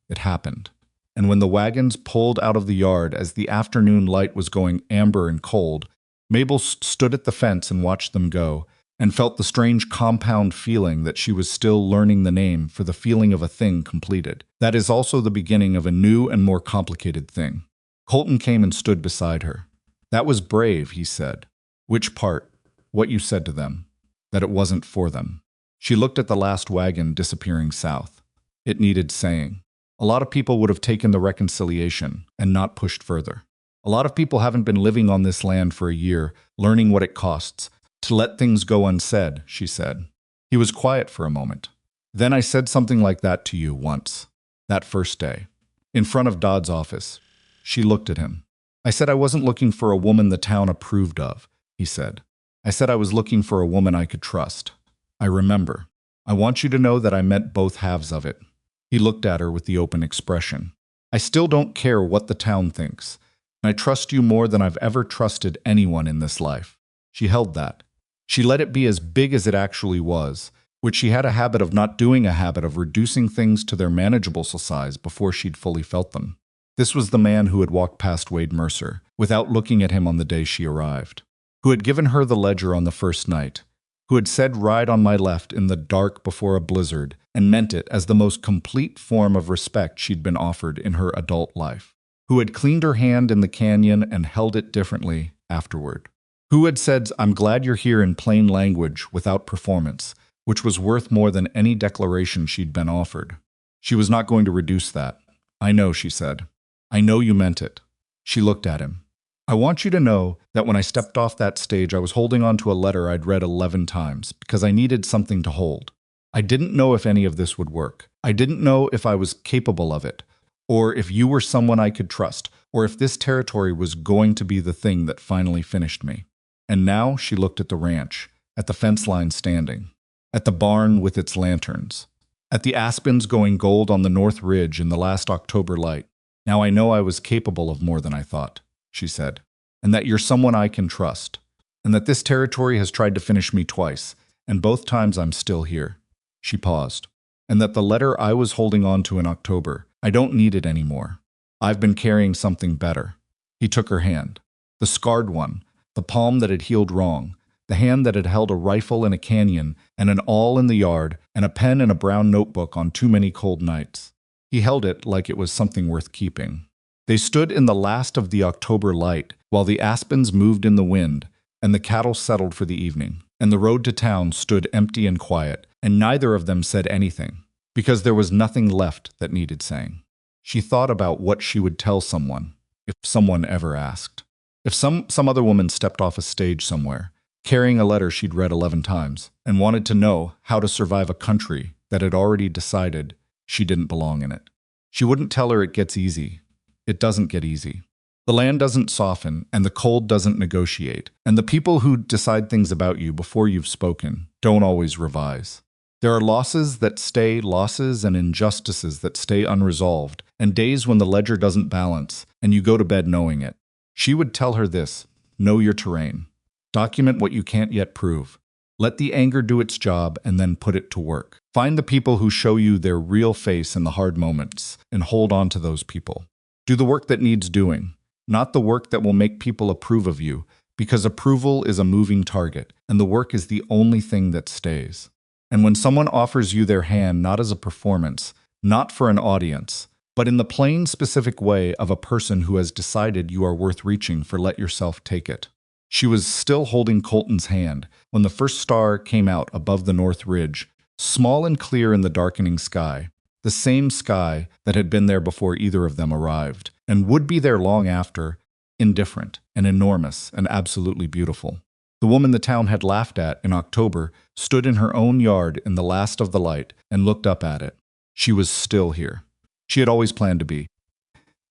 It happened. And when the wagons pulled out of the yard as the afternoon light was going amber and cold, Mabel stood at the fence and watched them go, and felt the strange compound feeling that she was still learning the name for the feeling of a thing completed. That is also the beginning of a new and more complicated thing. Colton came and stood beside her. "That was brave," he said. "Which part?" "What you said to them. That it wasn't for them." She looked at the last wagon disappearing south. It needed saying. A lot of people would have taken the reconciliation and not pushed further. A lot of people haven't been living on this land for a year, learning what it costs to let things go unsaid, she said. He was quiet for a moment. "Then I said something like that to you once. That first day. In front of Dodd's office." She looked at him. "I said I wasn't looking for a woman the town approved of," he said. "I said I was looking for a woman I could trust. I remember. I want you to know that I meant both halves of it." He looked at her with the open expression. "I still don't care what the town thinks. And I trust you more than I've ever trusted anyone in this life." She held that. She let it be as big as it actually was, which she had a habit of not doing, a habit of reducing things to their manageable size before she'd fully felt them. This was the man who had walked past Wade Mercer, without looking at him on the day she arrived, who had given her the ledger on the first night, who had said "ride on my left" in the dark before a blizzard, and meant it as the most complete form of respect she'd been offered in her adult life, who had cleaned her hand in the canyon and held it differently afterward, who had said "I'm glad you're here" in plain language without performance, which was worth more than any declaration she'd been offered. She was not going to reduce that. "I know," she said. "I know you meant it." She looked at him. "I want you to know that when I stepped off that stage, I was holding on to a letter I'd read 11 times because I needed something to hold. I didn't know if any of this would work. I didn't know if I was capable of it, or if you were someone I could trust, or if this territory was going to be the thing that finally finished me. And now she looked at the ranch, at the fence line standing, at the barn with its lanterns, at the aspens going gold on the north ridge in the last October light. Now I know I was capable of more than I thought, she said, and that you're someone I can trust, and that this territory has tried to finish me twice, and both times I'm still here. She paused. And that the letter I was holding on to in October, I don't need it anymore. I've been carrying something better. He took her hand, the scarred one, the palm that had healed wrong, the hand that had held a rifle in a canyon and an awl in the yard and a pen and a brown notebook on too many cold nights. He held it like it was something worth keeping. They stood in the last of the October light while the aspens moved in the wind and the cattle settled for the evening, and the road to town stood empty and quiet, and neither of them said anything, because there was nothing left that needed saying. She thought about what she would tell someone, if someone ever asked. If some other woman stepped off a stage somewhere, carrying a letter she'd read 11 times, and wanted to know how to survive a country that had already decided she didn't belong in it. She wouldn't tell her it gets easy. It doesn't get easy. The land doesn't soften, and the cold doesn't negotiate, and the people who decide things about you before you've spoken don't always revise. There are losses that stay losses and injustices that stay unresolved, and days when the ledger doesn't balance, and you go to bed knowing it. She would tell her this: know your terrain. Document what you can't yet prove. Let the anger do its job and then put it to work. Find the people who show you their real face in the hard moments, and hold on to those people. Do the work that needs doing, not the work that will make people approve of you, because approval is a moving target, and the work is the only thing that stays. And when someone offers you their hand not as a performance, not for an audience, but in the plain, specific way of a person who has decided you are worth reaching for, let yourself take it. She was still holding Colton's hand when the first star came out above the north ridge, small and clear in the darkening sky, the same sky that had been there before either of them arrived, and would be there long after, indifferent and enormous and absolutely beautiful. The woman the town had laughed at in October stood in her own yard in the last of the light and looked up at it. She was still here. She had always planned to be.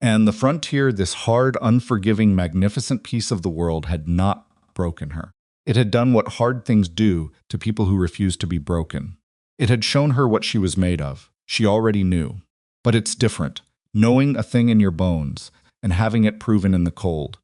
And the frontier, this hard, unforgiving, magnificent piece of the world, had not broken her. It had done what hard things do to people who refuse to be broken. It had shown her what she was made of. She already knew. But it's different, knowing a thing in your bones and having it proven in the cold.